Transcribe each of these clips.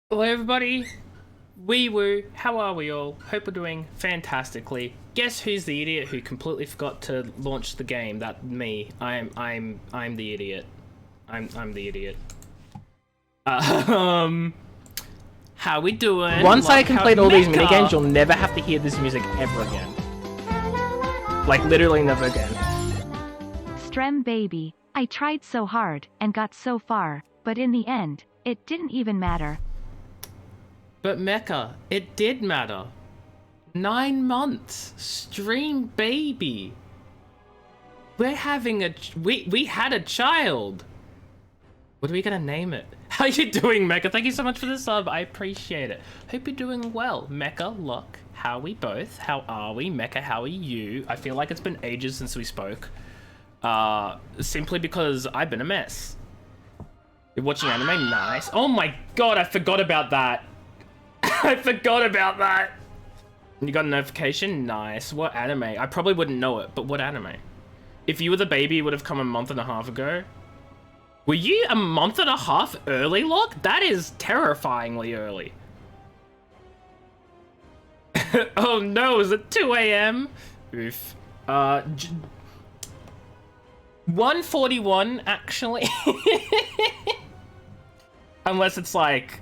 Hello everybody, wee woo, how are we all? Hope we're doing fantastically. Guess who's the idiot who completely forgot to launch the game? That me. I'm the idiot. I'm the idiot. How we doing? Once I complete all these Mecca. minigames, you'll never have to hear this music ever again. Like, literally never again. Strem baby, I tried so hard, and got so far, but in the end, it didn't even matter. But Mecca, it did matter. 9 months. Stream baby. We're having a... We had a child. What are we gonna name it? How you doing, Mecha? Thank you so much for the sub. I appreciate it. Hope you're doing well. Mecha, look, how are we both? How are we? Mecha, how are you? I feel like it's been ages since we spoke. Simply because I've been a mess. You're watching anime? Nice. Oh my god, I forgot about that. I forgot about that. You got a notification? Nice. What anime? I probably wouldn't know it, but what anime? If you were the baby, it would have come a month and a half ago. Were you a month and a half early, Locke? That is terrifyingly early. Oh no, is it 2 a.m.? Oof. 1:41 actually. Unless it's like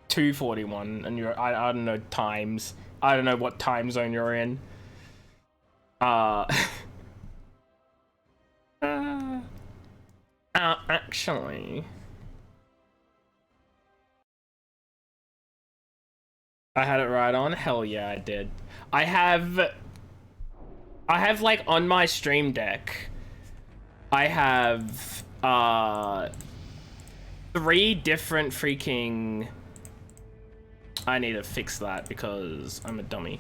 2:41 and you're, I don't know times. I don't know what time zone you're in. Actually, I had it right on. Hell yeah, I did. I have like on my stream deck, I have 3 different freaking. I need to fix that because I'm a dummy.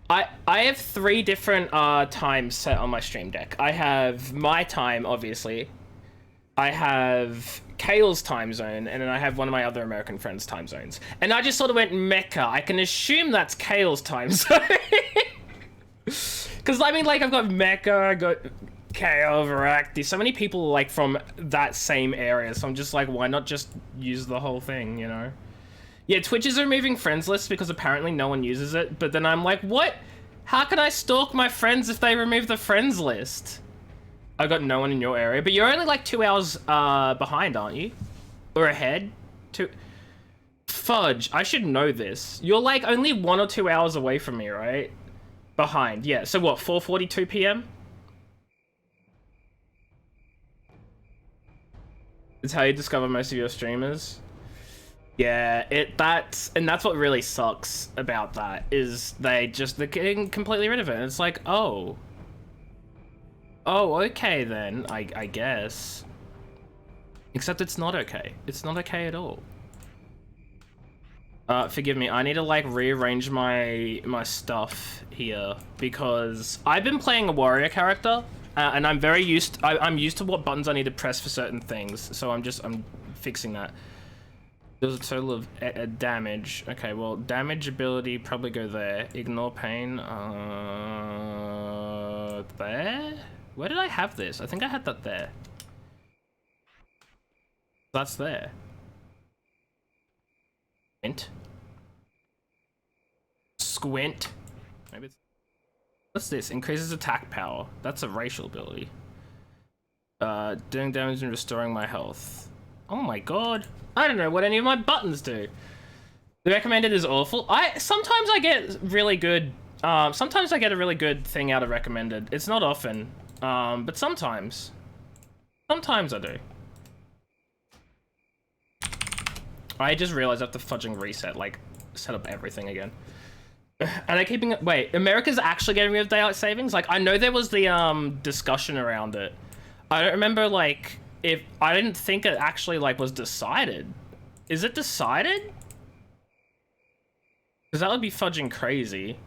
I have 3 different times set on my stream deck. I have my time, obviously. I have Kale's time zone, and then I have one of my other American friends' time zones. And I just sort of went Mecha. I can assume that's Kale's time zone. Because, I mean, like, I've got Mecha, I got Kale, Varacti, so many people, like, from that same area. So I'm just like, why not just use the whole thing, you know? Yeah, Twitch is removing friends lists because apparently no one uses it. But then I'm like, what? How can I stalk my friends if they remove the friends list? I got no one in your area, but you're only like 2 hours behind, aren't you? Or ahead? Fudge, I should know this. You're like only 1 or 2 hours away from me, right? Behind, yeah. So what, 4:42 p.m.? It's how you discover most of your streamers. Yeah, that's what really sucks about that, is they're getting completely rid of it. And it's like, oh, okay then, I guess. Except it's not okay. It's not okay at all. Forgive me, I need to like rearrange my stuff here because I've been playing a warrior character and I'm very used to what buttons I need to press for certain things. So I'm fixing that. There's a total of damage. Okay, well, damage ability probably go there. Ignore pain. There? Where did I have this? I think I had that there. That's there. Squint. Maybe it's... What's this? Increases attack power. That's a racial ability. Doing damage and restoring my health. Oh my god. I don't know what any of my buttons do. The recommended is awful. Sometimes I get really good. Sometimes I get a really good thing out of recommended. It's not often. But sometimes. Sometimes I do. I just realized I have to fudging reset, like, set up everything again. And they're keeping it. Wait, America's actually getting rid of daylight savings? Like, I know there was the discussion around it. I don't remember, like, if I didn't think it actually, like, was decided. Is it decided? Because that would be fudging crazy.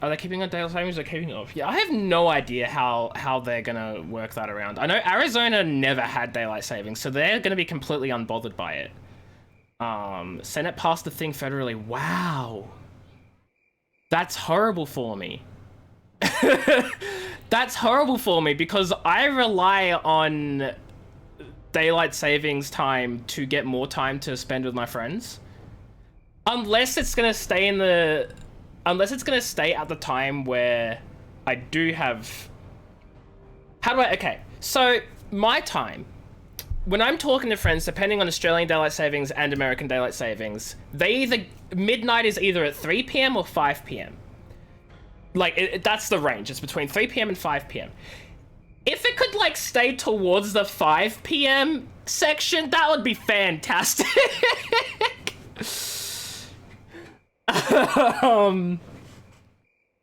Are they keeping on daylight savings or keeping it off? Yeah, I have no idea how they're gonna work that around. I know Arizona never had daylight savings, so they're gonna be completely unbothered by it. Senate passed the thing federally. Wow. That's horrible for me. That's horrible for me because I rely on daylight savings time to get more time to spend with my friends. Unless it's gonna stay at the time where I do have... Okay, so my time, when I'm talking to friends, depending on Australian daylight savings and American daylight savings, midnight is either at 3 p.m. or 5 p.m. Like, that's the range. It's between 3 p.m. and 5 p.m. If it could, like, stay towards the 5 p.m. section, that would be fantastic.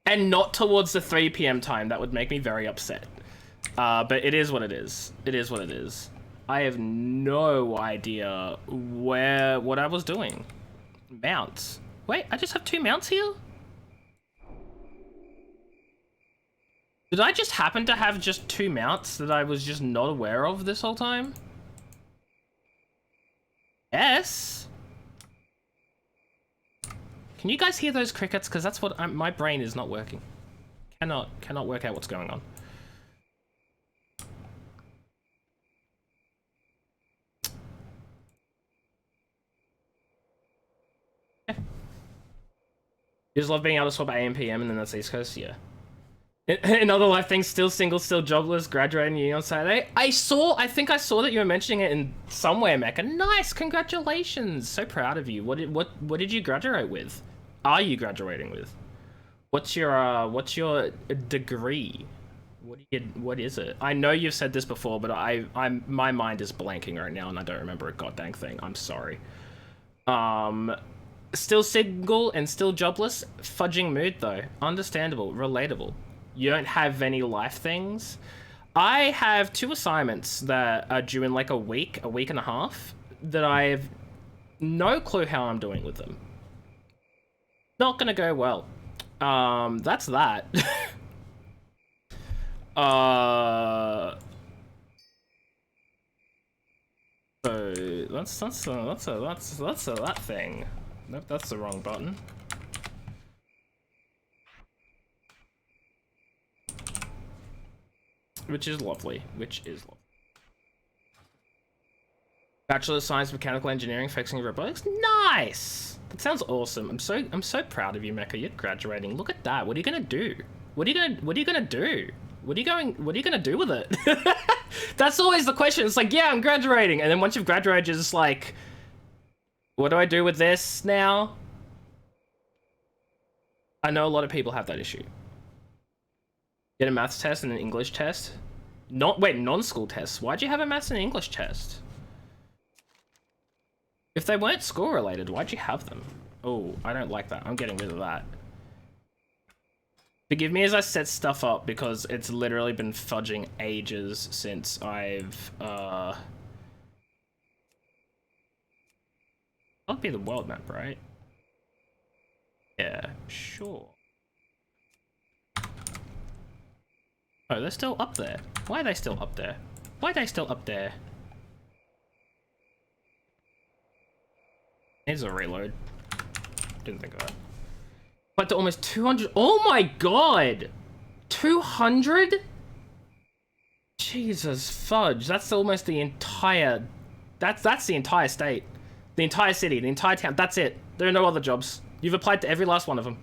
And not towards the 3 p.m. time. That would make me very upset. But it is what it is. It is what it is. I have no idea what I was doing. Mounts. Wait, I just have 2 mounts here? Did I just happen to have just 2 mounts that I was just not aware of this whole time? Yes. Can you guys hear those crickets? Because that's what my brain is not working. Cannot work out what's going on. You just love being able to swap AM, PM, and then that's East Coast? Yeah. In other life things, still single, still jobless, graduating uni on Saturday. I think I saw that you were mentioning it in somewhere, Mecca. Nice, congratulations. So proud of you. What did you graduate with? Are you graduating with? What's your degree? What is it? I know you've said this before, but my mind is blanking right now and I don't remember a goddamn thing. I'm sorry. Still single and still jobless. Fudging mood though. Understandable, relatable. You don't have any life things. I have 2 assignments that are due in like a week and a half that I have no clue how I'm doing with them. Not gonna go well. That's that. So that's that thing. Nope, that's the wrong button. Which is lovely. Bachelor of Science Mechanical Engineering, fixing robotics. Nice. That sounds awesome. I'm so proud of you, Mecha. You're graduating. Look at that. What are you gonna do? What are you gonna do? What are you gonna do with it? That's always the question. It's like, yeah, I'm graduating, and then once you've graduated, you're just like, what do I do with this now? I know a lot of people have that issue. Get a maths test and an English test. Non-school tests. Why'd you have a maths and English test? If they weren't school related, why'd you have them? Oh, I don't like that. I'm getting rid of that. Forgive me as I set stuff up because it's literally been fudging ages since I've, that'll be the world map, right? Yeah, sure. Oh, they're still up there. Why are they still up there? Why are they still up there? Here's a reload. Didn't think of that. But to almost 200. Oh my god! 200? Jesus fudge. That's almost the entire... That's the entire state. The entire city, the entire town. That's it. There are no other jobs. You've applied to every last one of them.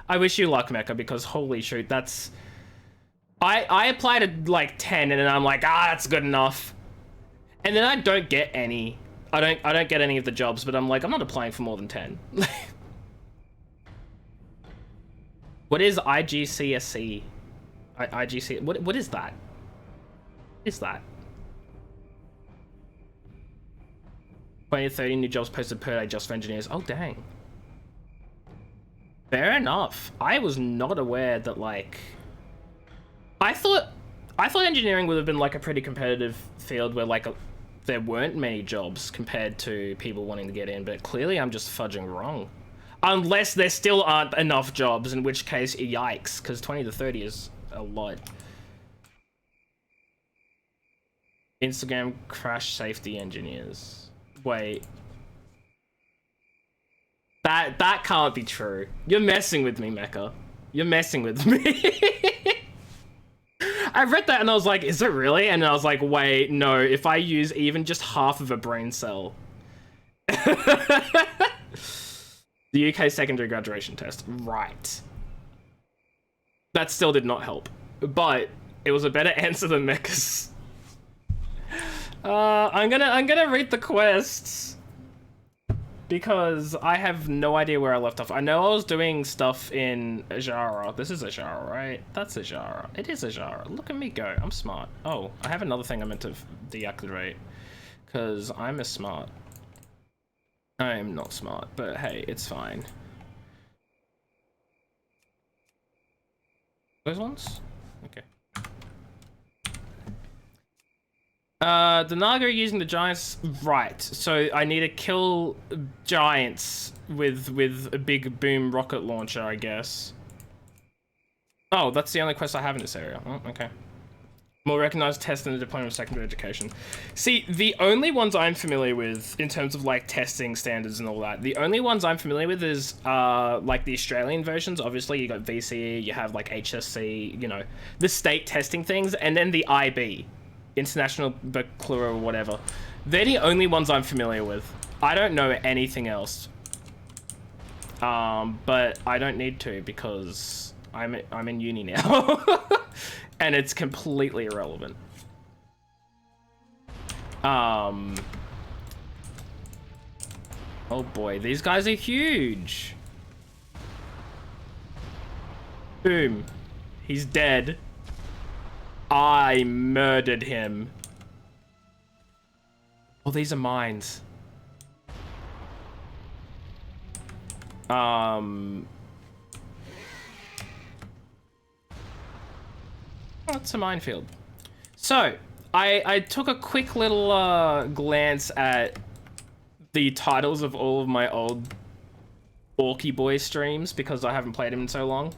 I wish you luck, Mecha, because holy shoot, that's... I applied to like 10 and then I'm like, that's good enough. And then I don't get any. I don't get any of the jobs, but I'm like, I'm not applying for more than 10. What is IGCSE? IGC, what is that? What is that? 20 to 30 new jobs posted per day just for engineers. Oh, dang. Fair enough. I was not aware that, like... I thought engineering would have been, like, a pretty competitive field where, like, there weren't many jobs compared to people wanting to get in, but clearly I'm just fudging wrong. Unless there still aren't enough jobs, in which case, yikes, because 20 to 30 is a lot. Instagram crash safety engineers. Wait. That can't be true. You're messing with me, Mecha. You're messing with me. I read that and I was like, is it really? And I was like, wait, no, if I use even just half of a brain cell. The UK secondary graduation test. Right. That still did not help. But it was a better answer than Mecha's. I'm gonna read the quests. Because I have no idea where I left off. I know I was doing stuff in Ajara. This is Ajara, right? That's Ajara. It is Ajara. Look at me go. I'm smart. Oh, I have another thing I meant to deactivate. Because I'm a smart. I am not smart, but hey, it's fine. Those ones? Okay. The Naga are using the giants, right? So I need to kill giants with a big boom rocket launcher, I guess. Oh, that's the only quest I have in this area. Oh, okay. More recognized test in the deployment of secondary education. See, the only ones I'm familiar with in terms of like testing standards and all that, the only ones I'm familiar with is like the Australian versions. Obviously, you got VCE, you have like HSC, you know, the state testing things, and then the IB. International Baccalaureate or whatever. They're the only ones I'm familiar with. I don't know anything else. But I don't need to because I'm in uni now. And it's completely irrelevant. Oh boy, these guys are huge. Boom. He's dead. I murdered him. Oh, these are mines. That's a minefield. So, I took a quick little glance at the titles of all of my old Orky Boy streams because I haven't played him in so long.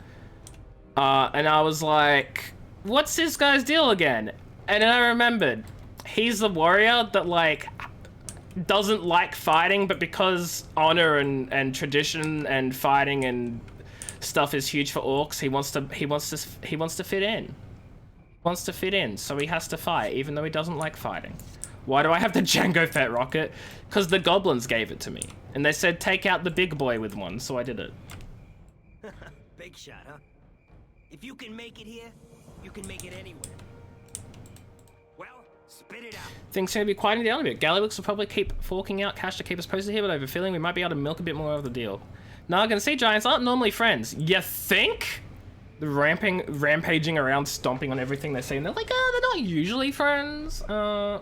And I was like, what's this guy's deal again? And then I remembered, he's the warrior that like doesn't like fighting, but because honor and tradition and fighting and stuff is huge for orcs, he wants to fit in. Wants to fit in, so he has to fight, even though he doesn't like fighting. Why do I have the Django Fett rocket? Because the goblins gave it to me, and they said take out the big boy with one, so I did it. Big shot, huh? If you can make it here, you can make it anywhere. Well, spit it out. Things seem to be quieting down a bit. Gallywix will probably keep forking out cash to keep us posted here, but I have a feeling we might be able to milk a bit more of the deal. Naga and sea giants aren't normally friends. You think? The rampaging around, stomping on everything they see, and they're like, oh, they're not usually friends. Oh,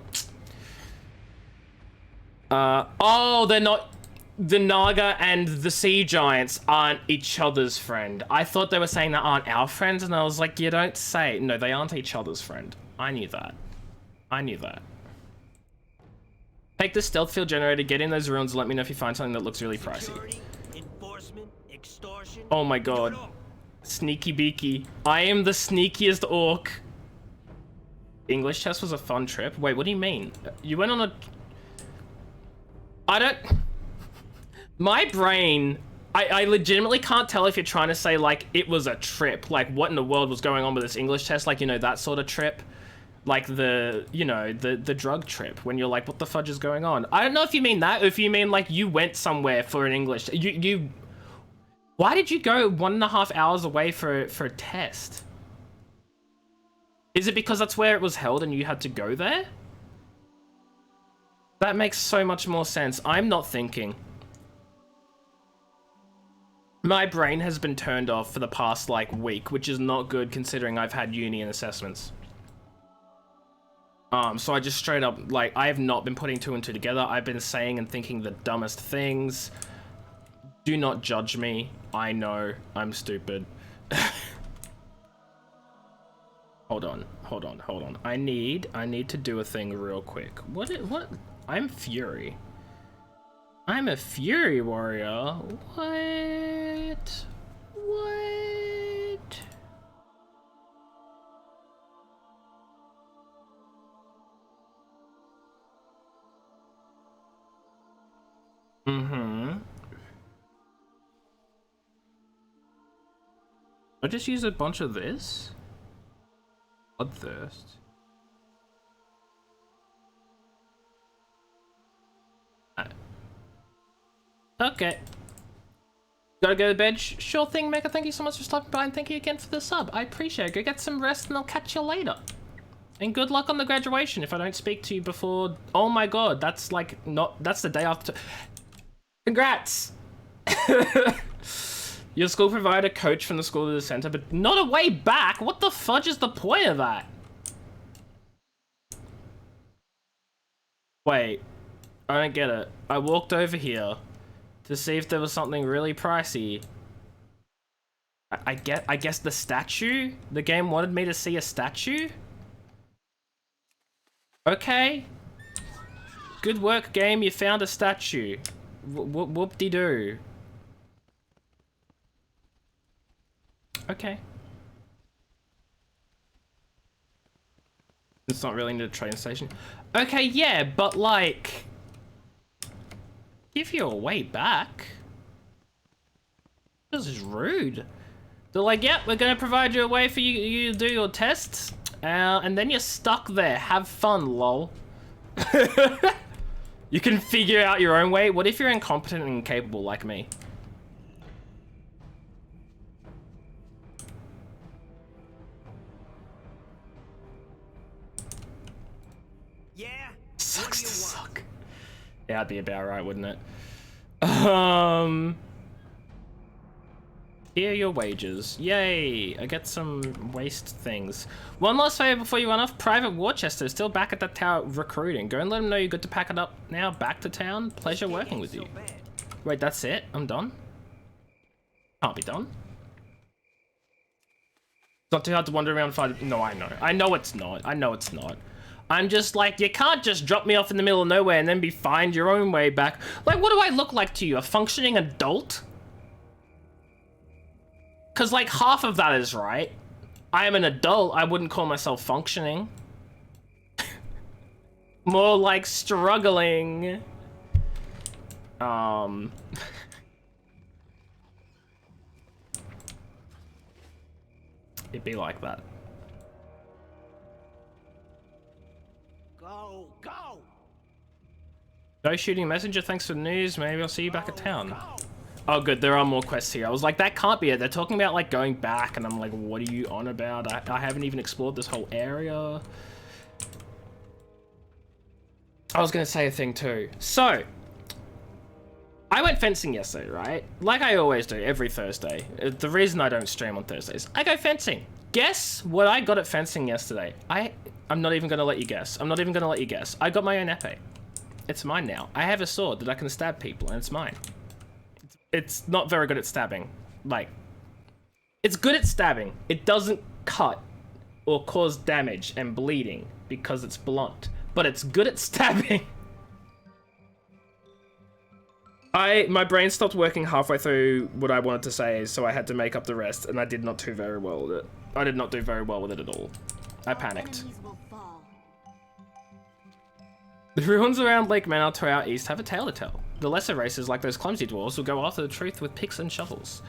they're not. The Naga and the sea giants aren't each other's friend. I thought they were saying that aren't our friends, and I was like, you don't say. No, they aren't each other's friend. I knew that. I knew that. Take the stealth field generator, get in those ruins, and let me know if you find something that looks really pricey. Security, enforcement, extortion. Oh my god. Sneaky beaky. I am the sneakiest orc. English test was a fun trip. Wait, what do you mean? You went on a... I don't... My brain... I legitimately can't tell if you're trying to say, like, it was a trip. Like, what in the world was going on with this English test? Like, you know, that sort of trip. Like the, you know, the drug trip. When you're like, what the fudge is going on? I don't know if you mean that, or if you mean, like, you went somewhere for an English... You... Why did you go 1.5 hours away for a test? Is it because that's where it was held and you had to go there? That makes so much more sense. I'm not thinking. My brain has been turned off for the past, like, week, which is not good considering I've had uni and assessments. So I just straight up, like, I have not been putting two and two together. I've been saying and thinking the dumbest things. Do not judge me. I know I'm stupid. Hold on. I need to do a thing real quick. What? I'm Fury. I'm a Fury warrior. What? I just use a bunch of this? Bloodthirst. Okay. Gotta go to bed? Sure thing, Mecha. Thank you so much for stopping by, and thank you again for the sub. I appreciate it. Go get some rest, and I'll catch you later. And good luck on the graduation if I don't speak to you before... Oh my god, that's like not... That's the day after... Congrats! Your school provided a coach from the school to the center, but not a way back? What the fudge is the point of that? Wait, I don't get it. I walked over here. to see if there was something really pricey. I guess the statue? The game wanted me to see a statue? Okay. Good work, game. You found a statue. Whoop-de-doo. Okay. It's not really near the train station. Okay, yeah, but like... give your way back. This is rude. They're like, yep, we're gonna provide you a way for you to do your tests. And then you're stuck there. Have fun, lol. You can figure out your own way. What if you're incompetent and incapable like me? Yeah? Sucks to What do you want? suck. Yeah, that'd be about right, wouldn't it? Here are your wages. Yay! I get some waste things. One last favor before you run off. Private Worcester is still back at that tower recruiting. Go and let him know you're good to pack it up now. Back to town. Pleasure working with you. Wait, that's it? I'm done? Can't be done. It's not too hard to wander around and find... No, I know. I know it's not. I know it's not. I'm just like, you can't just drop me off in the middle of nowhere and then find your own way back. Like, what do I look like to you? A functioning adult? Because, like, half of that is right. I am an adult. I wouldn't call myself functioning. More like struggling. It'd be like that. Go, go! Go shooting messenger, thanks for the news. Maybe I'll see you back at town. Oh good, there are more quests here. I was like, that can't be it. They're talking about like going back and I'm like, what are you on about? I haven't even explored this whole area. I was gonna say a thing too. So, I went fencing yesterday, right? Like I always do, every Thursday. The reason I don't stream on Thursdays, I go fencing. Guess what I got at fencing yesterday? I'm not even gonna let you guess. I'm not even gonna let you guess. I got my own epee. It's mine now. I have a sword that I can stab people and it's mine. It's not very good at stabbing. Like, it's good at stabbing. It doesn't cut or cause damage and bleeding because it's blunt, but it's good at stabbing. My brain stopped working halfway through what I wanted to say, so I had to make up the rest, and I did not do very well with it. I did not do very well with it at all. I panicked. The ruins around Lake Manor to our east have a tale to tell. The lesser races, like those clumsy dwarves, will go after the truth with picks and shovels.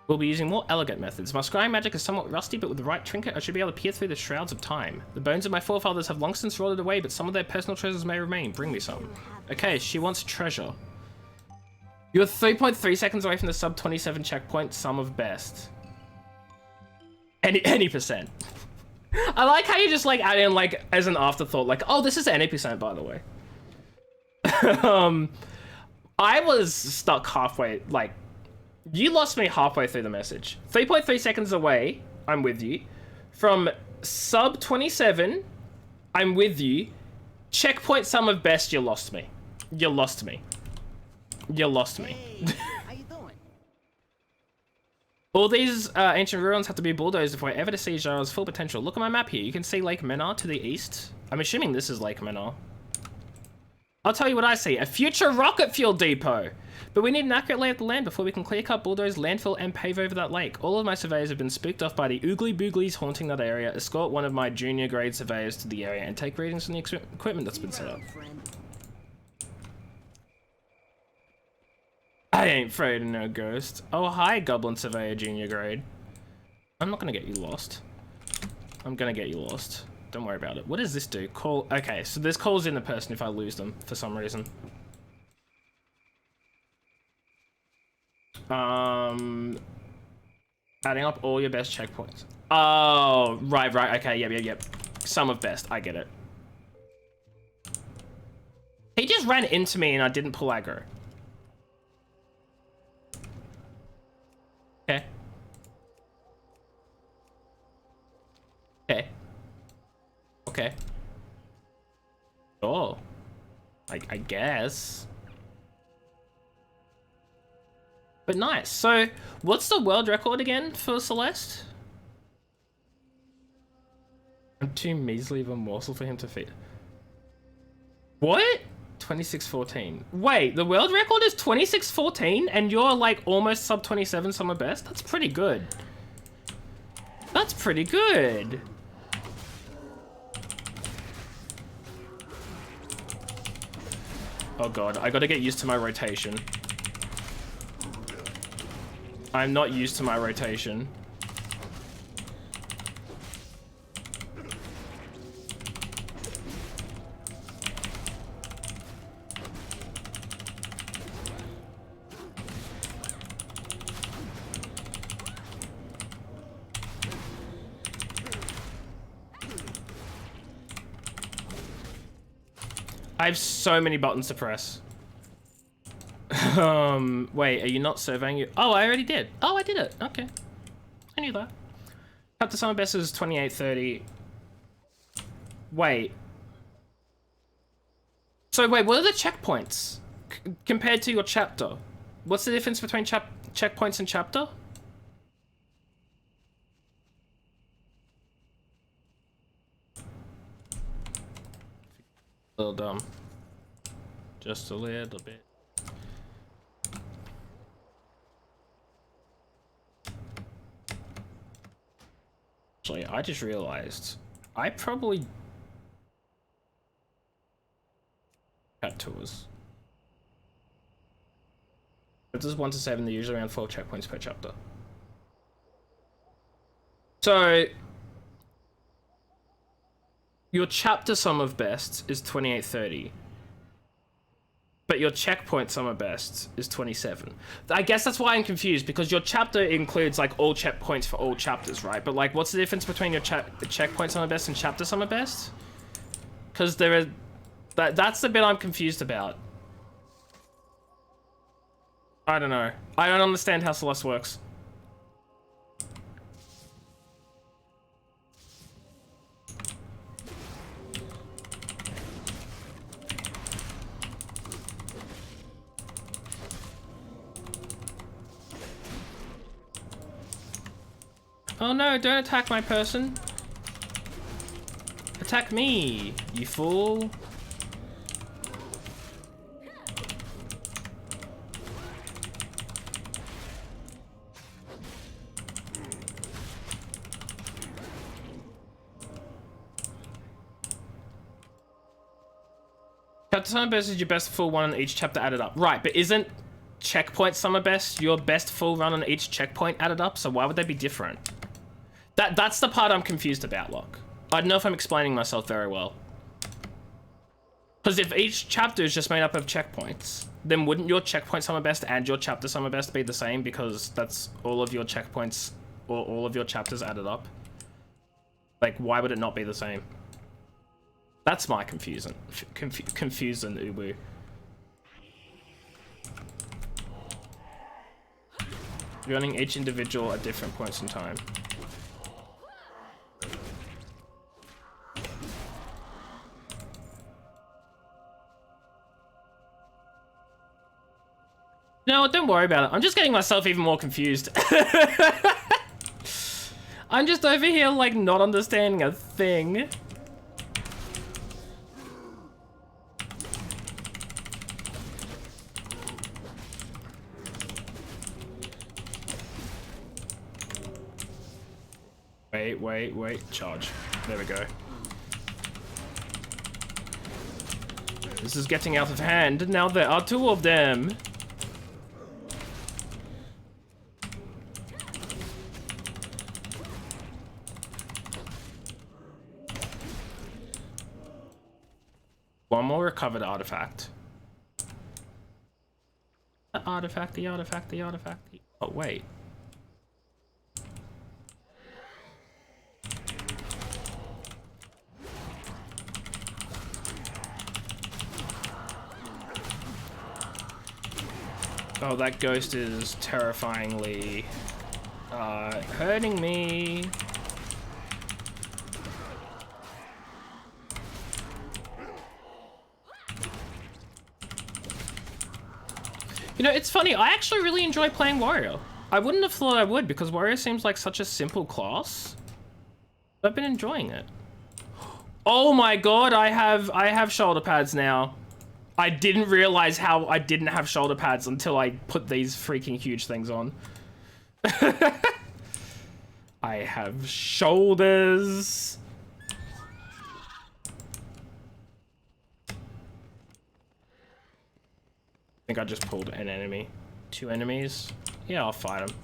We'll be using more elegant methods. My scrying magic is somewhat rusty, but with the right trinket, I should be able to peer through the shrouds of time. The bones of my forefathers have long since rotted away, but some of their personal treasures may remain. Bring me some. Okay, she wants treasure. You're 3.3 seconds away from the sub 27 checkpoint, sum of best. Any percent. I like how you just like add in like as an afterthought, like, oh, this is any percent, by the way. I was stuck halfway, like, you lost me halfway through the message. 3.3 seconds away, I'm with you. From sub 27, I'm with you. Checkpoint sum of best, you lost me. You lost me. You lost me. Hey, how you doing? All these ancient ruins have to be bulldozed if we're ever to see Jara's full potential. Look at my map here. You can see Lake Menor to the east. I'm assuming this is Lake Menor. I'll tell you what I see. A future rocket fuel depot. But we need an accurate lay of the land before we can clear cut, bulldoze, landfill, and pave over that lake. All of my surveyors have been spooked off by the oogly booglies haunting that area. Escort one of my junior grade surveyors to the area and take readings from the equipment that's been set up. I ain't afraid of no ghost. Oh, hi, Goblin Surveyor Junior Grade. I'm not gonna get you lost. I'm gonna get you lost. Don't worry about it. What does this do? Call... Okay, so this calls in the person if I lose them for some reason. Adding up all your best checkpoints. Oh, right. Okay, yep. Sum of best. I get it. He just ran into me and I didn't pull aggro. Okay. Okay. Oh. I guess. But nice. So, what's the world record again for Celeste? I'm too measly of a morsel for him to feed. What? 26:14. Wait, the world record is 26:14 and you're like almost sub 27 summer best? That's pretty good. That's pretty good. Oh god, I gotta get used to my rotation. I'm not used to my rotation. I have so many buttons to press. Wait, are you not surveying you? Oh, I already did. Oh, I did it. Okay. I knew that. Chapter summer best is 28:30. Wait. So wait, what are the checkpoints compared to your chapter? What's the difference between checkpoints and chapter? A little dumb. Just a little bit. Actually, I just realized I probably cut tours. Chapters 1 to 7, they're usually around 12 checkpoints per chapter. So your chapter sum of best is 28:30. But your checkpoint summer best is 27. I guess that's why I'm confused, because your chapter includes like all checkpoints for all chapters, right? But like, what's the difference between your checkpoint summer best and chapter summer best? Because there are... That's the bit I'm confused about. I don't know. I don't understand how Celeste works. Oh no, don't attack my person. Attack me, you fool. Chapter summer best is your best full one on each chapter added up. Right, but isn't checkpoint summer best your best full run on each checkpoint added up? So why would they be different? That's the part I'm confused about, Locke. I don't know if I'm explaining myself very well. Because if each chapter is just made up of checkpoints, then wouldn't your checkpoint summer best and your chapter summer best be the same, because that's all of your checkpoints or all of your chapters added up? Like, why would it not be the same? That's my confusion, Ubu. Running each individual at different points in time. No, don't worry about it. I'm just getting myself even more confused. I'm just over here, like, not understanding a thing. Wait. Charge. There we go. This is getting out of hand. Now there are two of them. One more recovered artifact. The artifact. Oh, wait. Oh, that ghost is terrifyingly hurting me. You know, it's funny, I actually really enjoy playing Warrior. I wouldn't have thought I would because Warrior seems like such a simple class. I've been enjoying it. Oh my god, I have shoulder pads now. I didn't realize how I didn't have shoulder pads until I put these freaking huge things on. I have shoulders. I think I just pulled an enemy. 2 enemies. Yeah, I'll fight them.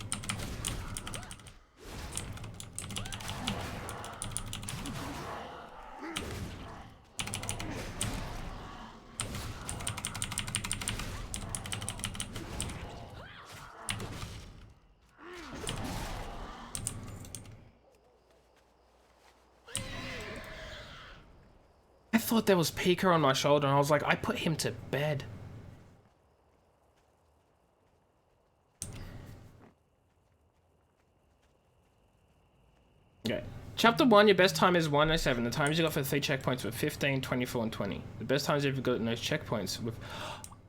I thought there was Pika on my shoulder and I was like, I put him to bed. Okay. Chapter 1, your best time is 107. The times you got for the 3 checkpoints were 15, 24, and 20. The best times you've got in those checkpoints with...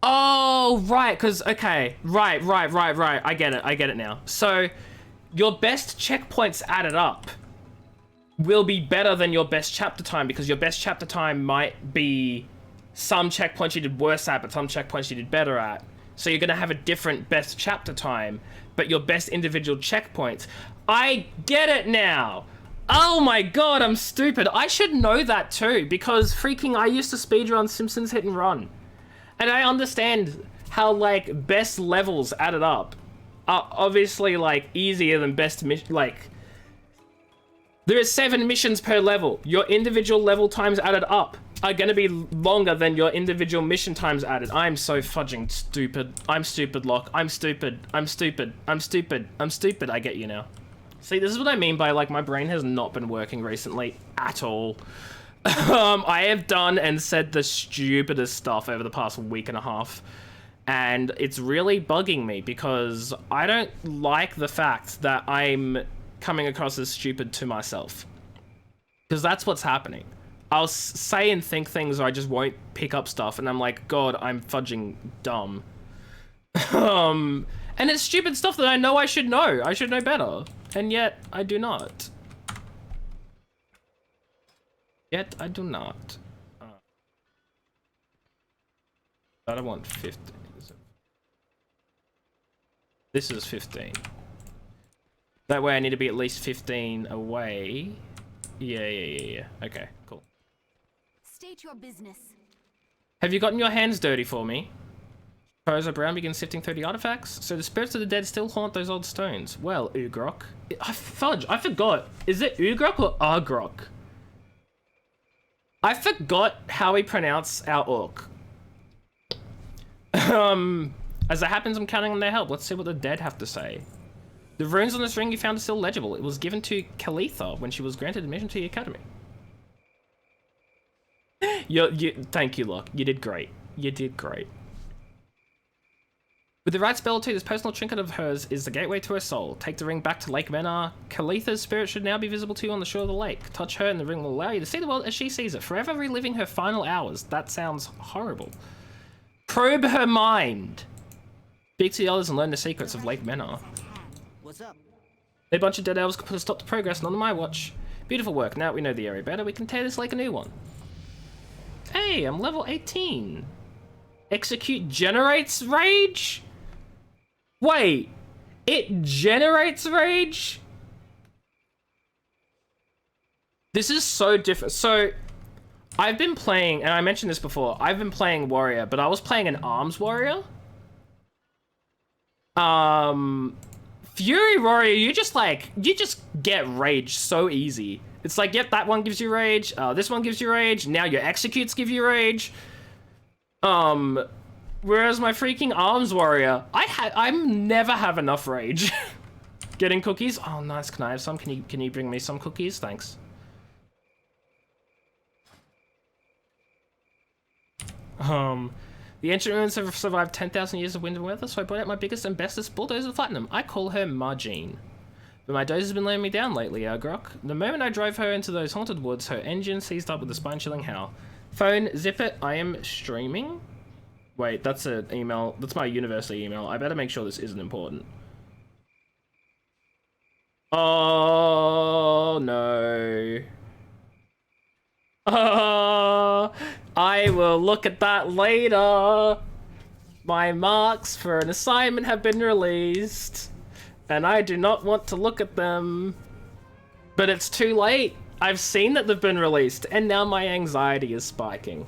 Oh, right, because, okay. Right. I get it now. So, your best checkpoints added up will be better than your best chapter time because your best chapter time might be some checkpoints you did worse at, but some checkpoints you did better at. So you're going to have a different best chapter time, but your best individual checkpoints... I get it now. Oh my god, I'm stupid. I should know that too, because freaking I used to speedrun Simpsons Hit and Run. And I understand how, like, best levels added up are obviously, like, easier than best mission, like... There is 7 missions per level. Your individual level times added up are gonna be longer than your individual mission times added. I'm so fudging stupid. I'm stupid, Locke. I'm stupid. I'm stupid. I'm stupid. I'm stupid. I get you now. See, this is what I mean by, like, my brain has not been working recently at all. I have done and said the stupidest stuff over the past week and a half. And it's really bugging me because I don't like the fact that I'm coming across as stupid to myself. Because that's what's happening. I'll say and think things or I just won't pick up stuff and I'm like, God, I'm fudging dumb. And it's stupid stuff that I know I should know. I should know better. And yet, I do not. Yet, I do not. I want 15. This is 15. That way I need to be at least 15 away. Yeah. Okay, cool. State your business. Have you gotten your hands dirty for me? Rosa Brown begins sifting through the artifacts. So the spirits of the dead still haunt those old stones. Well, Ugrok. I forgot. Is it Ugrok or Argrok? I forgot how we pronounce our orc. As it happens, I'm counting on their help. Let's see what the dead have to say. The runes on this ring you found are still legible. It was given to Kalitha when she was granted admission to the academy. Thank you, Locke. You did great. You did great. With the right spell too, this personal trinket of hers is the gateway to her soul. Take the ring back to Lake Menar. Kalitha's spirit should now be visible to you on the shore of the lake. Touch her and the ring will allow you to see the world as she sees it, forever reliving her final hours. That sounds horrible. Probe her mind. Speak to the others and learn the secrets of Lake Menar. What's up? A bunch of dead elves could put a stop to progress, not on my watch. Beautiful work. Now that we know the area better, we can tear this lake a new one. Hey, I'm level 18. Execute generates rage? Wait, it generates rage? This is so different. So, I've been playing, and I mentioned this before, I've been playing Warrior, but I was playing an Arms Warrior. Fury Warrior, you just get rage so easy. It's like, yep, that one gives you rage, this one gives you rage, now your executes give you rage. Whereas my freaking Arms Warrior, I never have enough rage. Getting cookies? Oh, nice. Can I have some? Can you bring me some cookies? Thanks. The ancient ruins have survived 10,000 years of wind and weather, so I brought out my biggest and bestest bulldozer platinum. I call her Margine. But my dozer's been laying me down lately, Grok. The moment I drove her into those haunted woods, her engine seized up with a spine-chilling howl. Phone, zip it, I am streaming. Wait, that's an email. That's my university email. I better make sure this isn't important. Oh, no. Oh, I will look at that later. My marks for an assignment have been released, and I do not want to look at them. But it's too late. I've seen that they've been released, and now my anxiety is spiking.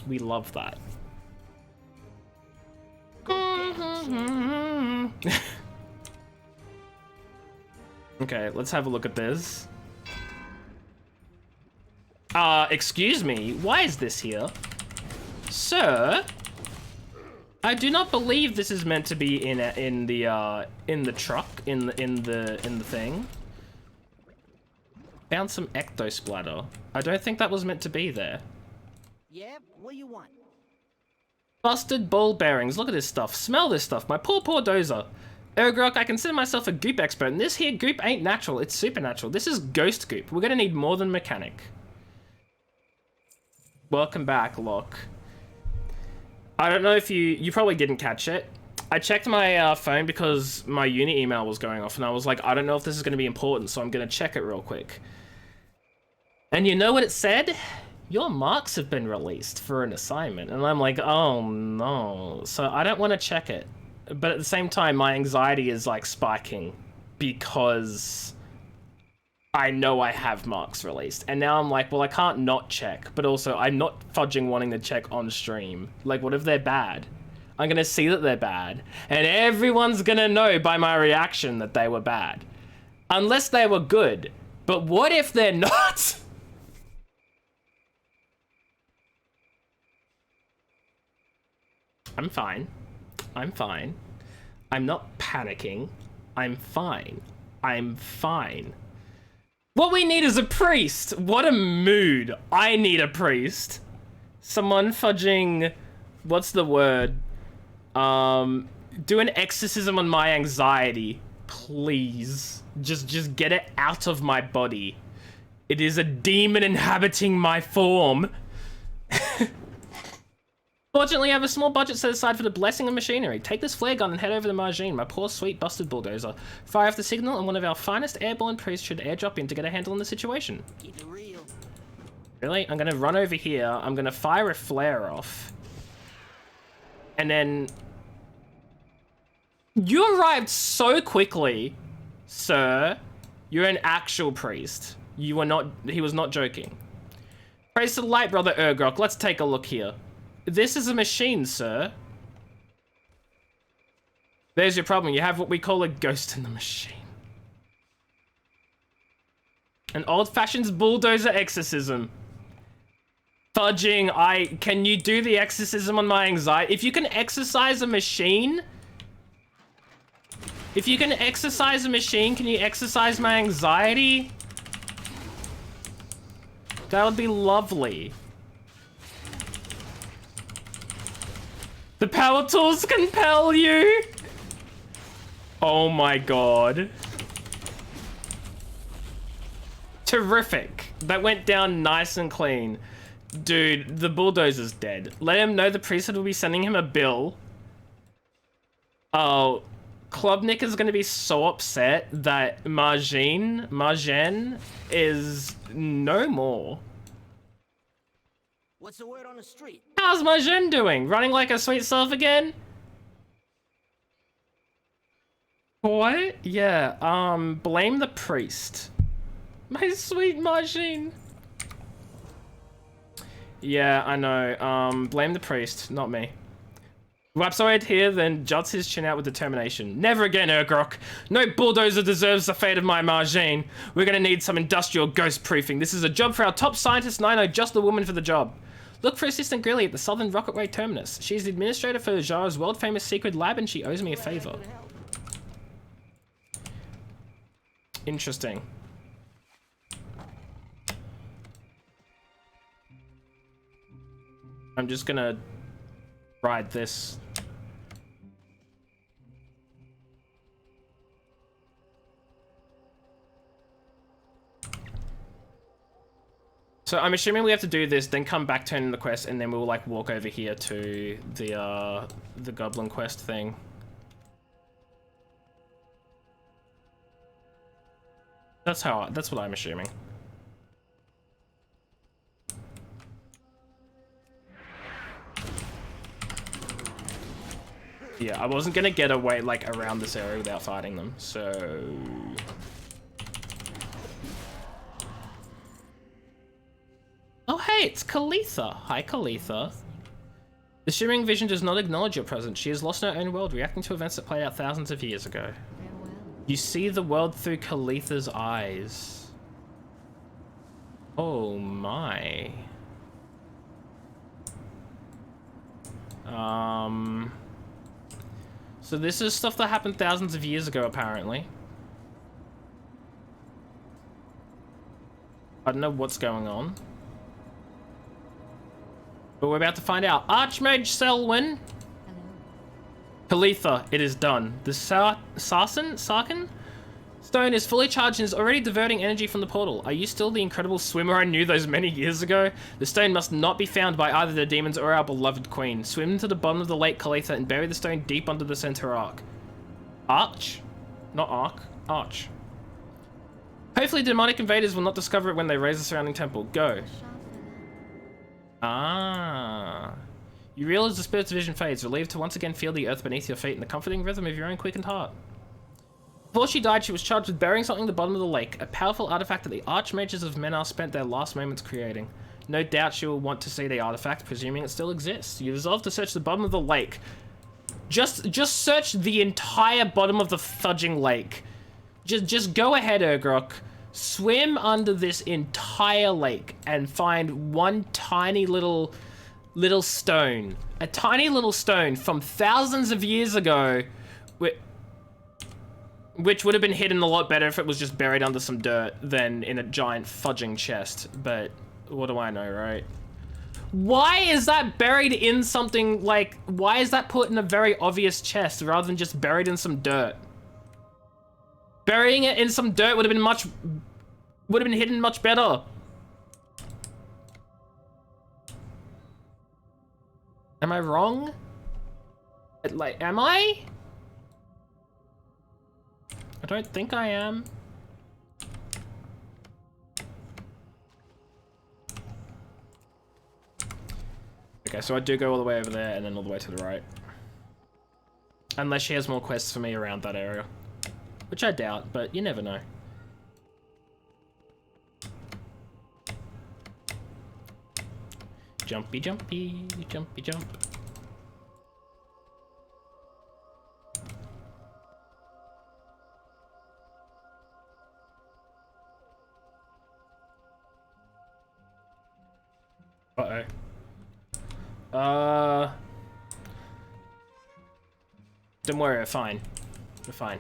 We love that. Okay, let's have a look at this. Excuse me, why is this here? Sir? I do not believe this is meant to be in the truck, in the thing. Found some ecto splatter. I don't think that was meant to be there. Yeah, what do you want? Busted ball bearings. Look at this stuff. Smell this stuff. My poor dozer. Urgrok, I consider myself a goop expert, and this here goop ain't natural. It's supernatural. This is ghost goop. We're gonna need more than mechanic. Welcome back, Locke. I don't know if you probably didn't catch it. I checked my phone because my uni email was going off, and I was like, I don't know if this is gonna be important, so I'm gonna check it real quick. And you know what it said? Your marks have been released for an assignment. And I'm like, oh no. So I don't want to check it. But at the same time, my anxiety is like spiking because I know I have marks released. And now I'm like, well, I can't not check. But also, I'm not fudging wanting to check on stream. Like, what if they're bad? I'm going to see that they're bad. And everyone's going to know by my reaction that they were bad. Unless they were good. But what if they're not? I'm fine. I'm fine. I'm not panicking. I'm fine. I'm fine. What we need is a priest. What a mood. I need a priest. Someone fudging... What's the word? Do an exorcism on my anxiety. Please. Just get it out of my body. It is a demon inhabiting my form. Fortunately, I have a small budget set aside for the blessing of machinery. Take this flare gun and head over to the Margine, my poor, sweet, busted bulldozer. Fire off the signal, and one of our finest airborne priests should airdrop in to get a handle on the situation. Keep it real. Really? I'm gonna run over here. I'm gonna fire a flare off. And then... You arrived so quickly, sir. You're an actual priest. You were not... He was not joking. Praise to the light, brother Urgrok. Let's take a look here. This is a machine, sir. There's your problem. You have what we call a ghost in the machine. An old-fashioned bulldozer exorcism. Fudging, can you do the exorcism on my anxiety? If you can exercise a machine... If you can exercise a machine, can you exercise my anxiety? That would be lovely. The power tools compel you! Oh my god. Terrific. That went down nice and clean. Dude, the bulldozer's dead. Let him know the priesthood will be sending him a bill. Oh, Klubnik is gonna be so upset that Margine is no more. What's the word on the street? How's Margine doing? Running like a sweet self again? What? Yeah, blame the priest. My sweet Margine. Yeah, I know. Blame the priest, not me. Rhapsode here, then juts his chin out with determination. Never again, Urgrok. No bulldozer deserves the fate of my Margine. We're gonna need some industrial ghost proofing. This is a job for our top scientist, and I know just the woman for the job. Look for Assistant Grilly at the Southern Rocketway Terminus. She's the administrator for Jara's world-famous secret lab, and she owes me a favor. Interesting. I'm just gonna ride this. So I'm assuming we have to do this, then come back, turn in the quest, and then we'll like walk over here to the goblin quest thing. That's what I'm assuming. Yeah, I wasn't gonna get away like around this area without fighting them, so. Oh hey, it's Kalitha. Hi Kalitha. The Shimmering Vision does not acknowledge your presence. She has lost her own world, reacting to events that played out thousands of years ago. You see the world through Kalitha's eyes. Oh my. So this is stuff that happened thousands of years ago, apparently. I don't know what's going on. But we're about to find out. Archmage Selwyn. Kalitha, it is done. The Sarkin stone is fully charged and is already diverting energy from the portal. Are you still the incredible swimmer I knew those many years ago? The stone must not be found by either the demons or our beloved queen. Swim to the bottom of the lake, Kalitha, and bury the stone deep under the center arc. Arch? Not arc. Arch. Hopefully demonic invaders will not discover it when they raise the surrounding temple. Go. Ah. You realize the spirit's vision fades, relieved to once again feel the earth beneath your feet and the comforting rhythm of your own quickened heart. Before she died, she was charged with burying something at the bottom of the lake, a powerful artifact that the Archmages of Menar spent their last moments creating. No doubt she will want to see the artifact, presuming it still exists. You resolve to search the bottom of the lake. Just search the entire bottom of the fudging lake. Just go ahead, Urgrok. Swim under this entire lake and find one tiny little stone. A tiny little stone from thousands of years ago, which would have been hidden a lot better if it was just buried under some dirt than in a giant fudging chest. But what do I know, right? Why is that buried in something like, why is that put in a very obvious chest rather than just buried in some dirt? Burying it in some dirt would have been hidden much better. Am I wrong? Like, am I? I don't think I am. Okay, so I do go all the way over there and then all the way to the right. Unless she has more quests for me around that area. Which I doubt, but you never know. Jumpy, jumpy, jumpy, jump. Uh-oh. Don't worry, we're fine. We're fine.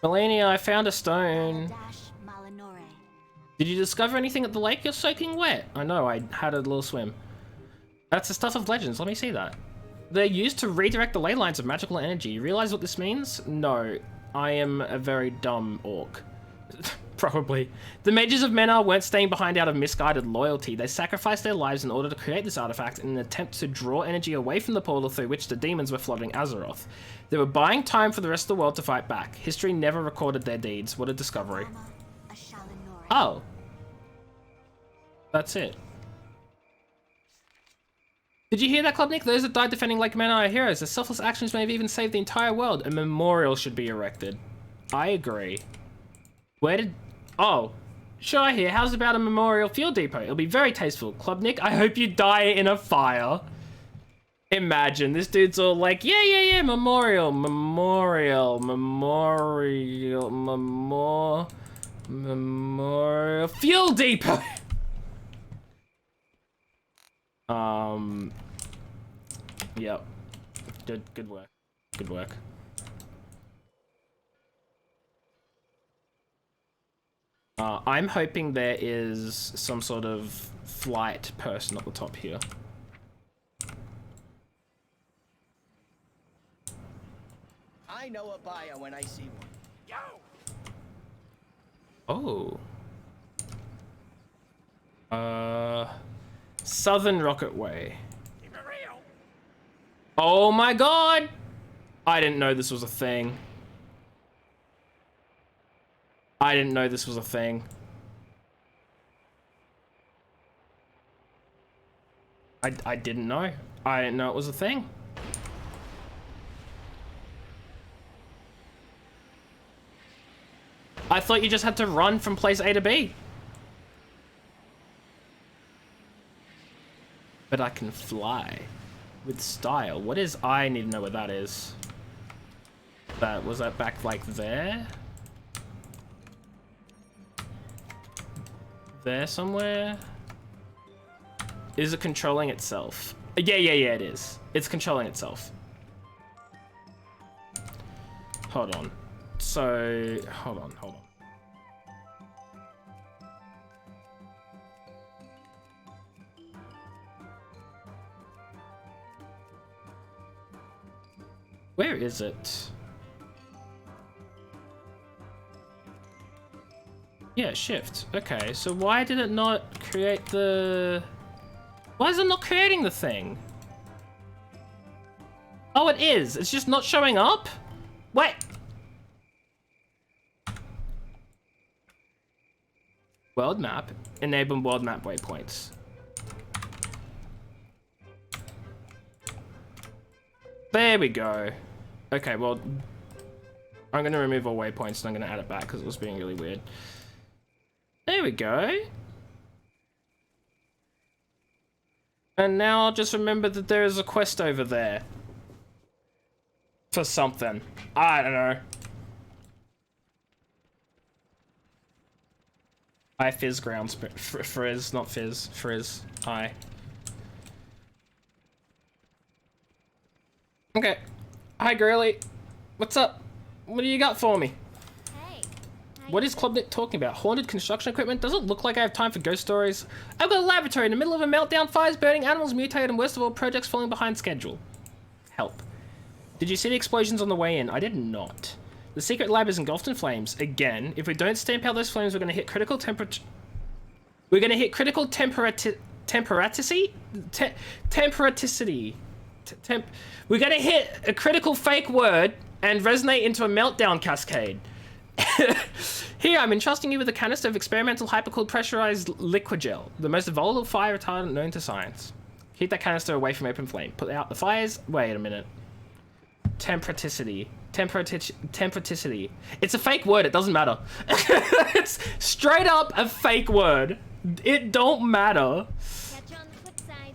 Melania, I found a stone. Did you discover anything at the lake? You're soaking wet. I know, I had a little swim. That's the stuff of legends. Let me see that. They're used to redirect the ley lines of magical energy. You realize what this means? No. I am a very dumb orc. Probably. The mages of Menar weren't staying behind out of misguided loyalty. They sacrificed their lives in order to create this artifact in an attempt to draw energy away from the portal through which the demons were flooding Azeroth. They were buying time for the rest of the world to fight back. History never recorded their deeds. What a discovery. Oh. That's it. Did you hear that, Klubnik? Those that died defending Lake Menar are heroes. Their selfless actions may have even saved the entire world. A memorial should be erected. I agree. Where did... Oh. Sure, here. How's about a memorial fuel depot? It'll be very tasteful. Klubnik, I hope you die in a fire. Imagine, this dude's all like, yeah, memorial, fuel depot. Yep. Good work. Good work. I'm hoping there is some sort of flight person at the top here. I know a buyer when I see one. Yo! Oh. Southern Rocket Way. Oh my god! I didn't know this was a thing. I didn't know this was a thing. I didn't know. I didn't know it was a thing. I thought you just had to run from place A to B. But I can fly with style. What is I need to know what that is. That was that back like there? There somewhere? Is it controlling itself? Yeah, it is. It's controlling itself. Hold on. So, hold on. Where is it? Yeah, shift. Okay, so why did it not create the... Why is it not creating the thing? Oh, it is. It's just not showing up? Wait. World map. Enable world map waypoints. There we go. Okay, well, I'm going to remove all waypoints and I'm going to add it back because it was being really weird. There we go. And now I'll just remember that there is a quest over there. For something. I don't know. Hi, Fizz Grounds. Frizz, not Fizz. Frizz. Hi. Okay. Hi, girly. What's up? What do you got for me? Hey. What is Club Nick talking about? Haunted construction equipment? Doesn't look like I have time for ghost stories. I've got a laboratory in the middle of a meltdown, fires burning, animals mutated, and worst of all, projects falling behind schedule. Help. Did you see the explosions on the way in? I did not. The secret lab is engulfed in flames. Again, if we don't stamp out those flames, we're going to hit critical temperature... We're going to hit critical temperaticity? Temperaticity. We're going to hit a critical fake word and resonate into a meltdown cascade. Here, I'm entrusting you with a canister of experimental hypercooled pressurized liquid gel, the most volatile fire retardant known to science. Keep that canister away from open flame. Put out the fires. Wait a minute. Temperaticity. Temperaticity. It's a fake word. It doesn't matter. It's straight up a fake word. It don't matter. Catch you on the flip side.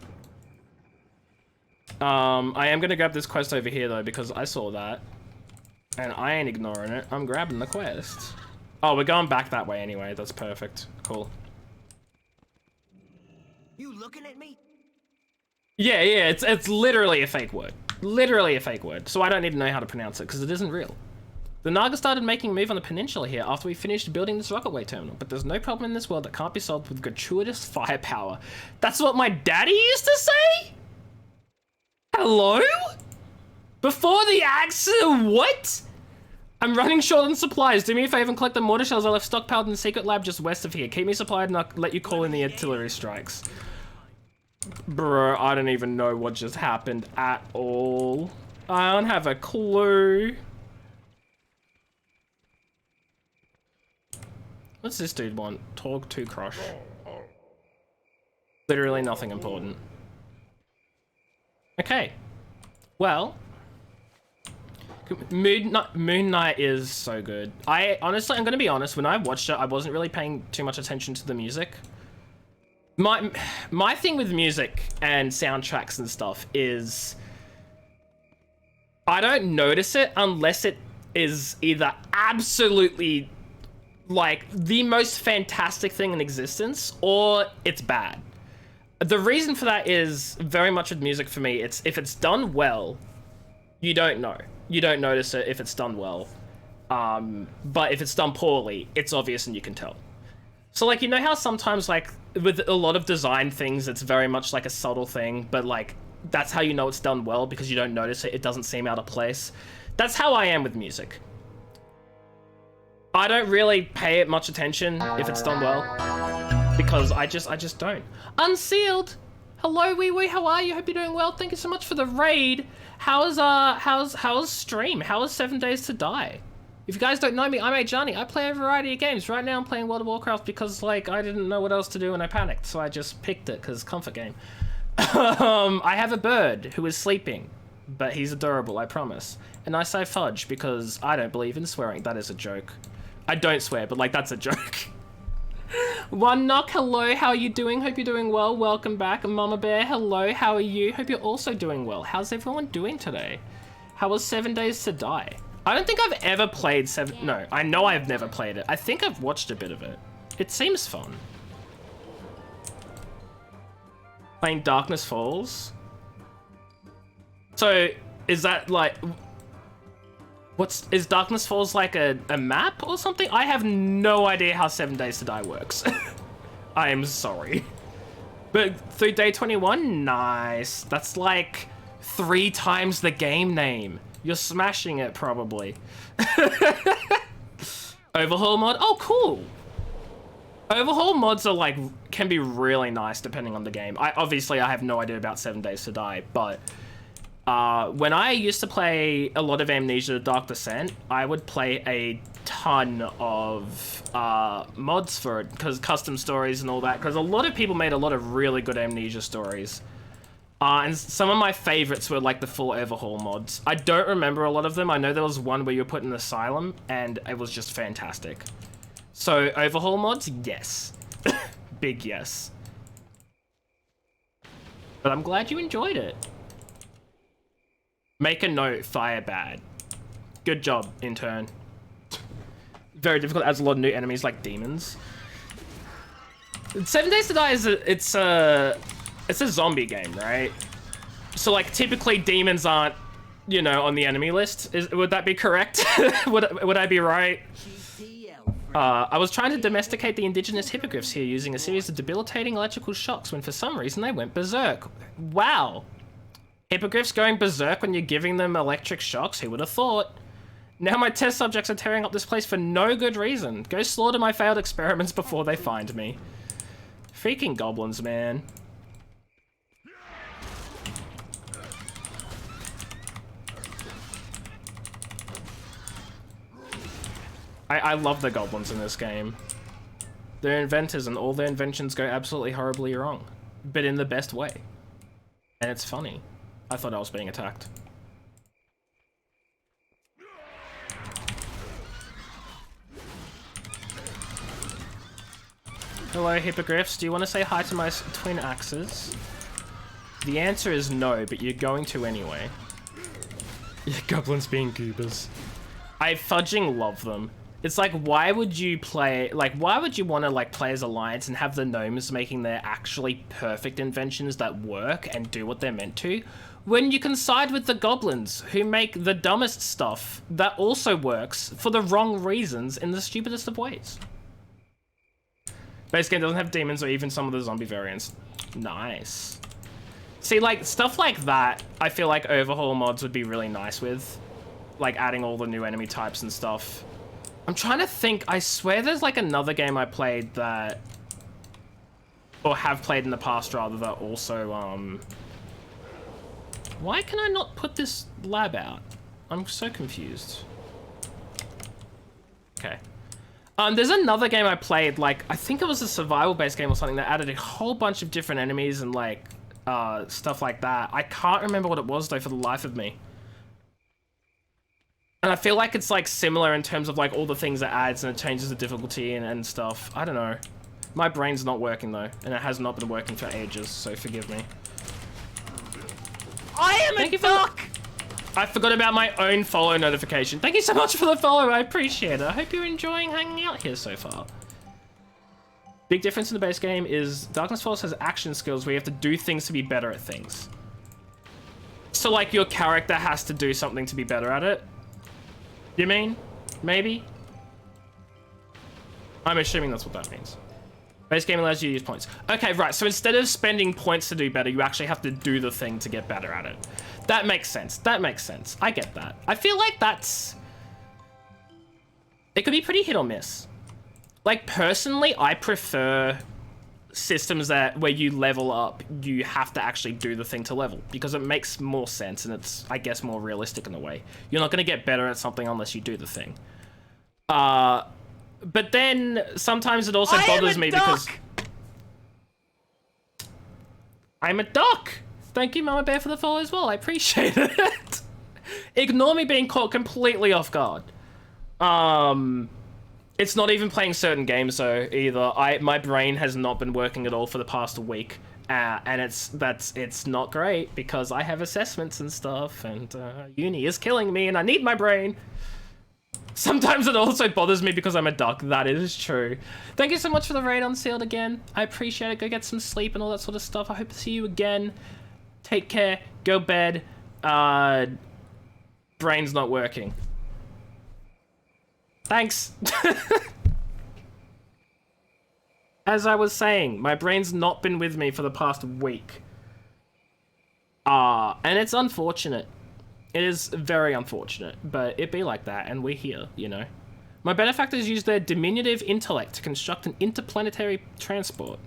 I am gonna grab this quest over here though because I saw that, and I ain't ignoring it. I'm grabbing the quest. Oh, we're going back that way anyway. That's perfect. Cool. You looking at me? Yeah. It's literally a fake word. Literally a fake word. So I don't need to know how to pronounce it because it isn't real. The Naga started making a move on the peninsula here after we finished building this rocketway terminal, but there's no problem in this world that can't be solved with gratuitous firepower. That's what my daddy used to say? Hello? Before the accident, what? I'm running short on supplies. Do me a favor and collect the mortar shells I left stockpiled in the secret lab just west of here. Keep me supplied and I'll let you call in the artillery strikes. Bro, I don't even know what just happened at all. I don't have a clue. What's this dude want? Talk to Crush. Literally nothing important. Okay. Well. Moon Knight is so good. Honestly, I'm gonna be honest, when I watched it, I wasn't really paying too much attention to the music. My thing with music and soundtracks and stuff is I don't notice it unless it is either absolutely like the most fantastic thing in existence or it's bad. The reason for that is very much with music for me. It's if it's done well, you don't know. You don't notice it if it's done well. But if it's done poorly, it's obvious and you can tell. So like, you know how sometimes like with a lot of design things, it's very much like a subtle thing, but like that's how you know it's done well because you don't notice it. It doesn't seem out of place. That's how I am with music. I don't really pay it much attention if it's done well. because I just don't. Unsealed. Hello, wee wee. How are you? Hope you're doing well. Thank you so much for the raid. How's stream? How is 7 Days to Die? If you guys don't know me, I'm Ajani. I play a variety of games. Right now I'm playing World of Warcraft because like I didn't know what else to do and I panicked, so I just picked it because comfort game. I have a bird who is sleeping, but he's adorable, I promise. And I say fudge because I don't believe in swearing. That is a joke. I don't swear, but like that's a joke. One Knock, hello, how are you doing? Hope you're doing well. Welcome back. Mama Bear, hello, how are you? Hope you're also doing well. How's everyone doing today? How was 7 Days to Die? I don't think I've ever played no, I know I've never played it. I think I've watched a bit of it. It seems fun. Playing Darkness Falls? So, is that like... Is Darkness Falls like a map or something? I have no idea how 7 Days to Die works. I am sorry. But through day 21, nice. That's like 3 times the game name. You're smashing it, probably. Overhaul mod? Oh, cool. Overhaul mods are like, can be really nice depending on the game. Obviously, I have no idea about 7 Days to Die, but when I used to play a lot of Amnesia Dark Descent, I would play a ton of mods for it, because custom stories and all that, because a lot of people made a lot of really good Amnesia stories. And some of my favorites were like the full Overhaul mods. I don't remember a lot of them. I know there was one where you were put in an asylum, and it was just fantastic. So, Overhaul mods, yes. Big yes. But I'm glad you enjoyed it. Make a note, fire bad. Good job, intern. Very difficult, adds a lot of new enemies like demons. 7 Days to Die is it's a zombie game, right? So like typically demons aren't, you know, on the enemy list. Would that be correct? would I be right? I was trying to domesticate the indigenous hippogriffs here using a series of debilitating electrical shocks when for some reason they went berserk. Wow. Hippogriffs going berserk when you're giving them electric shocks? Who would have thought? Now my test subjects are tearing up this place for no good reason. Go slaughter my failed experiments before they find me. Freaking goblins, man. I love the goblins in this game. They're inventors and all their inventions go absolutely horribly wrong. But in the best way. And it's funny. I thought I was being attacked. Hello, hippogriffs. Do you want to say hi to my twin axes? The answer is no, but you're going to anyway. Yeah, goblins being goobers. I fudging love them. It's like, why would you play, like, why would you want to, like, play as Alliance and have the gnomes making their actually perfect inventions that work and do what they're meant to, when you can side with the goblins who make the dumbest stuff that also works for the wrong reasons in the stupidest of ways? Base game doesn't have demons or even some of the zombie variants. Nice. See, like, stuff like that, I feel like Overhaul mods would be really nice with. Like, adding all the new enemy types and stuff. I'm trying to think, I swear there's like another game I played that, or have played in the past rather, that also, why can I not put this lab out? I'm so confused. Okay. There's another game I played, like, I think it was a survival-based game or something that added a whole bunch of different enemies and like, stuff like that. I can't remember what it was though for the life of me. And I feel like it's like similar in terms of like all the things it adds and it changes the difficulty and stuff. I don't know. My brain's not working though, and it has not been working for ages, so forgive me. I am a duck! I forgot about my own follow notification. Thank you so much for the follow, I appreciate it. I hope you're enjoying hanging out here so far. Big difference in the base game is Darkness Falls has action skills where you have to do things to be better at things. So like your character has to do something to be better at it. You mean? Maybe? I'm assuming that's what that means. Base game allows you to use points. Okay, right, so instead of spending points to do better, you actually have to do the thing to get better at it. That makes sense. That makes sense. I get that. I feel like that's... It could be pretty hit or miss. Like, personally, I prefer systems that where you level up, you have to actually do the thing to level, because it makes more sense and it's, I guess, more realistic in a way. You're not going to get better at something unless you do the thing. But then sometimes it also bothers me because I'm a duck. Thank you, Mama Bear, for the follow as well. I appreciate it. Ignore me being caught completely off guard. It's not even playing certain games though either. My brain has not been working at all for the past week, and it's not great because I have assessments and stuff, and uni is killing me, and I need my brain. Sometimes it also bothers me because I'm a duck. That is true. Thank you so much for the raid on Sealed again. I appreciate it. Go get some sleep and all that sort of stuff. I hope to see you again. Take care. Go bed. Brain's not working. Thanks. As I was saying, my brain's not been with me for the past week. And it's unfortunate. It is very unfortunate, but it be like that, and we're here, you know. My benefactors use their diminutive intellect to construct an interplanetary transport.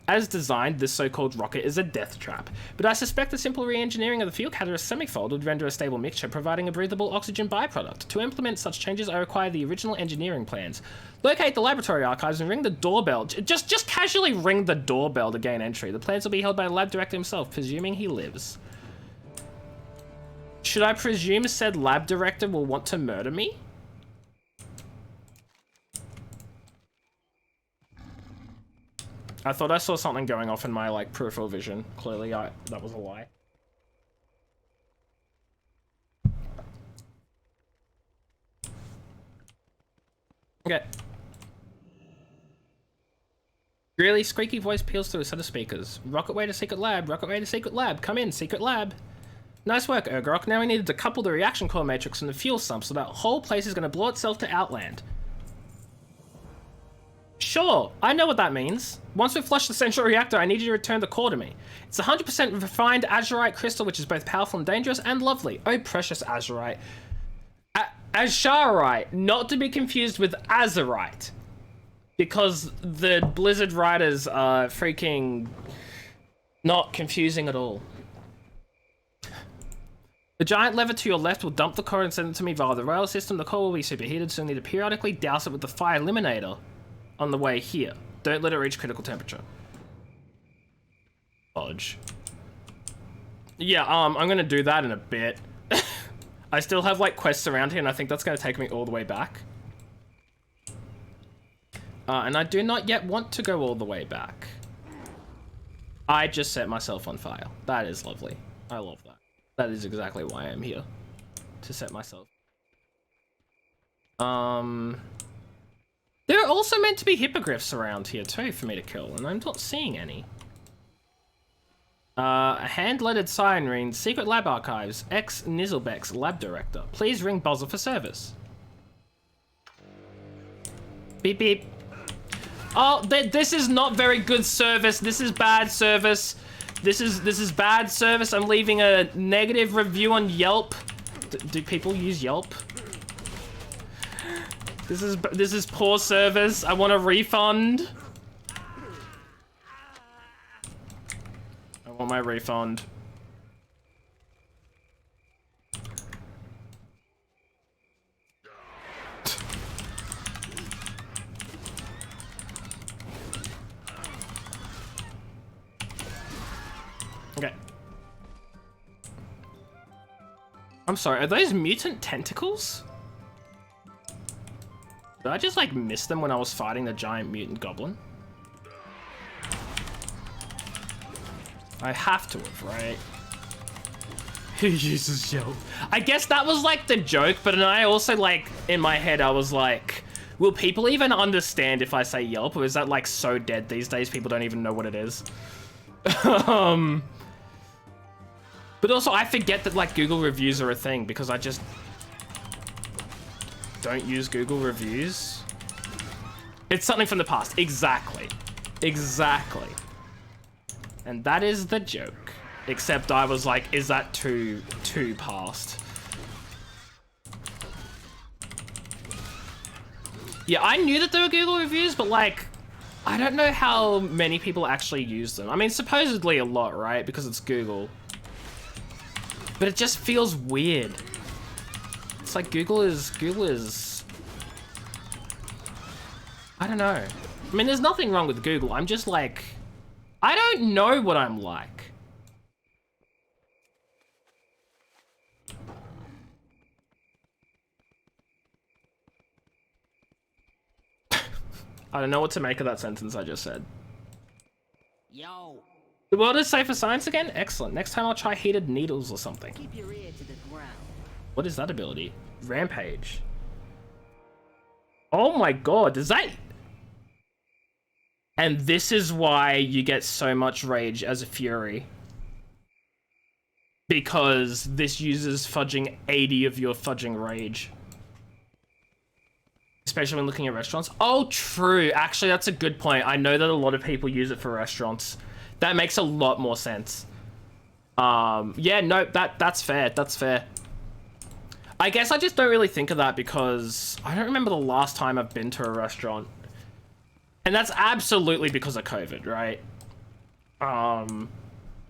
As designed, this so-called rocket is a death trap, but I suspect the simple re-engineering of the fuel catalyst semifold would render a stable mixture, providing a breathable oxygen byproduct. To implement such changes, I require the original engineering plans. Locate the laboratory archives and ring the doorbell. Just casually ring the doorbell to gain entry. The plans will be held by the lab director himself, presuming he lives. Should I presume said lab director will want to murder me? I thought I saw something going off in my, like, peripheral vision. Clearly, that was a lie. Okay. Really, squeaky voice peels through a set of speakers. Rocket way to secret lab, rocket way to secret lab. Come in, secret lab. Nice work, Urgrok. Now we needed to couple the reaction core matrix and the fuel sump so that whole place is going to blow itself to Outland. Sure, I know what that means. Once we flush the central reactor, I need you to return the core to me. It's 100% refined azurite crystal, which is both powerful and dangerous and lovely. Oh, precious azurite. Azurite, not to be confused with azurite. Because the Blizzard writers are freaking not confusing at all. The giant lever to your left will dump the core and send it to me via the rail system. The core will be superheated, so you'll need to periodically douse it with the fire eliminator on the way here. Don't let it reach critical temperature. Fudge. Yeah, I'm gonna do that in a bit. I still have, like, quests around here, and I think that's gonna take me all the way back. And I do not yet want to go all the way back. I just set myself on fire. That is lovely. I love that. That is exactly why I'm here. To set myself. There are also meant to be hippogriffs around here too for me to kill, and I'm not seeing any. A hand-lettered sign reads, Secret Lab Archives, ex-Nizzlebeck's Lab Director. Please ring buzzer for service. Beep beep. Oh, this is not very good service. This is bad service. This is bad service. I'm leaving a negative review on Yelp. Do people use Yelp? This is poor service. I want a refund. I want my refund. Okay. I'm sorry, are those mutant tentacles? Did I just, like, miss them when I was fighting the giant mutant goblin? I have to have, right? Who uses Yelp? I guess that was, like, the joke, but then I also, like, in my head, I was like, will people even understand if I say Yelp, or is that, like, so dead these days people don't even know what it is? But also, I forget that, like, Google reviews are a thing, because I just don't use Google reviews. It's something from the past. Exactly. Exactly. And that is the joke. Except I was like, is that too past? Yeah, I knew that there were Google reviews, but, like, I don't know how many people actually use them. I mean, supposedly a lot, right? Because it's Google. But it just feels weird. It's like Google is... I don't know. I mean, there's nothing wrong with Google. I'm just like... I don't know what I'm like. I don't know what to make of that sentence I just said. Yo, The world is safe for science again? Excellent. Next time I'll try heated needles or something. keep your ear to the ground. What is that ability? Rampage. Oh my god, does that... And this is why you get so much rage as a fury. Because this uses fudging 80 of your fudging rage. Especially when looking at restaurants. Oh, true. Actually, that's a good point. I know that a lot of people use it for restaurants. That makes a lot more sense. Yeah, no, that's fair. That's fair. I guess I just don't really think of that because I don't remember the last time I've been to a restaurant. And that's absolutely because of COVID, right?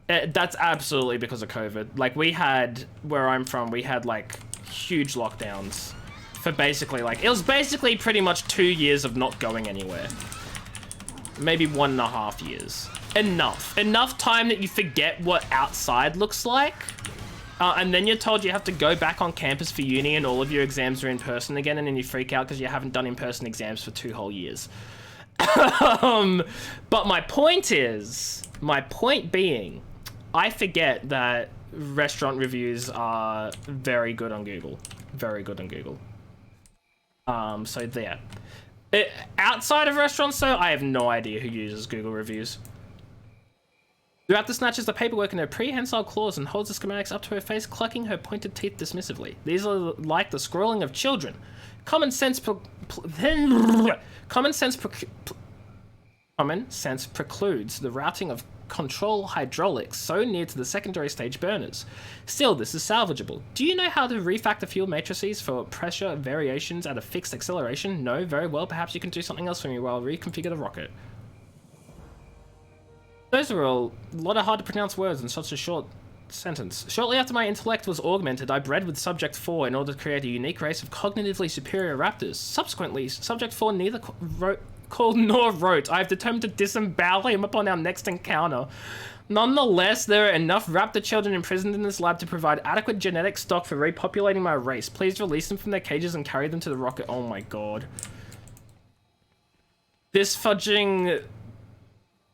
That's absolutely because of COVID. Like, we had, where I'm from, we had, like, huge lockdowns. For basically, like, it was basically pretty much 2 years of not going anywhere. Maybe 1.5 years. Enough time that you forget what outside looks like. And then you're told you have to go back on campus for uni and all of your exams are in person again, and then you freak out because you haven't done in-person exams for 2 whole years. But my point being, I forget that restaurant reviews are very good on Google. Very good on Google. So there. Outside of restaurants, though, I have no idea who uses Google reviews. The raptor snatches the paperwork in her prehensile claws and holds the schematics up to her face, clucking her pointed teeth dismissively. These are like the scrolling of children. Common sense precludes the routing of control hydraulics so near to the secondary stage burners. Still, this is salvageable. Do you know how to refactor fuel matrices for pressure variations at a fixed acceleration? No? Very well. Perhaps you can do something else for me while I reconfigure the rocket. Those are a lot of hard to pronounce words in such a short sentence. Shortly after my intellect was augmented, I bred with Subject 4 in order to create a unique race of cognitively superior raptors. Subsequently, Subject 4 neither called nor wrote. I have determined to disembowel him upon our next encounter. Nonetheless, there are enough raptor children imprisoned in this lab to provide adequate genetic stock for repopulating my race. Please release them from their cages and carry them to the rocket. Oh my god. This fudging...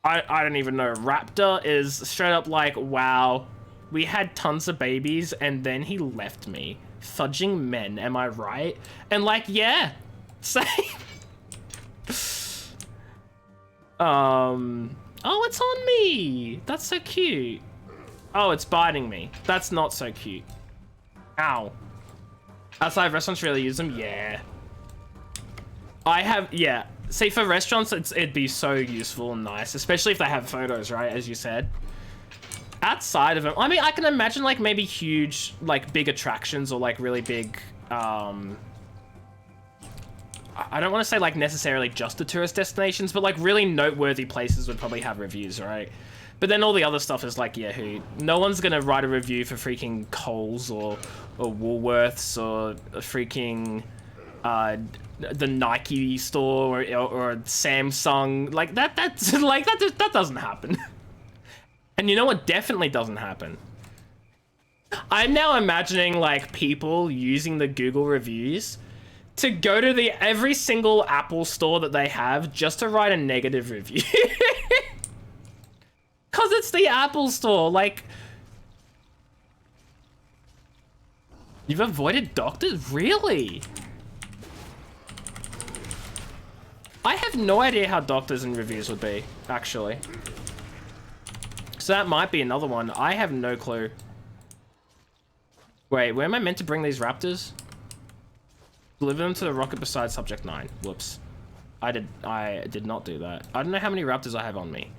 I don't even know. Raptor is straight up like, wow, we had tons of babies and then he left me. Fudging men, am I right? And like, yeah, same. Oh, it's on me. That's so cute. Oh, it's biting me. That's not so cute. Ow. Outside restaurants really use them? Yeah. I have, yeah. See, for restaurants, it'd be so useful and nice, especially if they have photos, right, as you said. Outside of them, I mean, I can imagine, like, maybe huge, like, big attractions or, like, really big, I don't want to say, like, necessarily just the tourist destinations, but, like, really noteworthy places would probably have reviews, right? But then all the other stuff is, like, yeah, no one's gonna write a review for freaking Coles or Woolworths or a freaking, the Nike store or Samsung. Like, that's like, that doesn't happen. And you know what definitely doesn't happen? I'm now imagining, like, people using the Google reviews to go to every single Apple store that they have just to write a negative review. Cause it's the Apple store, like... You've avoided doctors? Really? I have no idea how doctors and reviews would be, actually. So that might be another one. I have no clue. Wait, where am I meant to bring these raptors? Deliver them to the rocket beside Subject 9. Whoops. I did not do that. I don't know how many raptors I have on me.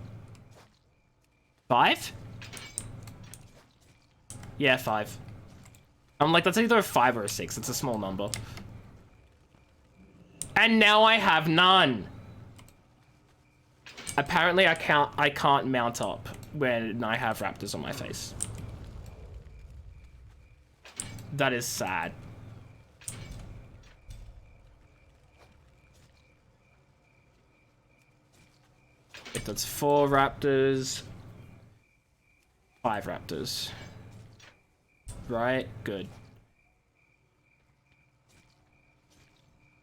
5? Yeah, 5. I'm like, that's either a 5 or a 6. It's a small number. And now I have none. Apparently, I can't mount up when I have raptors on my face. That is sad. If that's 4 raptors, 5 raptors. Right? Good.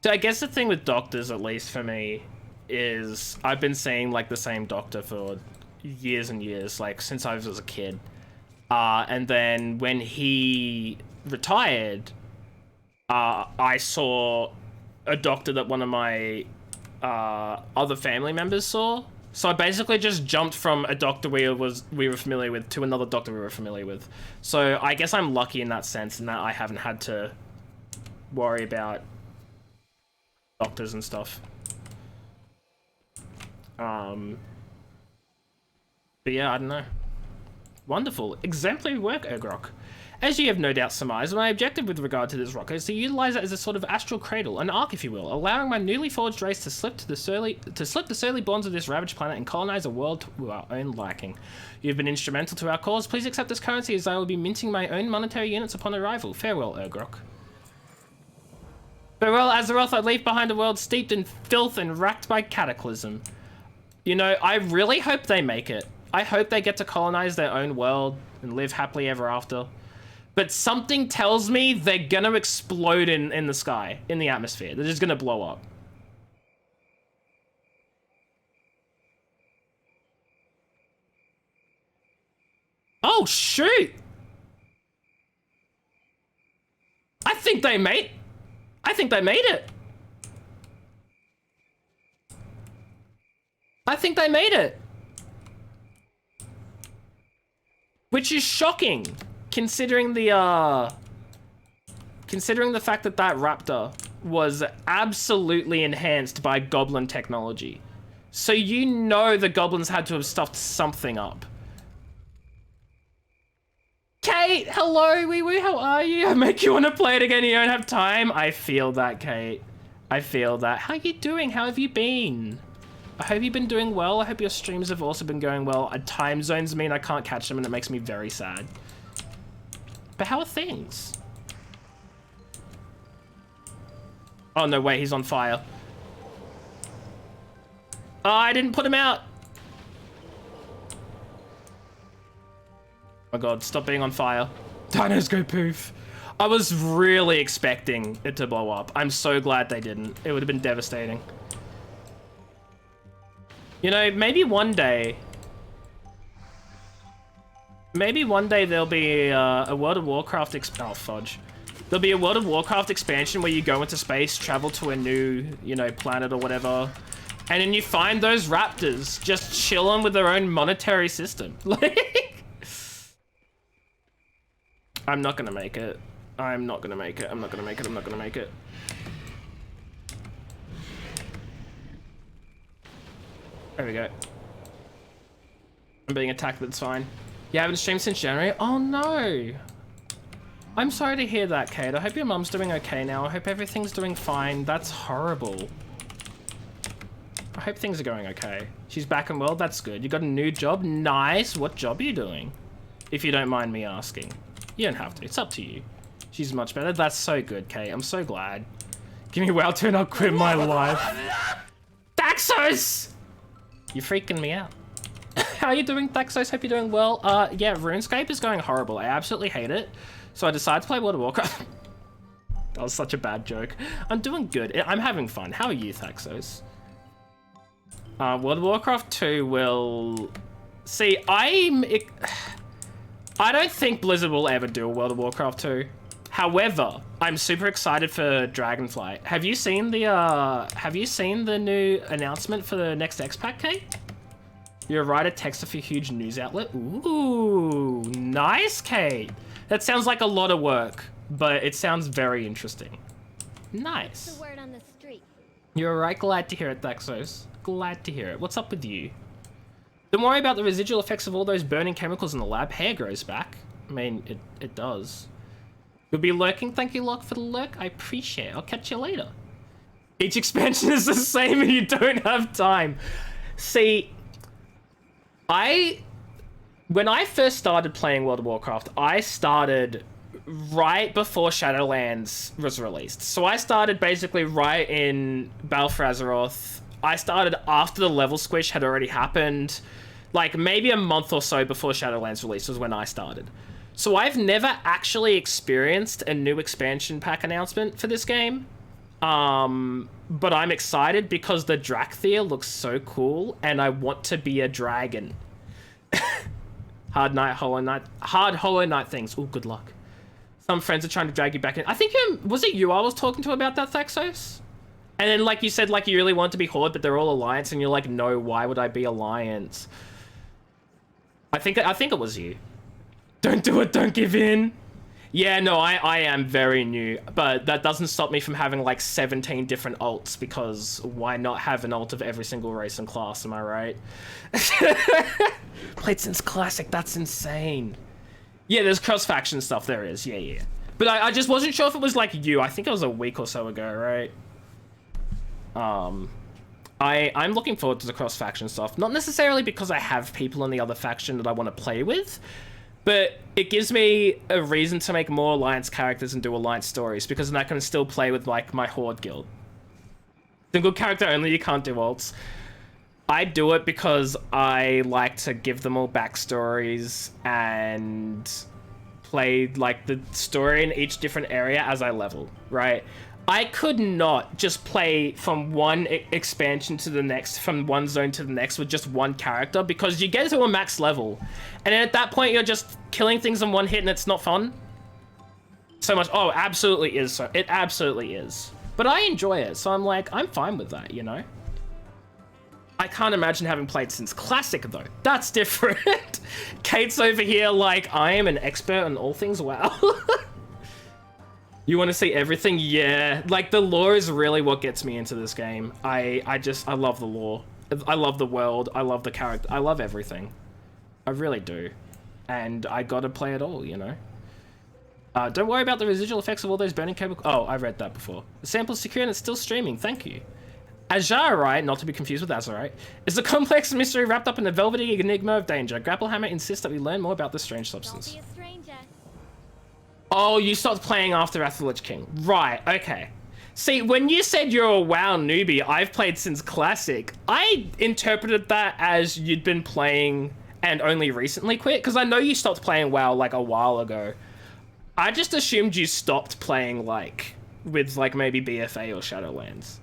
So I guess the thing with doctors, at least for me, is I've been seeing like the same doctor for years and years, like since I was a kid. And then when he retired, I saw a doctor that one of my other family members saw. So I basically just jumped from a doctor we were familiar with to another doctor we were familiar with. So I guess I'm lucky in that sense, in that I haven't had to worry about doctors and stuff. But yeah, I don't know. Wonderful. Exemplary work, Ergrok. As you have no doubt surmised, my objective with regard to this rock is to utilize it as a sort of astral cradle, an ark if you will, allowing my newly forged race to slip the surly bonds of this ravaged planet and colonize a world to our own liking. You have been instrumental to our cause. Please accept this currency as I will be minting my own monetary units upon arrival. Farewell, Ergrok. Farewell, Azeroth. I leave behind a world steeped in filth and racked by cataclysm. You know, I really hope they make it. I hope they get to colonize their own world and live happily ever after. But something tells me they're gonna explode in the sky, in the atmosphere. They're just gonna blow up. Oh, shoot! I think they made it. I think they made it. Which is shocking, considering the fact that that raptor was absolutely enhanced by goblin technology. So you know the goblins had to have stuffed something up. Kate, hello, wee wee, how are you? I make you want to play it again, you don't have time. I feel that, Kate. I feel that. How you doing? How have you been? I hope you've been doing well. I hope your streams have also been going well. Time zones mean I can't catch them and it makes me very sad. But how are things? Oh, no, wait, he's on fire. Oh, I didn't put him out. Oh my god, stop being on fire. Dinos go poof. I was really expecting it to blow up. I'm so glad they didn't. It would have been devastating. You know, maybe one day there'll be a World of Warcraft oh, fudge. There'll be a World of Warcraft expansion where you go into space, travel to a new, you know, planet or whatever, and then you find those raptors just chilling with their own monetary system. Like, I'm not gonna make it. I'm not gonna make it. I'm not gonna make it. I'm not gonna make it. There we go. I'm being attacked, but it's fine. You haven't streamed since January? Oh no! I'm sorry to hear that, Kate. I hope your mum's doing okay now. I hope everything's doing fine. That's horrible. I hope things are going okay. She's back and well, that's good. You got a new job? Nice! What job are you doing? If you don't mind me asking. You don't have to, it's up to you. She's much better. That's so good, Kate. I'm so glad. Give me WoW 2 and I'll quit my life. Daxos! You're freaking me out. How are you doing, Thaxos? Hope you're doing well. Yeah, RuneScape is going horrible. I absolutely hate it. So I decided to play World of Warcraft. That was such a bad joke. I'm doing good. I'm having fun. How are you, Thaxos? World of Warcraft 2 will... See, I don't think Blizzard will ever do a World of Warcraft 2. However, I'm super excited for Dragonflight. Have you seen the new announcement for the next X-Pack, Kate? You're a writer, texter for a huge news outlet. Ooh, nice, Kate. That sounds like a lot of work, but it sounds very interesting. Nice. The word on the street. You're right, glad to hear it, Thaxos. Glad to hear it. What's up with you? Don't worry about the residual effects of all those burning chemicals in the lab. Hair grows back. I mean, it does. You'll be lurking. Thank you, Locke, for the lurk. I appreciate it. I'll catch you later. Each expansion is the same and you don't have time. See, When I first started playing World of Warcraft, I started right before Shadowlands was released. So I started basically right in Battle for Azeroth. I started after the level squish had already happened. Like, maybe a month or so before Shadowlands release was when I started. So I've never actually experienced a new expansion pack announcement for this game. But I'm excited because the Drakthir looks so cool, and I want to be a dragon. Hard Hollow Knight things. Oh, good luck. Some friends are trying to drag you back in. I think, was it you I was talking to about that, Thaxos? And then, like, you said, like, you really want to be Horde, but they're all Alliance, and you're like, no, why would I be Alliance? I think it was you. Don't do it, don't give in. Yeah, no, I am very new, but that doesn't stop me from having, like, 17 different alts, because why not have an alt of every single race and class, am I right? Played since Classic, that's insane. Yeah, there's cross-faction stuff, there is, yeah. But I just wasn't sure if it was, like, you. I think it was a week or so ago, right? I'm looking forward to the cross-faction stuff. Not necessarily because I have people in the other faction that I want to play with, but it gives me a reason to make more Alliance characters and do Alliance stories, because then I can still play with, like, my Horde guild. Single character only, you can't do alts. I do it because I like to give them all backstories and play, like, the story in each different area as I level, right? I could not just play from one expansion to the next, from one zone to the next with just one character, because you get to a max level, and then at that point you're just killing things in one hit and it's not fun. So much. Oh, absolutely is. So it absolutely is. But I enjoy it, so I'm like, I'm fine with that, you know? I can't imagine having played since Classic, though. That's different. Kate's over here like, I am an expert on all things WoW. You want to see everything? Yeah. Like, the lore is really what gets me into this game. I love the lore. I love the world. I love the character. I love everything. I really do. And I gotta play it all, you know? Don't worry about the residual effects of all those burning chemicals. Oh, I read that before. The sample's secure and it's still streaming. Thank you. Azarite, not to be confused with Azarite, is a complex mystery wrapped up in the velvety enigma of danger. Grapplehammer insists that we learn more about this strange substance. Don't be a stranger. Oh, you stopped playing after Wrath of the Lich King. Right, okay. See, when you said you're a WoW newbie, I've played since Classic, I interpreted that as you'd been playing and only recently quit, because I know you stopped playing WoW, like, a while ago. I just assumed you stopped playing, like, with, like, maybe BFA or Shadowlands.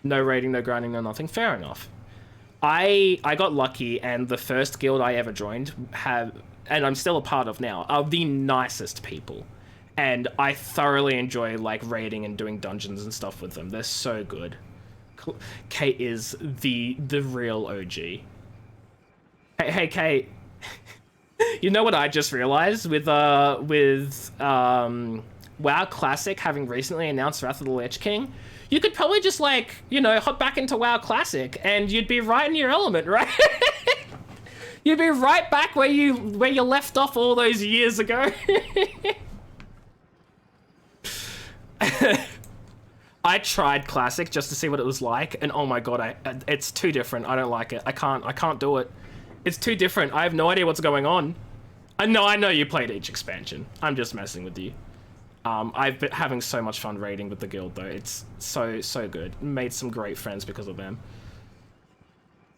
No raiding, no grinding, no nothing. Fair enough. I got lucky, and the first guild I ever joined and I'm still a part of now, are the nicest people. And I thoroughly enjoy, like, raiding and doing dungeons and stuff with them. They're so good. Kate is the real OG. Hey, Kate. You know what I just realized with WoW Classic having recently announced Wrath of the Lich King? You could probably just, like, you know, hop back into WoW Classic and you'd be right in your element, right? You'd be right back where you left off all those years ago. I tried Classic just to see what it was like, and oh my god, it's too different. I don't like it. I can't do it. It's too different. I have no idea what's going on. I know you played each expansion. I'm just messing with you. I've been having so much fun raiding with the guild, though. It's so good. Made some great friends because of them.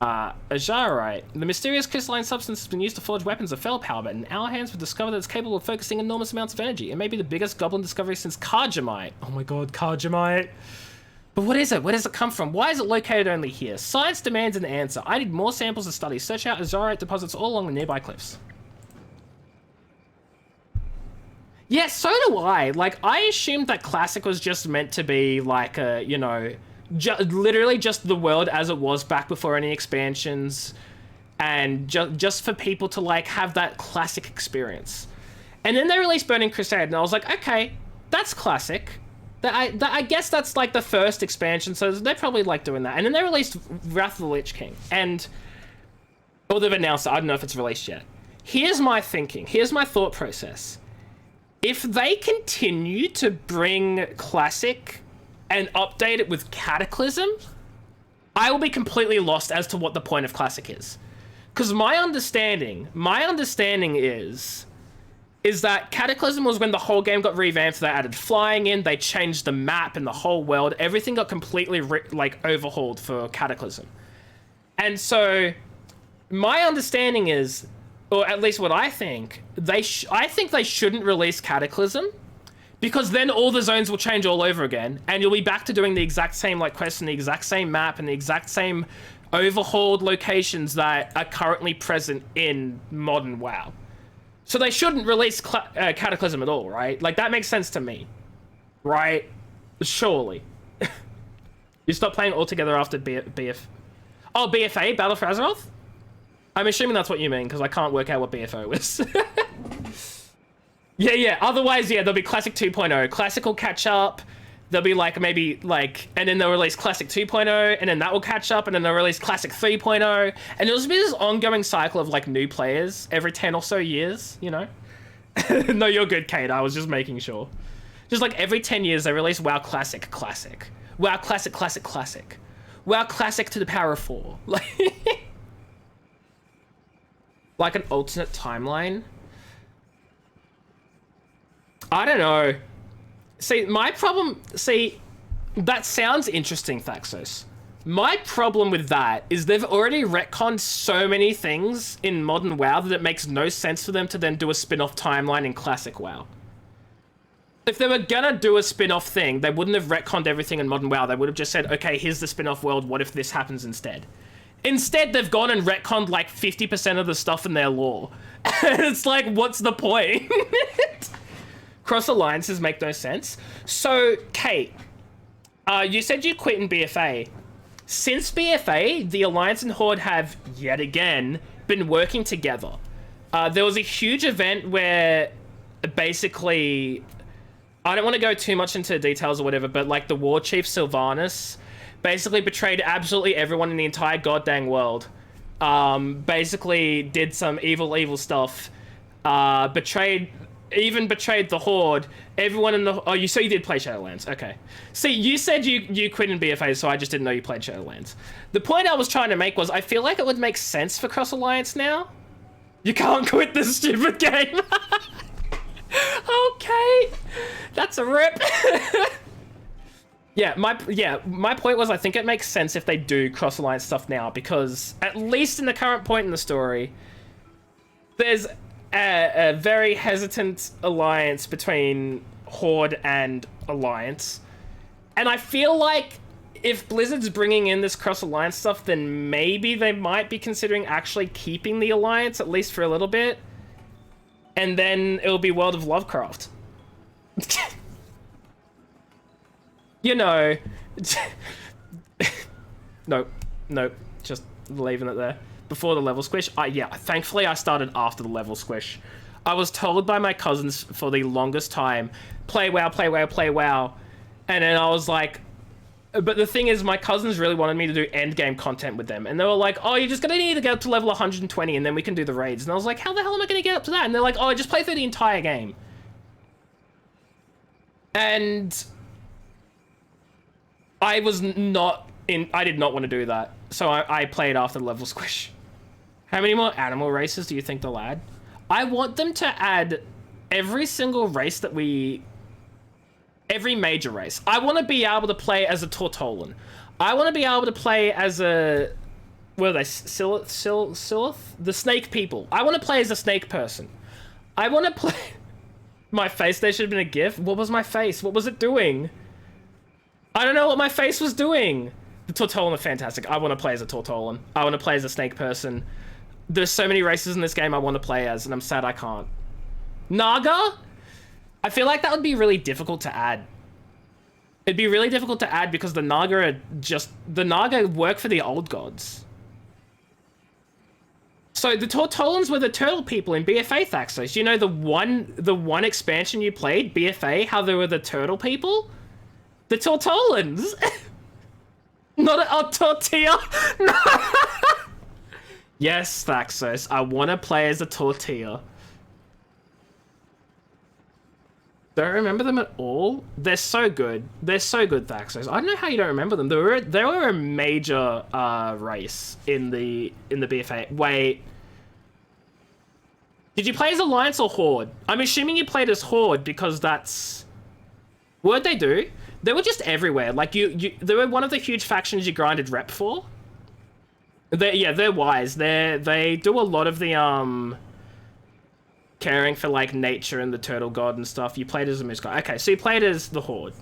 Azarite. The mysterious crystalline substance has been used to forge weapons of fell power, but in our hands we've discovered that it's capable of focusing enormous amounts of energy. It may be the biggest goblin discovery since Karjamite. Oh my god, Karjamite. But what is it? Where does it come from? Why is it located only here? Science demands an answer. I need more samples to study. Search out Azarite deposits all along the nearby cliffs. Yeah, so do I. Like, I assumed that Classic was just meant to be, like, a, you know, literally just the world as it was back before any expansions, and just for people to, like, have that Classic experience. And then they released Burning Crusade, and I was like, okay, that's Classic. I guess that's, like, the first expansion, so they're probably, like, doing that. And then they released Wrath of the Lich King, and... or they've announced it, I don't know if it's released yet. Here's my thinking, here's my thought process. If they continue to bring Classic and update it with Cataclysm, I will be completely lost as to what the point of Classic is. Because my understanding is that Cataclysm was when the whole game got revamped. They added flying in, they changed the map and the whole world. Everything got completely overhauled for Cataclysm. And so my understanding is, or at least what I think, I think they shouldn't release Cataclysm, because then all the zones will change all over again, and you'll be back to doing the exact same quests and the exact same map and the exact same overhauled locations that are currently present in modern WoW. So they shouldn't release Cataclysm at all, right? Like, that makes sense to me, right? Surely. You stop playing altogether after BFA, Battle for Azeroth? I'm assuming that's what you mean, because I can't work out what BFO is. Yeah. Otherwise, yeah, there'll be Classic 2.0. Classic will catch up. There'll be and then they'll release Classic 2.0, and then that will catch up, and then they'll release Classic 3.0, and it'll just be this ongoing cycle of new players every 10 or so years, you know? No, you're good, Kate. I was just making sure. Just every 10 years, they release WoW Classic. WoW Classic. WoW Classic to the power of 4. Like an alternate timeline? I don't know. That sounds interesting, Thaxos. My problem with that is they've already retconned so many things in modern WoW that it makes no sense for them to then do a spin-off timeline in classic WoW. If they were gonna do a spin-off thing, they wouldn't have retconned everything in modern WoW. They would have just said, okay, here's the spin-off world, what if this happens instead? Instead, they've gone and retconned 50% of the stuff in their lore. It's what's the point? Cross alliances make no sense. So, Kate, you said you quit in BFA. Since BFA, the Alliance and Horde have, yet again, been working together. There was a huge event where, basically, I don't want to go too much into details or whatever, but the War Chief Sylvanas basically betrayed absolutely everyone in the entire goddamn world. Basically did some evil stuff. Betrayed the Horde. Everyone in the... Oh, you did play Shadowlands. Okay. See, you said you quit in BFA, so I just didn't know you played Shadowlands. The point I was trying to make was, I feel like it would make sense for Cross Alliance now. You can't quit this stupid game. Okay. That's a rip. My point was, I think it makes sense if they do Cross Alliance stuff now, because at least in the current point in the story, there's a very hesitant alliance between Horde and Alliance. And I feel like if Blizzard's bringing in this Cross Alliance stuff, then maybe they might be considering actually keeping the Alliance, at least for a little bit. And then it'll be World of Lovecraft. You know. Nope, just leaving it there. Before the level squish, thankfully I started after the level squish. I was told by my cousins for the longest time, play WoW. And then I was like, but the thing is, my cousins really wanted me to do end game content with them. And they were like, oh, you're just gonna need to get up to level 120 and then we can do the raids. And I was like, how the hell am I gonna get up to that? And they're like, oh, just play through the entire game. And I did not want to do that. So I played after the level squish. How many more animal races do you think they'll add? I want them to add every single race that every major race. I want to be able to play as a Tortolan. I want to be able to play as a... What are they? Silith? The snake people. I want to play as a snake person. I want to play... My face, there should have been a GIF. What was my face? What was it doing? I don't know what my face was doing. The Tortolan are fantastic. I want to play as a Tortolan. I want to play as a snake person. There's so many races in this game I want to play as, and I'm sad I can't. Naga? I feel like that would be really difficult to add. It'd be really difficult to add because the Naga are just... The Naga work for the old gods. So the Tortolans were the turtle people in BFA, Thaxos. You know the one expansion you played, BFA, how they were the turtle people? The Tortolans! Not a tortilla! No! Yes, Thaxos, I want to play as a tortilla. Don't remember them at all? They're so good. They're so good, Thaxos. I don't know how you don't remember them. They were a major race in the BFA. Wait. Did you play as Alliance or Horde? I'm assuming you played as Horde because that's... What'd they do? They were just everywhere. Like, they were one of the huge factions you grinded rep for. They're wise. They do a lot of the, caring for, like, nature and the turtle god and stuff. You played as a moose guy. Okay, so you played as the Horde.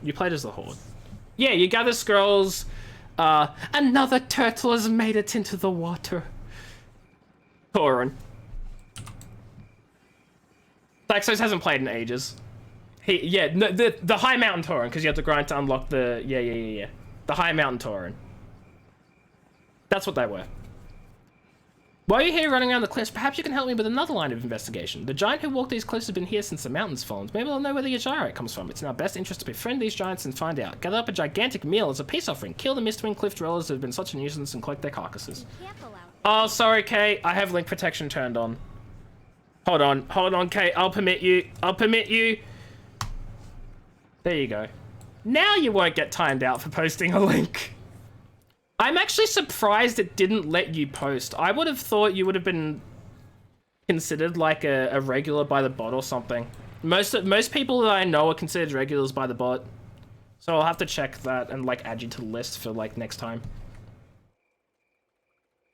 Yeah, you gather scrolls. Another turtle has made it into the water. Tauren. Thaxos hasn't played in ages. The High Mountain Tauren, because you have to grind to unlock the... Yeah. The High Mountain Tauren. That's what they were. While you're here running around the cliffs, perhaps you can help me with another line of investigation. The giant who walked these cliffs has been here since the mountains formed. Maybe I'll know where the Yajirite comes from. It's in our best interest to befriend these giants and find out. Gather up a gigantic meal as a peace offering. Kill the Mistwing cliff dwellers who have been such a nuisance and collect their carcasses. Oh, sorry, Kate. I have link protection turned on. Hold on, Kate. I'll permit you. There you go. Now you won't get timed out for posting a link. I'm actually surprised it didn't let you post. I would have thought you would have been considered like a regular by the bot or something. Most people that I know are considered regulars by the bot. So I'll have to check that and like add you to the list for like next time.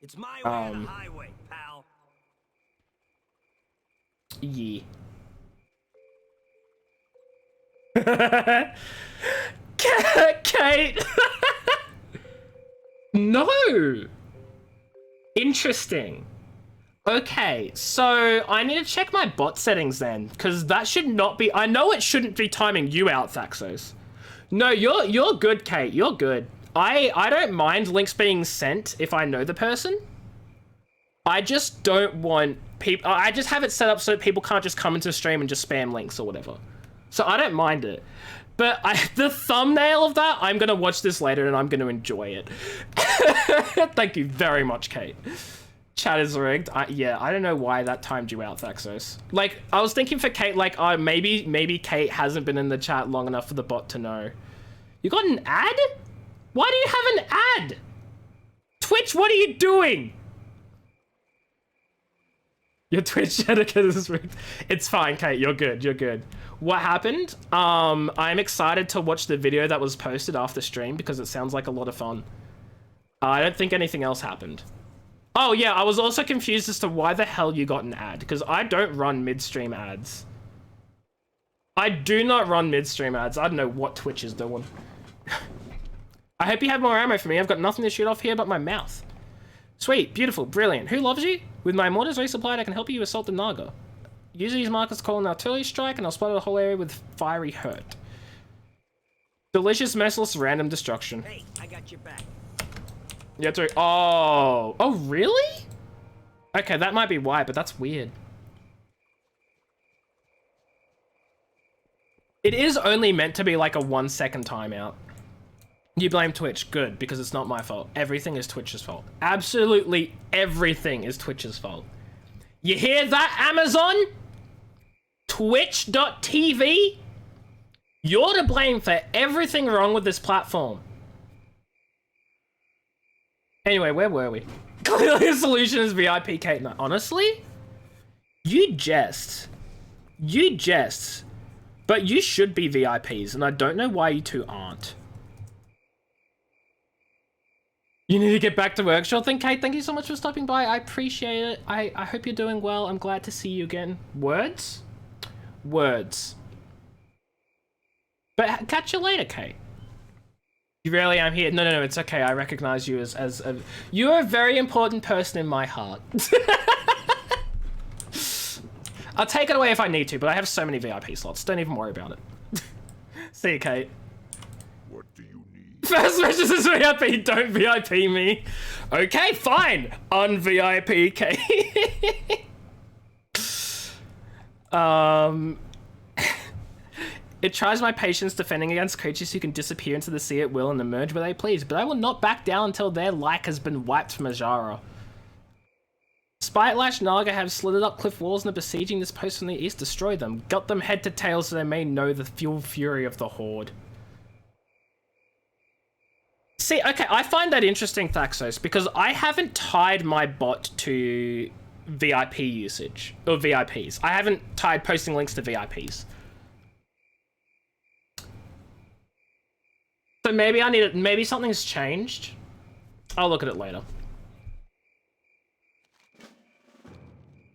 It's my way or the highway, pal. Yeah. Kate! No! Interesting. Okay, so I need to check my bot settings then, because that should not be... I know it shouldn't be timing you out, Thaxos. No, you're good, Kate. You're good. I don't mind links being sent if I know the person. I just don't want people... I just have it set up so that people can't just come into stream and just spam links or whatever. So I don't mind it. But the thumbnail of that, I'm going to watch this later and I'm going to enjoy it. Thank you very much, Kate. Chat is rigged. Yeah, I don't know why that timed you out, Thaxos. Like, I was thinking for Kate, like, maybe Kate hasn't been in the chat long enough for the bot to know. You got an ad? Why do you have an ad? Twitch, what are you doing? Your Twitch etiquette is rigged. It's fine, Kate. You're good. You're good. What happened? I'm excited to watch the video that was posted after stream because it sounds like a lot of fun. I don't think anything else happened. Oh yeah, I was also confused as to why the hell you got an ad because I don't run midstream ads. I do not run midstream ads. I don't know what Twitch is doing. I hope you have more ammo for me. I've got nothing to shoot off here but my mouth. Sweet, beautiful, brilliant. Who loves you? With my mortars resupplied, I can help you assault the Naga. Use these markers to call an artillery strike, and I'll splatter the whole area with fiery hurt. Delicious, merciless, random destruction. Hey, I got your back. You have to... Oh, really? Okay, that might be why, but that's weird. It is only meant to be like a 1 second timeout. You blame Twitch. Good, because it's not my fault. Everything is Twitch's fault. Absolutely everything is Twitch's fault. You hear that, Amazon? Twitch.tv? You're to blame for everything wrong with this platform. Anyway, where were we? Clearly the solution is VIP Kate. No, honestly? You jest. But you should be VIPs, and I don't know why you two aren't. You need to get back to work. Sure thing, Kate. Thank you so much for stopping by. I appreciate it. I hope you're doing well. I'm glad to see you again. Words? Words. But catch you later, Kate. You really am here. No, it's okay. I recognize you as a... You're a very important person in my heart. I'll take it away if I need to, but I have so many VIP slots. Don't even worry about it. See you, Kate. What do you need? First message is VIP, don't VIP me. Okay, fine. Un-VIP Kate. It tries my patience defending against creatures who can disappear into the sea at will and emerge where they please, but I will not back down until their like has been wiped from Azara. Spitelash Naga have slitted up cliff walls and are besieging this post from the east. Destroy them. Gut them head to tail so they may know the full fury of the Horde. See, okay, I find that interesting, Thaxos, because I haven't tied my bot to VIP usage, or VIPs. I haven't tied posting links to VIPs. So maybe I need it, maybe something's changed. I'll look at it later.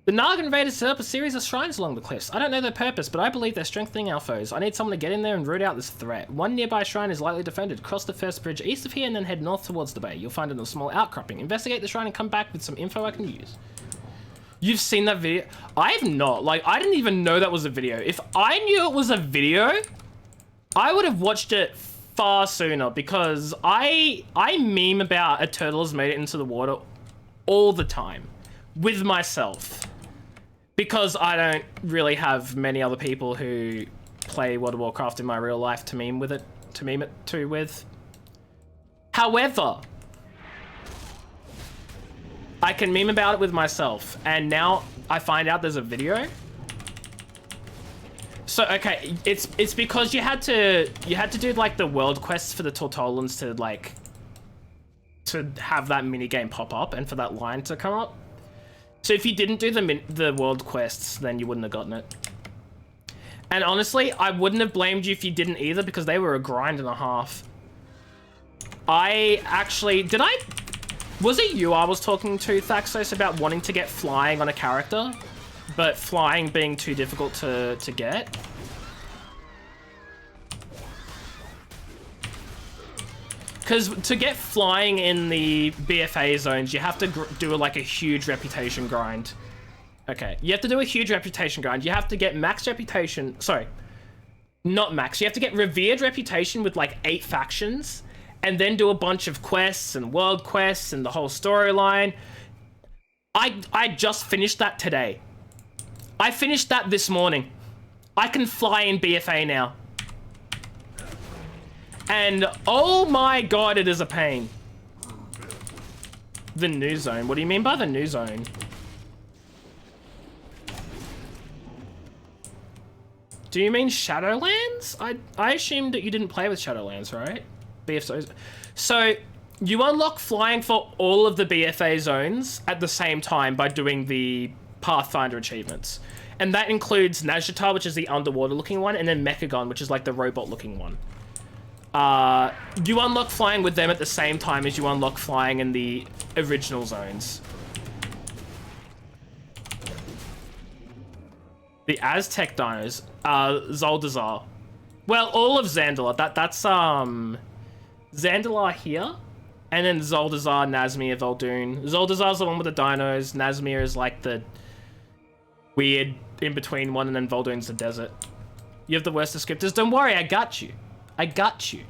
The Naga invaders set up a series of shrines along the cliffs. I don't know their purpose, but I believe they're strengthening our foes. I need someone to get in there and root out this threat. One nearby shrine is lightly defended. Cross the first bridge east of here and then head north towards the bay. You'll find it in a small outcropping. Investigate the shrine and come back with some info I can use. You've seen that video? I have not. Like, I didn't even know that was a video. If I knew it was a video, I would have watched it far sooner, because I meme about a turtle has made it into the water all the time with myself, because I don't really have many other people who play World of Warcraft in my real life to meme with it, with. However, I can meme about it with myself, and now I find out there's a video. So okay, it's because you had to do like the world quests for the Tortolans to have that mini game pop up and for that line to come up. So if you didn't do the world quests, then you wouldn't have gotten it. And honestly, I wouldn't have blamed you if you didn't either, because they were a grind and a half. Was it you I was talking to, Thaxos, about wanting to get flying on a character, but flying being too difficult to get? Because to get flying in the BFA zones, you have to do like a huge reputation grind. Okay, you have to do a huge reputation grind. You have to get max reputation. Sorry, not max. You have to get revered reputation with like 8 factions, and then do a bunch of quests and world quests and the whole storyline. I just finished that today. I finished that this morning. I can fly in BFA now. And oh my god, it is a pain. The new zone. What do you mean by the new zone? Do you mean Shadowlands? I assumed that you didn't play with Shadowlands, right? BFA. So you unlock flying for all of the BFA zones at the same time by doing the Pathfinder achievements. And that includes Nazjatar, which is the underwater looking one, and then Mechagon, which is like the robot looking one. You unlock flying with them at the same time as you unlock flying in the original zones. The Aztec dinos, Zuldazar. Well, all of Zandalar. That's Zandalar here, and then Zuldazar, Nazmir, Voldoon. Zuldazar's the one with the dinos. Nazmir is like the weird in-between one, and then Voldoon's the desert. You have the worst descriptors. Don't worry, I got you. I got you.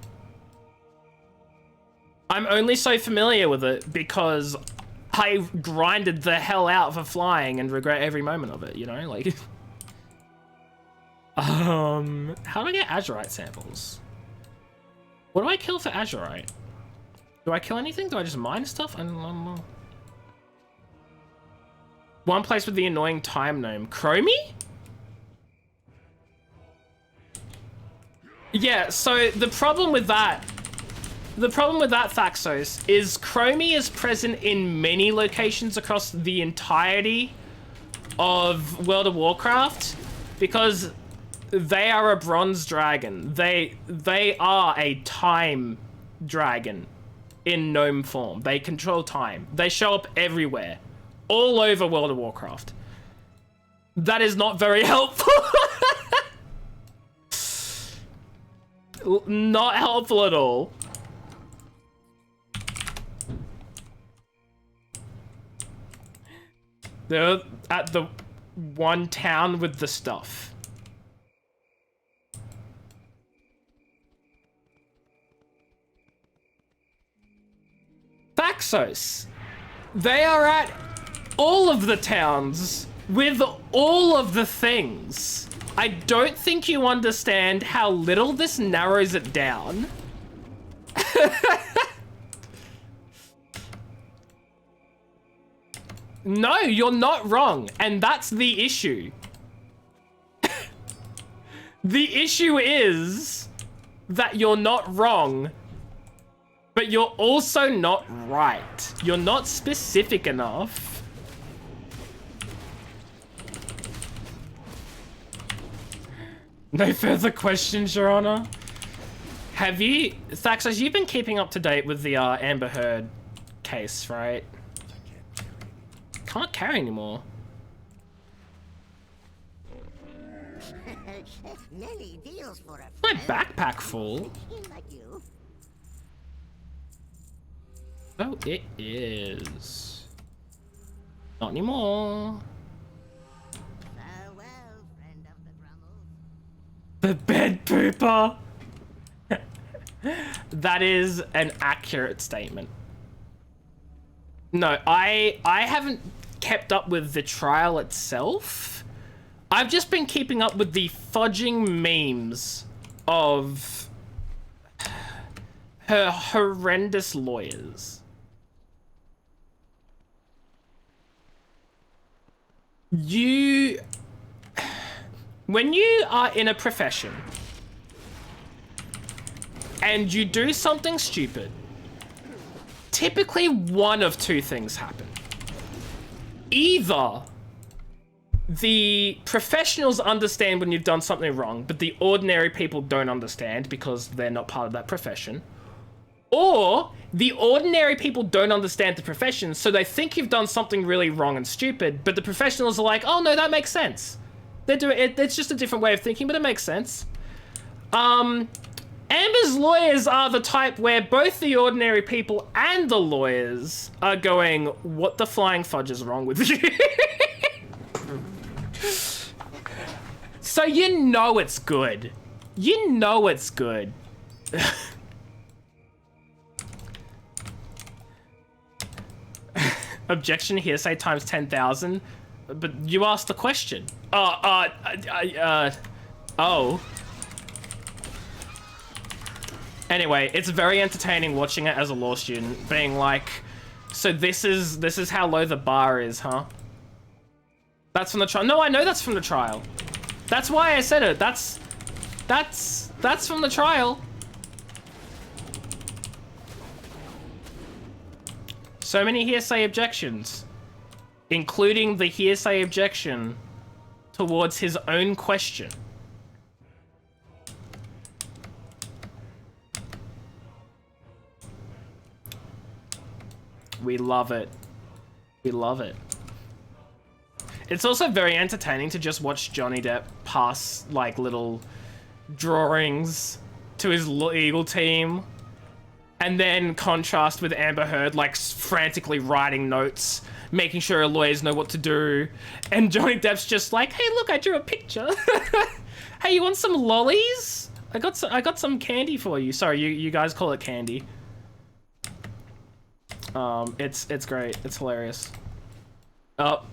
I'm only so familiar with it because I grinded the hell out for flying and regret every moment of it, you know? Like... How do I get Azurite samples? What do I kill for Azurite? Do I kill anything? Do I just mine stuff? I don't know. One place with the annoying time gnome. Chromie? Yeah, so the problem with that, Thaxos, is Chromie is present in many locations across the entirety of World of Warcraft because they are a bronze dragon. They are a time dragon in gnome form. They control time. They show up everywhere, all over World of Warcraft. That is not very helpful. Not helpful at all. They're at the one town with the stuff. Thaxos. They are at all of the towns with all of the things. I don't think you understand how little this narrows it down. No, you're not wrong. And that's the issue. The issue is that you're not wrong, but you're also not right. You're not specific enough. No further questions, Your Honor. Have you, Thaxos, you've been keeping up to date with the Amber Heard case, right? Can't carry anymore. Many deals for a My backpack full. like you. Oh, it is. Not anymore. Farewell, friend of the Brummels. The bed pooper. That is an accurate statement. No, I haven't kept up with the trial itself. I've just been keeping up with the fudging memes of her horrendous lawyers. When you are in a profession and you do something stupid, typically one of two things happen. Either the professionals understand when you've done something wrong, but the ordinary people don't understand because they're not part of that profession. Or the ordinary people don't understand the profession, so they think you've done something really wrong and stupid, but the professionals are like, oh no, that makes sense. They're doing it, it's just a different way of thinking, but it makes sense. Amber's lawyers are the type where both the ordinary people and the lawyers are going, what the flying fudge is wrong with you? So you know it's good. You know it's good. Objection hearsay times 10,000. But you asked the question. Oh. Anyway, it's very entertaining watching it as a law student, being like, so this is how low the bar is, huh? That's from the trial. No, I know that's from the trial. That's why I said it. That's from the trial. So many hearsay objections, including the hearsay objection towards his own question. We love it. We love it. It's also very entertaining to just watch Johnny Depp pass like little drawings to his legal team and then contrast with Amber Heard like frantically writing notes, making sure her lawyers know what to do. And Johnny Depp's just like, hey, look, I drew a picture. Hey, you want some lollies? I got some candy for you. Sorry, you guys call it candy. It's great. It's hilarious. Oh,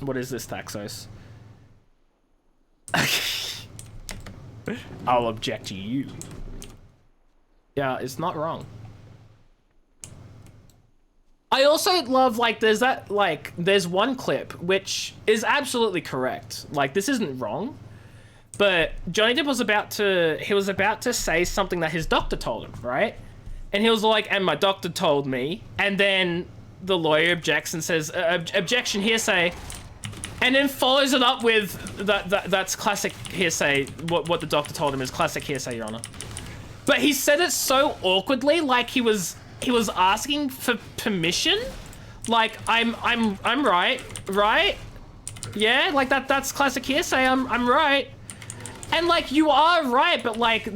what is this, Thaxos? I'll object to you. Yeah, it's not wrong. I also love, like, there's one clip which is absolutely correct. Like, this isn't wrong, but Johnny Depp was about to say something that his doctor told him, right? And he was like, and my doctor told me, and then the lawyer objects and says, objection, hearsay, and then follows it up with, that's classic hearsay, what the doctor told him is classic hearsay, Your Honor. But he said it so awkwardly, like he was asking for permission, like, I'm right, right? Yeah, like that's classic hearsay, I'm right. And like, you are right, but like,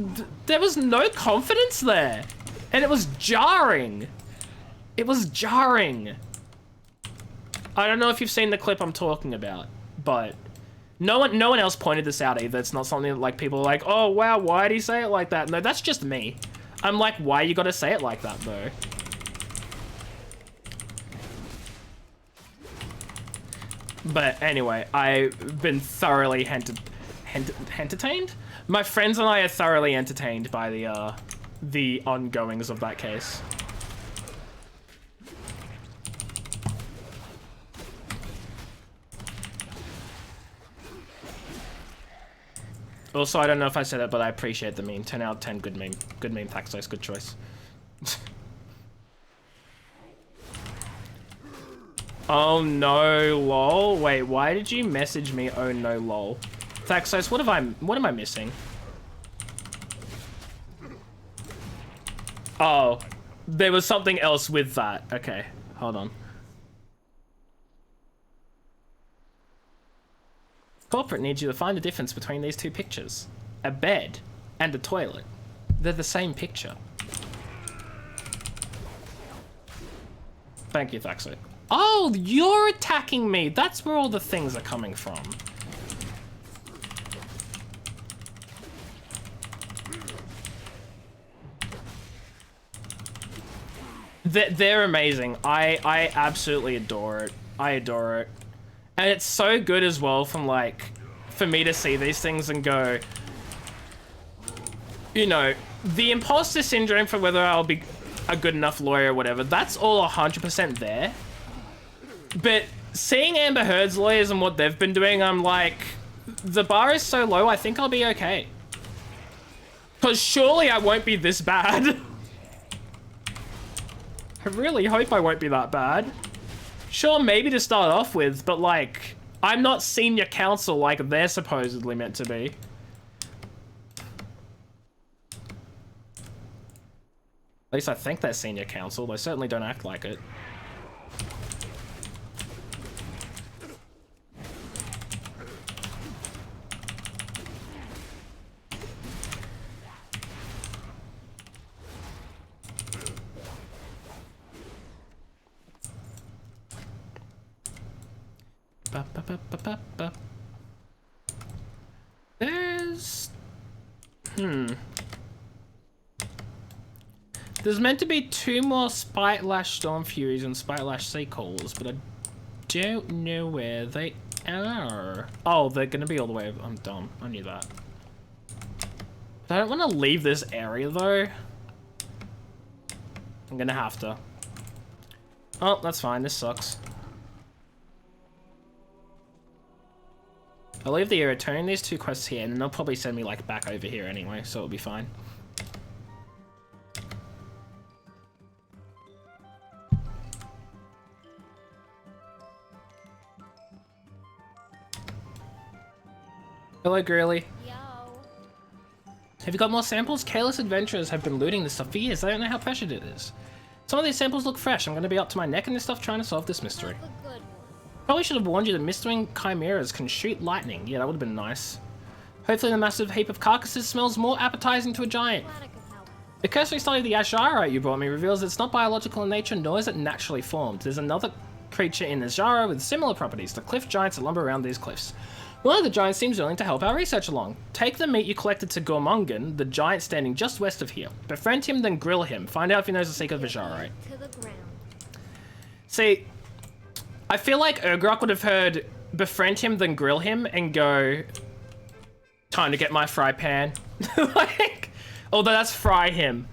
there was no confidence there. And it was jarring. It was jarring. I don't know if you've seen the clip I'm talking about, but no one else pointed this out either. It's not something that like people are like, oh wow, why did he say it like that? No, that's just me. I'm like, why you gotta say it like that though? But anyway, I've been thoroughly entertained. My friends and I are thoroughly entertained by the ongoings of that case. Also, I don't know if I said it, but I appreciate the meme. 10 out of 10, good meme. Good meme, Thaxos, good choice. Oh no, lol. Wait, why did you message me? Oh no, lol. Thaxos, what am I missing? Oh, there was something else with that. Okay, hold on. Corporate needs you to find the difference between these two pictures. A bed and a toilet. They're the same picture. Thank you, Thaxo. Oh, you're attacking me. That's where all the things are coming from. They're amazing. I absolutely adore it. I adore it. And it's so good as well from like, for me to see these things and go, you know, the imposter syndrome for whether I'll be a good enough lawyer or whatever, that's all 100% there. But seeing Amber Heard's lawyers and what they've been doing, I'm like, the bar is so low, I think I'll be okay. Because surely I won't be this bad. I really hope I won't be that bad. Sure, maybe to start off with, but like, I'm not senior counsel like they're supposedly meant to be. At least I think they're senior counsel. They certainly don't act like it. There's meant to be 2 more Spite Lash Storm Furies and Spite Lash Seaquels, but I don't know where they are. Oh, they're gonna be all the way over. I'm dumb. I knew that. But I don't want to leave this area though. I'm gonna have to. Oh, that's fine. This sucks. I'll leave the area, turn these 2 quests here, and then they'll probably send me like back over here anyway, so it'll be fine. Hello, Girly. Yo. Have you got more samples? Careless adventurers have been looting this stuff for years. They don't know how precious it is. Some of these samples look fresh. I'm going to be up to my neck in this stuff trying to solve this mystery. Have a good one. Probably should have warned you that mist-wing chimeras can shoot lightning. Yeah, that would have been nice. Hopefully the massive heap of carcasses smells more appetizing to a giant. Glad I could help. The cursory study of the Azshara you brought me reveals it's not biological in nature, nor is it naturally formed. There's another creature in Azshara with similar properties, the cliff giants that lumber around these cliffs. One of the giants seems willing to help our research along. Take the meat you collected to Gormungan, the giant standing just west of here. Befriend him, then grill him. Find out if he knows the secret of Azshara. To the ground. See, I feel like Urgrok would have heard befriend him, then grill him, and go, time to get my fry pan. Like, although that's fry him.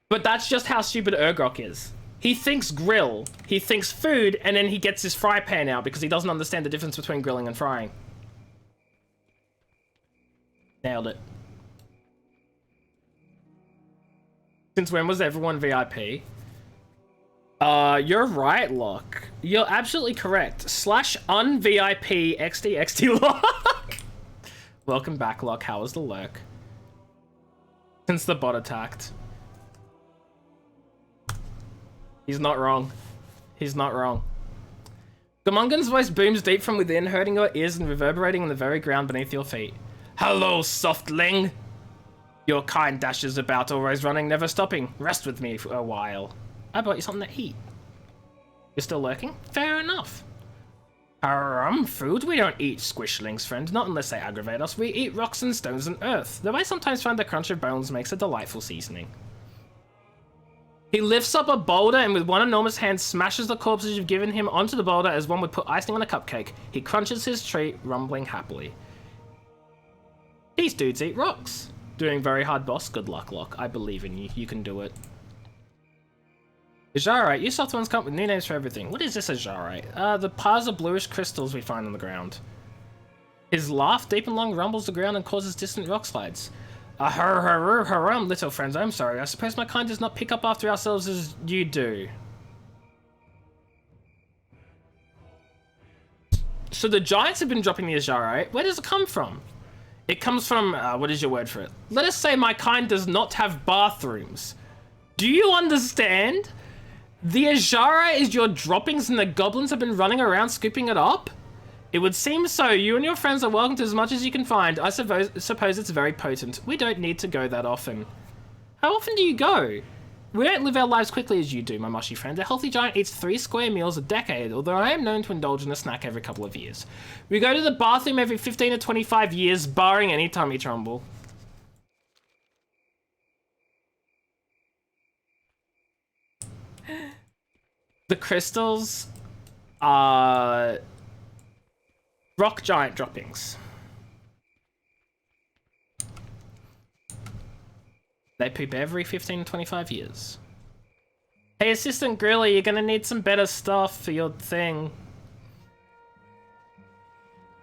But that's just how stupid Urgrok is. He thinks grill, he thinks food, and then he gets his fry pan out because he doesn't understand the difference between grilling and frying. Nailed it. Since when was everyone VIP? You're right, Locke. You're absolutely correct. /unVIP XD Locke. Welcome back, Locke. How was the lurk? Since the bot attacked. He's not wrong. He's not wrong. Gormungan's voice booms deep from within, hurting your ears and reverberating on the very ground beneath your feet. Hello, softling! Your kind dashes about, always running, never stopping. Rest with me for a while. I brought you something to eat. You're still lurking? Fair enough. Food? We don't eat squishlings, friend. Not unless they aggravate us. We eat rocks and stones and earth. Though I sometimes find the crunch of bones makes a delightful seasoning. He lifts up a boulder and with one enormous hand smashes the corpses you've given him onto the boulder as one would put icing on a cupcake. He crunches his treat, rumbling happily. These dudes eat rocks. Doing very hard, boss. Good luck, Locke. I believe in you. You can do it. Azharite. You soft ones come up with new names for everything. What is this Azharite? The piles of bluish crystals we find on the ground. His laugh deep and long rumbles the ground and causes distant rock slides. Little friends, I'm sorry. I suppose my kind does not pick up after ourselves as you do. So the giants have been dropping the Azhari. Where does it come from? It comes from, what is your word for it? Let us say my kind does not have bathrooms. Do you understand? The Azhara is your droppings and the goblins have been running around scooping it up? It would seem so. You and your friends are welcome to as much as you can find. I suppose it's very potent. We don't need to go that often. How often do you go? We don't live our lives quickly as you do, my mushy friend. A healthy giant eats 3 square meals a decade, although I am known to indulge in a snack every couple of years. We go to the bathroom every 15 to 25 years, barring any tummy trouble. The crystals are rock giant droppings. They poop every 15 to 25 years. Hey, Assistant Griller, you're gonna need some better stuff for your thing.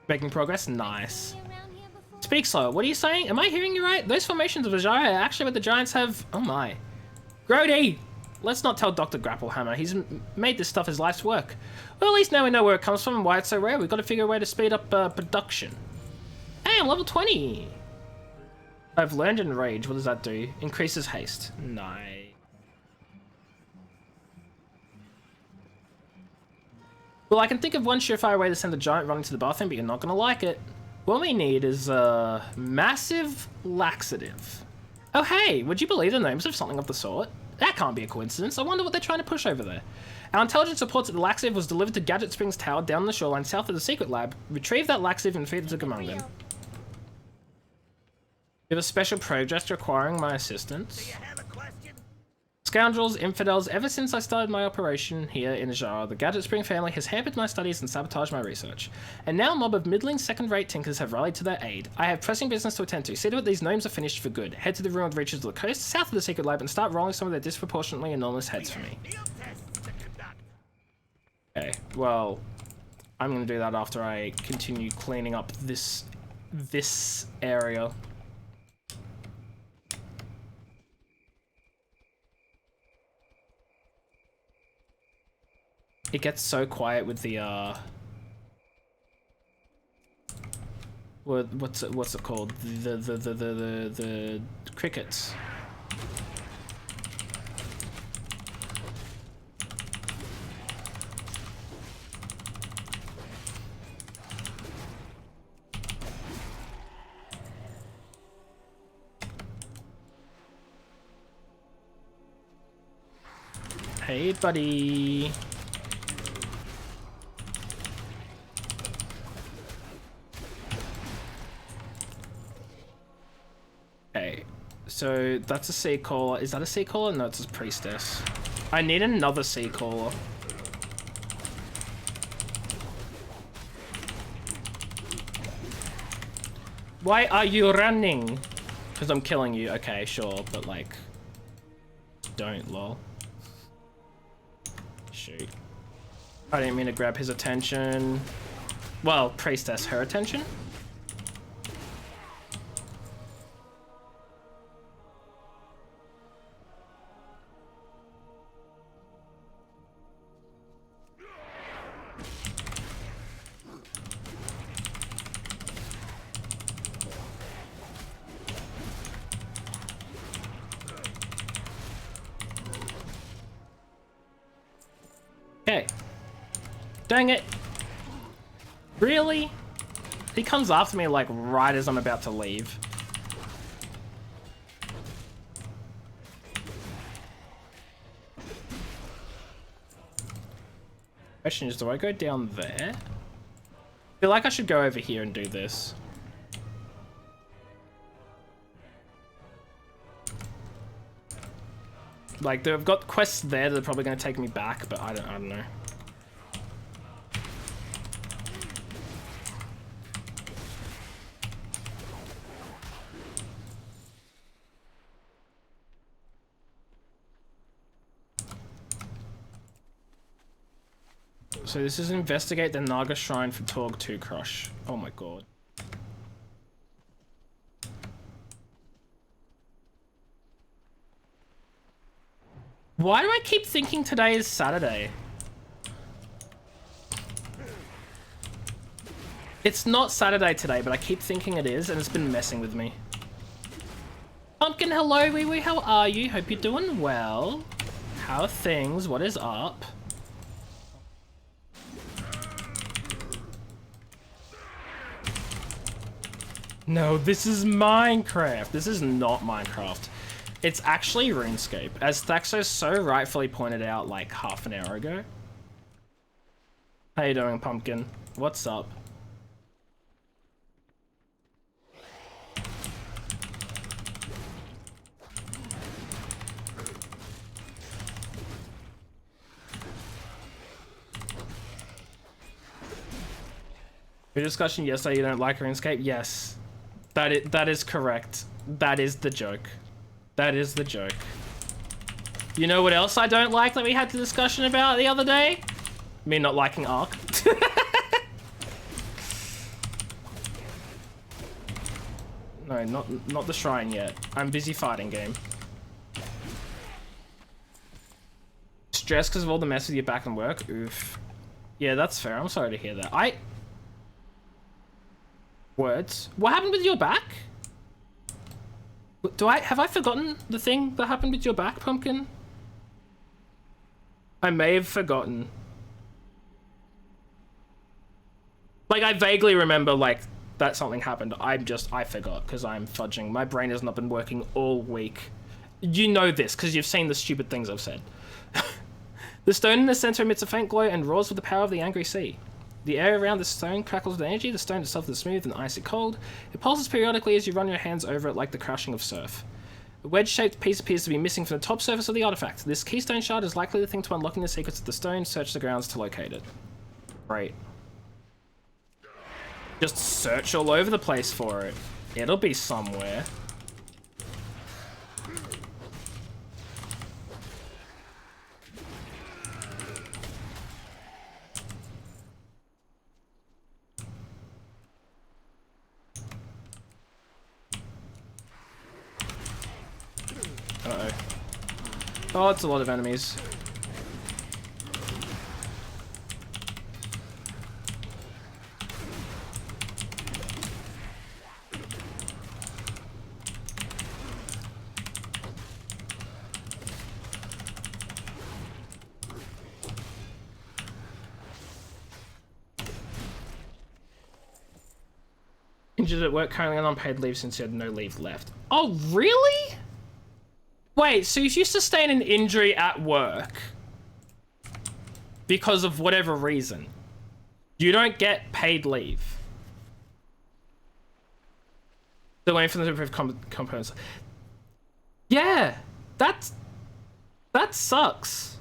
Making progress? Nice. Around here before? Speak slower. What are you saying? Am I hearing you right? Those formations of Azhari are actually what the giants have... Oh my. Grody! Let's not tell Dr. Grapplehammer. He's made this stuff his life's work. Well, at least now we know where it comes from and why it's so rare. We've got to figure a way to speed up production. Hey, I'm level 20! I've learned Enrage. What does that do? Increases haste. Nice. Well, I can think of one surefire way to send the giant running to the bathroom, but you're not gonna like it. What we need is a massive laxative. Oh hey, would you believe the names of something of the sort? That can't be a coincidence. I wonder what they're trying to push over there. Our intelligence reports that the laxative was delivered to Gadget Springs Tower down the shoreline south of the secret lab. Retrieve that laxative and feed it to Gamungan. You have a special project requiring my assistance. Do you have a question? Scoundrels, infidels, ever since I started my operation here in Azhar, the Gadget Spring family has hampered my studies and sabotaged my research. And now a mob of middling second-rate tinkers have rallied to their aid. I have pressing business to attend to. See to it these gnomes are finished for good. Head to the ruined reaches of the coast, south of the secret lab, and start rolling some of their disproportionately enormous heads for me. Field tests to conduct. Okay, well, I'm gonna do that after I continue cleaning up this area. It gets so quiet with the what's it called? The crickets. Hey, buddy. Okay, so that's a sea caller. Is that a sea caller? No, it's a priestess. I need another sea caller. Why are you running? Because I'm killing you. Okay, sure, but like, don't, lol. Shoot. I didn't mean to grab his attention. Well, priestess, her attention? Okay. Dang it. Really? He comes after me like right as I'm about to leave. Question is, do I go down there? I feel like I should go over here and do this. Like, they've got quests there that are probably going to take me back, but I don't know. So this is investigate the Naga Shrine for Torg 2 Crush. Oh my god. Why do I keep thinking today is Saturday? It's not Saturday today, but I keep thinking it is, and it's been messing with me. Pumpkin, hello, wee wee, how are you? Hope you're doing well. How are things? What is up? No, this is Minecraft. This is not Minecraft. It's actually RuneScape, as Thaxo so rightfully pointed out like half an hour ago. How you doing, Pumpkin? What's up? Your discussion yesterday, you don't like RuneScape? Yes. That is correct. That is the joke. That is the joke. You know what else I don't like that we had the discussion about the other day? Me not liking Ark. No, not the shrine yet. I'm busy fighting game. Stress because of all the mess with your back and work? Oof. Yeah, that's fair. I'm sorry to hear that. Words. What happened with your back? Have I forgotten the thing that happened with your back, Pumpkin? I may have forgotten. Like, I vaguely remember, like, that something happened. I forgot, because I'm fudging. My brain has not been working all week. You know this, because you've seen the stupid things I've said. The stone in the center emits a faint glow and roars with the power of the angry sea. The air around the stone crackles with energy. The stone itself is smooth and icy cold. It pulses periodically as you run your hands over it like the crashing of surf. A wedge-shaped piece appears to be missing from the top surface of the artifact. This keystone shard is likely the thing to unlocking the secrets of the stone. Search the grounds to locate it. Great. Just search all over the place for it. It'll be somewhere. Uh-oh. Oh, it's a lot of enemies. Injured at work, currently on unpaid leave since you had no leave left. Oh, really? Wait, so if you sustain an injury at work because of whatever reason, you don't get paid leave. Still waiting for them to improve components. Yeah, that sucks.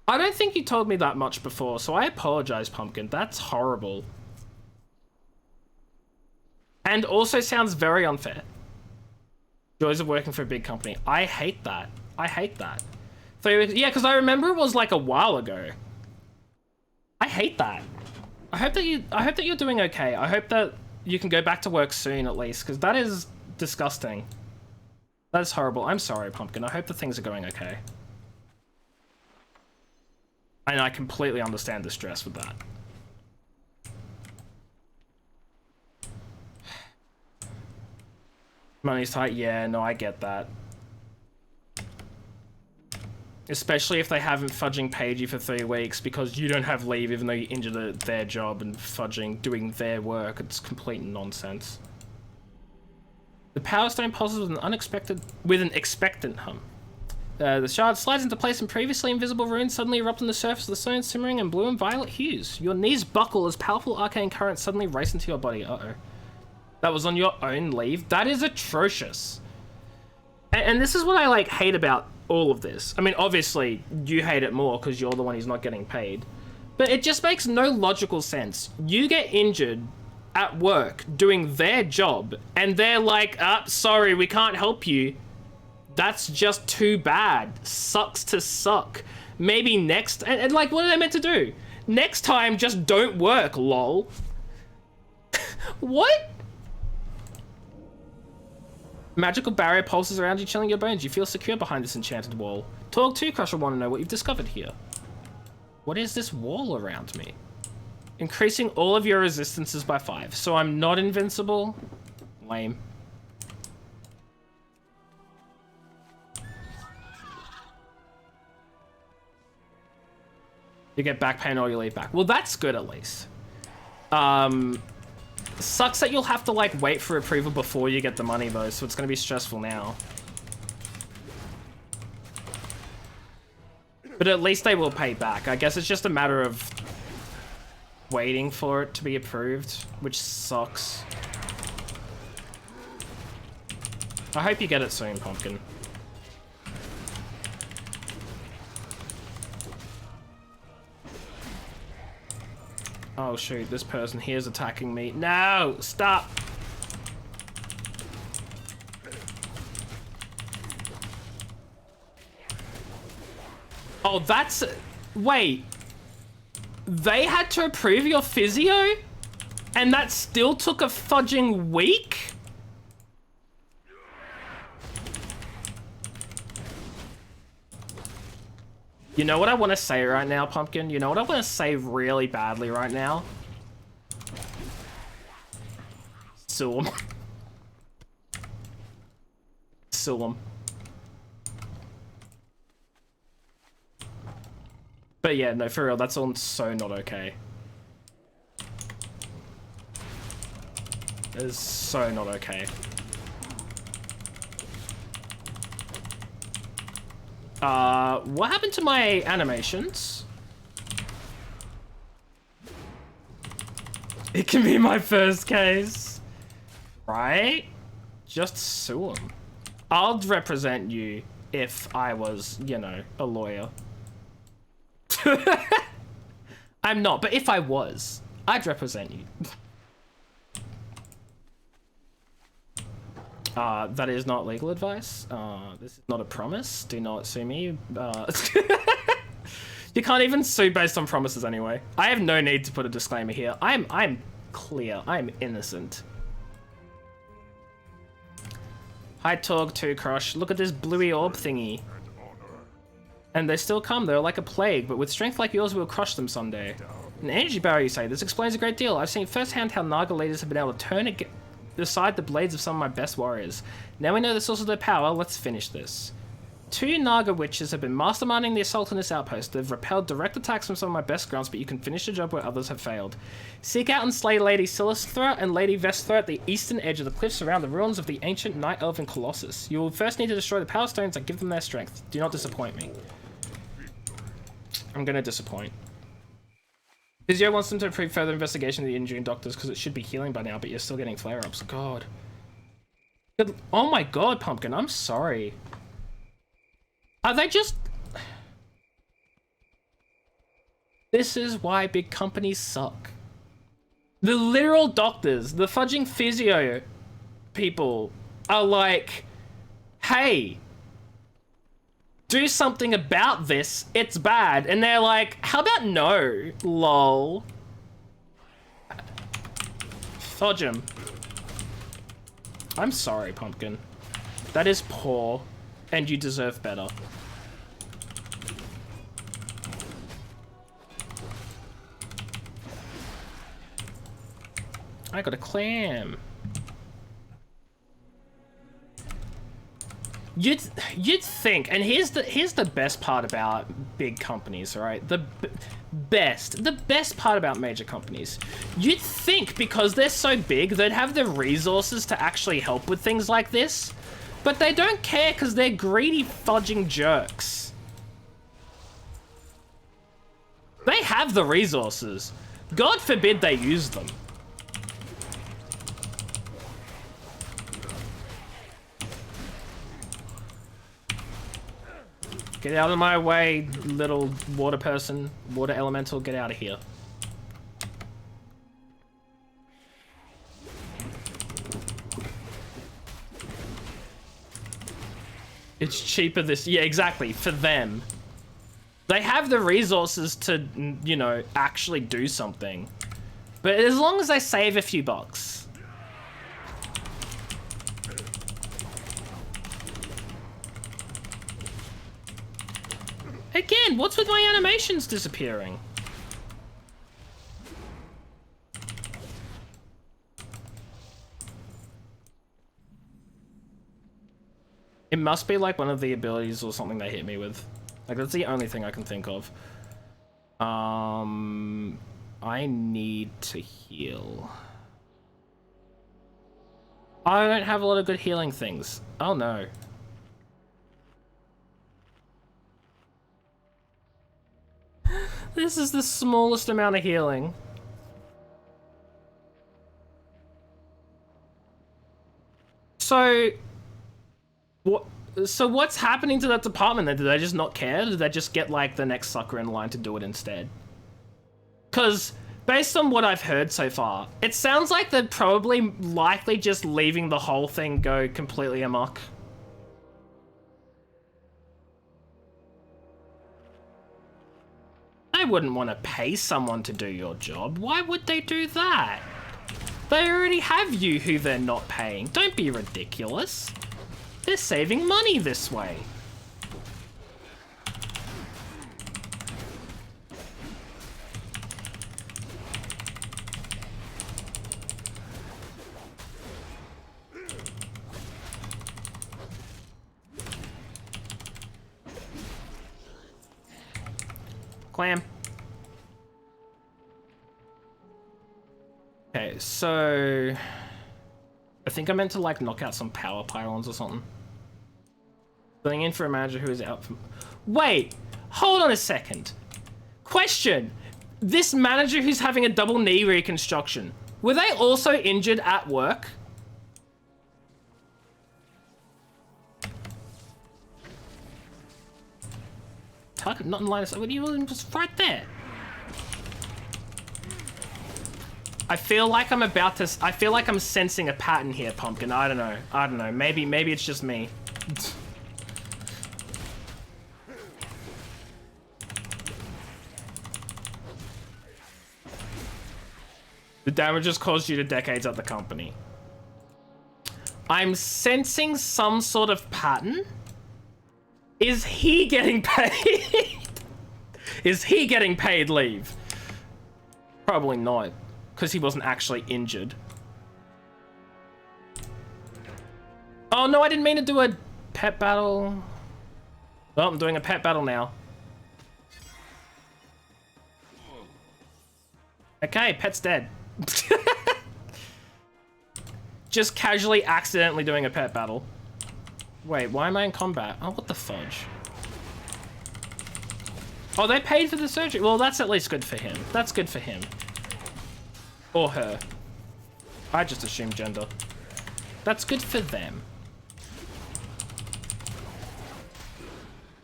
I don't think you told me that much before, so I apologize, Pumpkin. That's horrible. And also sounds very unfair. Joys of working for a big company. I hate that. I hate that. So, yeah, because I remember it was like a while ago. I hate that. I hope that you're doing okay. I hope that you can go back to work soon at least, because that is disgusting. That is horrible. I'm sorry, Pumpkin. I hope that things are going okay. And I completely understand the stress with that. Money's tight, yeah, no, I get that. Especially if they haven't fudging paid you for 3 weeks because you don't have leave even though you injured at their job and fudging doing their work. It's complete nonsense. The power stone pulses with an expectant hum. The shard slides into place and previously invisible runes suddenly erupt on the surface of the stone, simmering in blue and violet hues. Your knees buckle as powerful arcane currents suddenly race into your body. Uh-oh. That was on your own leave? That is atrocious. And this is what I, like, hate about all of this. I mean, obviously, you hate it more because you're the one who's not getting paid. But it just makes no logical sense. You get injured at work doing their job, and they're like, sorry, we can't help you. That's just too bad. Sucks to suck. Maybe next... And like, what are they meant to do? Next time, just don't work, lol. What? Magical barrier pulses around you, chilling your bones. You feel secure behind this enchanted wall. Talk to Crusher, want to know what you've discovered here. What is this wall around me? Increasing all of your resistances by 5. So I'm not invincible? Lame. You get back pain or you leave back. Well, that's good at least. Sucks that you'll have to like wait for approval before you get the money though, so it's gonna be stressful now. But at least they will pay back. I guess it's just a matter of waiting for it to be approved, which sucks. I hope you get it soon, Pumpkin. Oh shoot, this person here is attacking me. No! Stop! Oh, that's... Wait. They had to approve your physio? And that still took a fudging week? You know what I want to say right now, Pumpkin? You know what I want to say really badly right now? Sue him. Sue him. But yeah, no, for real, that's all so not okay. It is so not okay. What happened to my animations? It can be my first case. Right? Just sue him. I'll represent you if I was, you know, a lawyer. I'm not, but if I was, I'd represent you. That is not legal advice. This is not a promise. Do not sue me. You can't even sue based on promises anyway. I have no need to put a disclaimer here. I'm clear. I'm innocent. Hi, Torg 2 Crush. Look at this bluey orb thingy. And they still come, they're like a plague, but with strength like yours, we'll crush them someday. An energy barrier, you say? This explains a great deal. I've seen firsthand how Naga leaders have been able to turn aside the blades of some of my best warriors. Now we know the source of their power, let's finish this. 2 Naga witches have been masterminding the assault on this outpost. They've repelled direct attacks from some of my best grunts, but you can finish the job where others have failed. Seek out and slay Lady Silisthra and Lady Vesthra at the eastern edge of the cliffs around the ruins of the ancient Night Elven Colossus. You will first need to destroy the power stones that give them their strength. Do not disappoint me. I'm gonna disappoint. Physio wants them to approve further investigation of the injury in doctors because it should be healing by now, but you're still getting flare-ups. God. Oh my god, Pumpkin, I'm sorry. Are they just... This is why big companies suck. The literal doctors, the fudging physio people are like, hey, do something about this, it's bad. And they're like, how about no, lol. Fudge him. I'm sorry, Pumpkin. That is poor, and you deserve better. I got a clam. You'd think, and here's the best part about big companies, right? The best part about major companies. You'd think because they're so big, they'd have the resources to actually help with things like this, but they don't care because they're greedy fudging jerks. They have the resources. God forbid they use them. Get out of my way, little water person, water elemental, get out of here. It's cheaper this, yeah, exactly, for them. They have the resources to, you know, actually do something. But as long as they save a few bucks. Again, what's with my animations disappearing? It must be like one of the abilities or something they hit me with. Like, that's the only thing I can think of. I need to heal. I don't have a lot of good healing things. Oh no. This is the smallest amount of healing. So, what's happening to that department then? Did they just not care? Did they just get like the next sucker in line to do it instead? Because based on what I've heard so far, it sounds like they're probably likely just leaving the whole thing go completely amok. I wouldn't want to pay someone to do your job. Why would they do that? They already have you who they're not paying. Don't be ridiculous. They're saving money this way. Clam. Okay, so I think I meant to like knock out some power pylons or something. Filling in for a manager who is out from... Wait, hold on a second. Question. This manager who's having a double knee reconstruction, were they also injured at work? Target not in line of sight. What are you just right there? I feel like I'm about to... I feel like I'm sensing a pattern here, Pumpkin. I don't know. I don't know. Maybe it's just me. The damage has caused you to decades at the company. I'm sensing some sort of pattern. Is he getting paid? Is he getting paid leave? Probably not, because he wasn't actually injured. Oh no, I didn't mean to do a pet battle. Well, I'm doing a pet battle now. Okay, pet's dead. Just casually accidentally doing a pet battle. Wait, why am I in combat? Oh, what the fudge? Oh, they paid for the surgery. Well, that's at least good for him. That's good for him. Or her. I just assumed gender. That's good for them.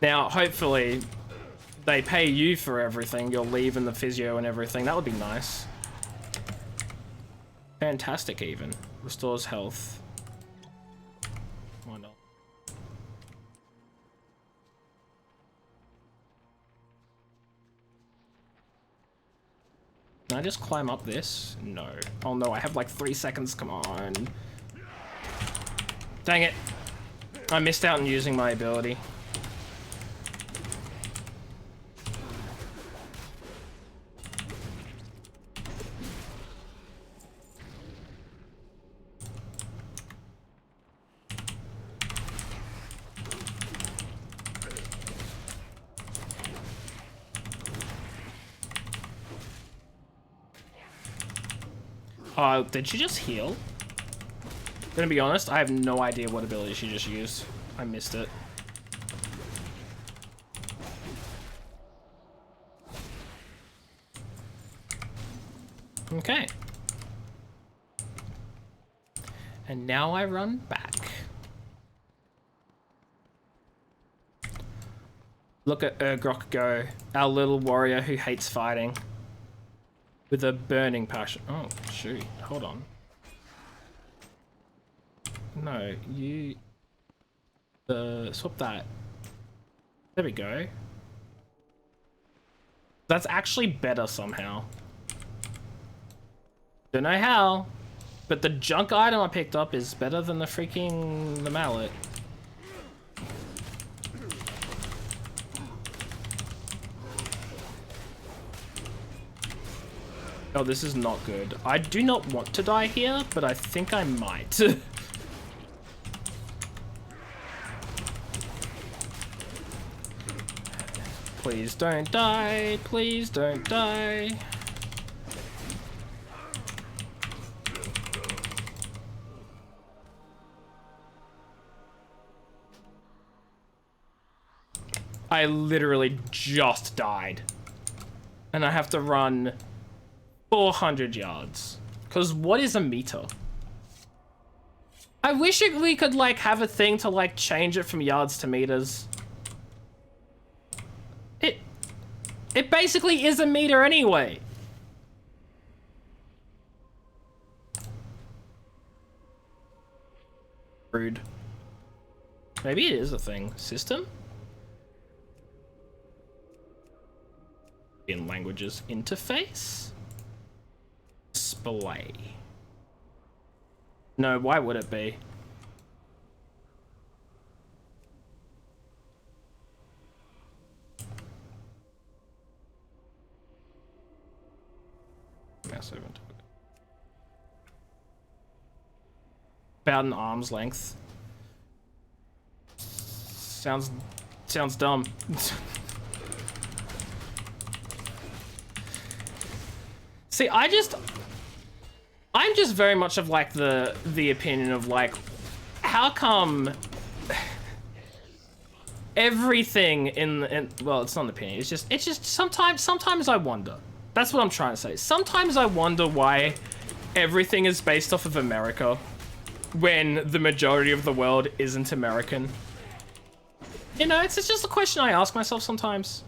Now, hopefully, they pay you for everything. Your leave and the physio and everything. That would be nice. Fantastic, even. Restores health. Why not? Can I just climb up this? No. Oh no, I have like 3 seconds. Come on. Dang it. I missed out on using my ability. Oh, did she just heal? Gonna be honest, I have no idea what ability she just used. I missed it. Okay. And now I run back. Look at Urgrok go, our little warrior who hates fighting. With a burning passion. Oh, shoot. Hold on. No, you... swap that. There we go. That's actually better somehow. Don't know how, but the junk item I picked up is better than the mallet. Oh, this is not good. I do not want to die here, but I think I might. Please don't die. Please don't die. I literally just died. And I have to run 400 yards. Because what is a meter? I wish we could, like, have a thing to, like, change it from yards to meters. It basically is a meter anyway. Rude. Maybe it is a thing. System? In languages interface? Display. No, why would it be? Mouse over. About an arm's length. Sounds dumb. See, I'm just very much of like the opinion of like, how come everything in well, it's not an opinion. It's just sometimes I wonder. That's what I'm trying to say. Sometimes I wonder why everything is based off of America when the majority of the world isn't American. You know, it's just a question I ask myself sometimes.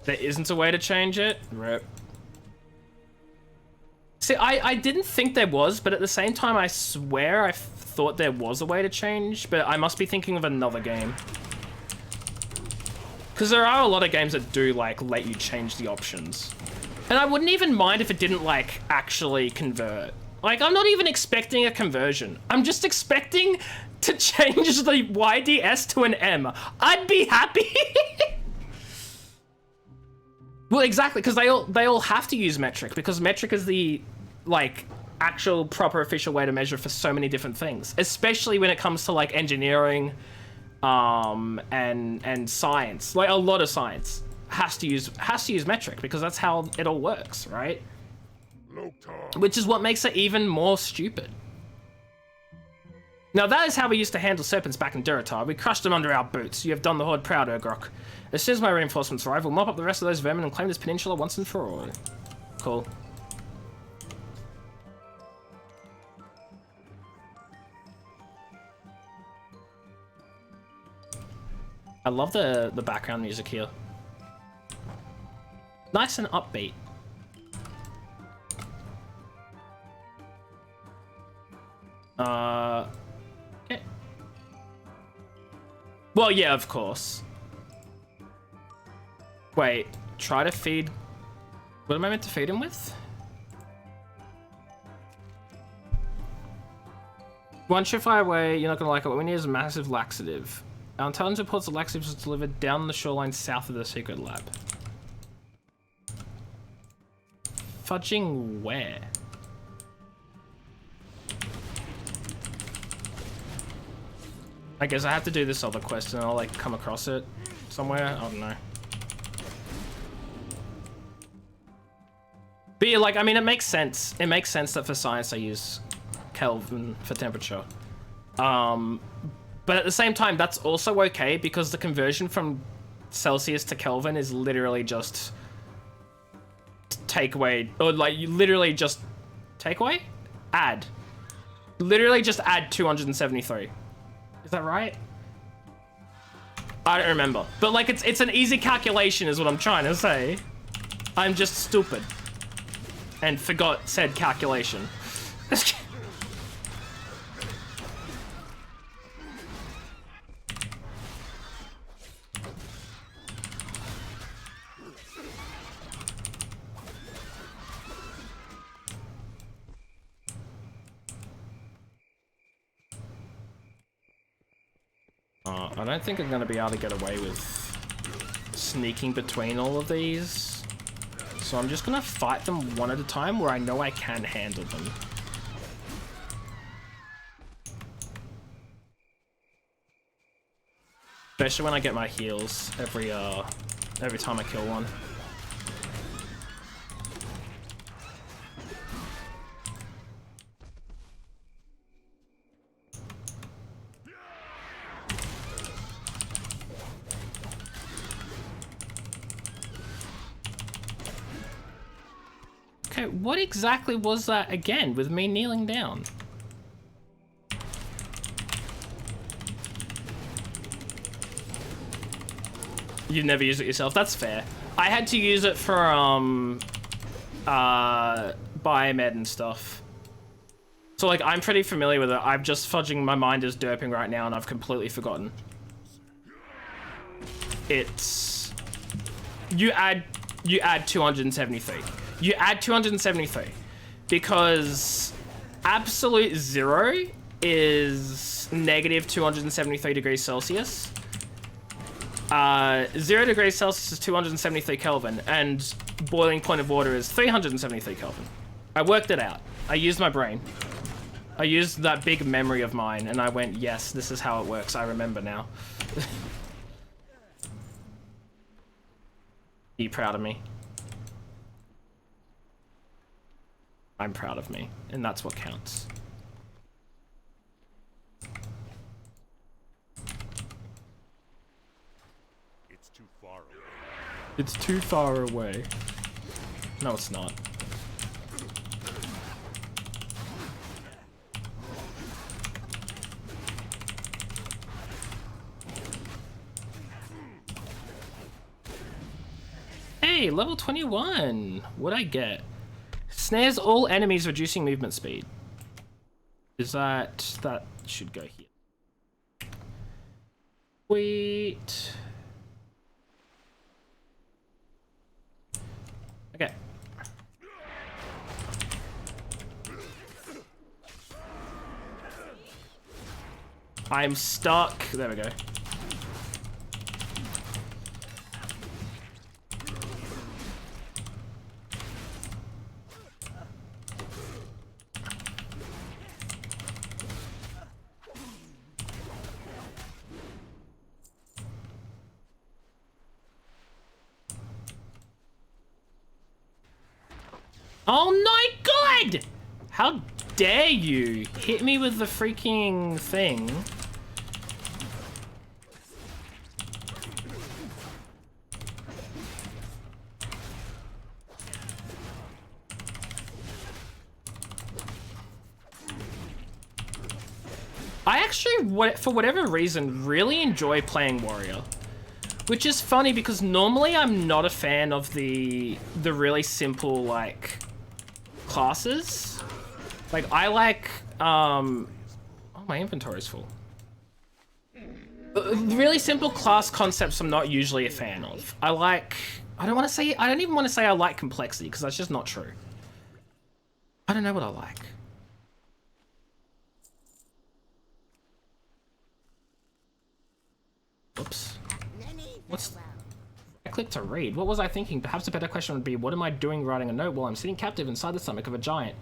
There isn't a way to change it? Rip. See, I didn't think there was, but at the same time, I swear I thought there was a way to change, but I must be thinking of another game. Because there are a lot of games that do, like, let you change the options. And I wouldn't even mind if it didn't, like, actually convert. Like, I'm not even expecting a conversion. I'm just expecting to change the YDS to an M. I'd be happy. Well, exactly, because they all have to use metric, because metric is the, like, actual proper official way to measure for so many different things, especially when it comes to, like, engineering, and science. Like, a lot of science has to use metric, because that's how it all works, right? Which is what makes it even more stupid. Now, that is how we used to handle serpents back in Durotar. We crushed them under our boots. You have done the Horde proud, Urgrok. As soon as my reinforcements arrive, we'll mop up the rest of those vermin and claim this peninsula once and for all. Cool. I love the background music here. Nice and upbeat. Okay. Well, yeah, of course. Wait, try to feed... What am I meant to feed him with? One surefire away, you're not gonna like it. What we need is a massive laxative. Our intelligence reports the laxative was delivered down the shoreline south of the secret lab. Fudging where? I guess I have to do this other quest and I'll like come across it somewhere. I don't know. But yeah, like, I mean, it makes sense. It makes sense that for science I use Kelvin for temperature. But at the same time, that's also okay because the conversion from Celsius to Kelvin is literally just take away, or like you literally just take away? Add. Literally just add 273. Is that right? I don't remember. But like it's an easy calculation is what I'm trying to say. I'm just stupid. And forgot said calculation. I don't think I'm gonna be able to get away with sneaking between all of these. So I'm just gonna fight them one at a time where I know I can handle them. Especially when I get my heals every time I kill one. Okay, what exactly was that again with me kneeling down? You've never used it yourself, that's fair. I had to use it for biomed and stuff. So like I'm pretty familiar with it. I'm just fudging, my mind is derping right now and I've completely forgotten. It's you add 273. You add 273 because absolute zero is negative 273 degrees Celsius. 0 degrees Celsius is 273 Kelvin, and boiling point of water is 373 Kelvin. I worked it out. I used my brain. I used that big memory of mine, and I went, yes, this is how it works. I remember now. Be proud of me. I'm proud of me, and that's what counts. It's too far away. It's too far away. No, it's not. Hey, level 21. What'd I get? Snares all enemies, reducing movement speed. Is that should go here. Sweet. Okay. I'm stuck. There we go. Oh my god! How dare you hit me with the freaking thing? I actually, for whatever reason, really enjoy playing Warrior. Which is funny because normally I'm not a fan of the really simple, like, classes. Like, I like, oh, my inventory's full. Really simple class concepts I'm not usually a fan of. I don't even want to say I like complexity because that's just not true. I don't know what I like. Oops. What's... I clicked to read. What was I thinking? Perhaps a better question would be, what am I doing writing a note while I'm sitting captive inside the stomach of a giant?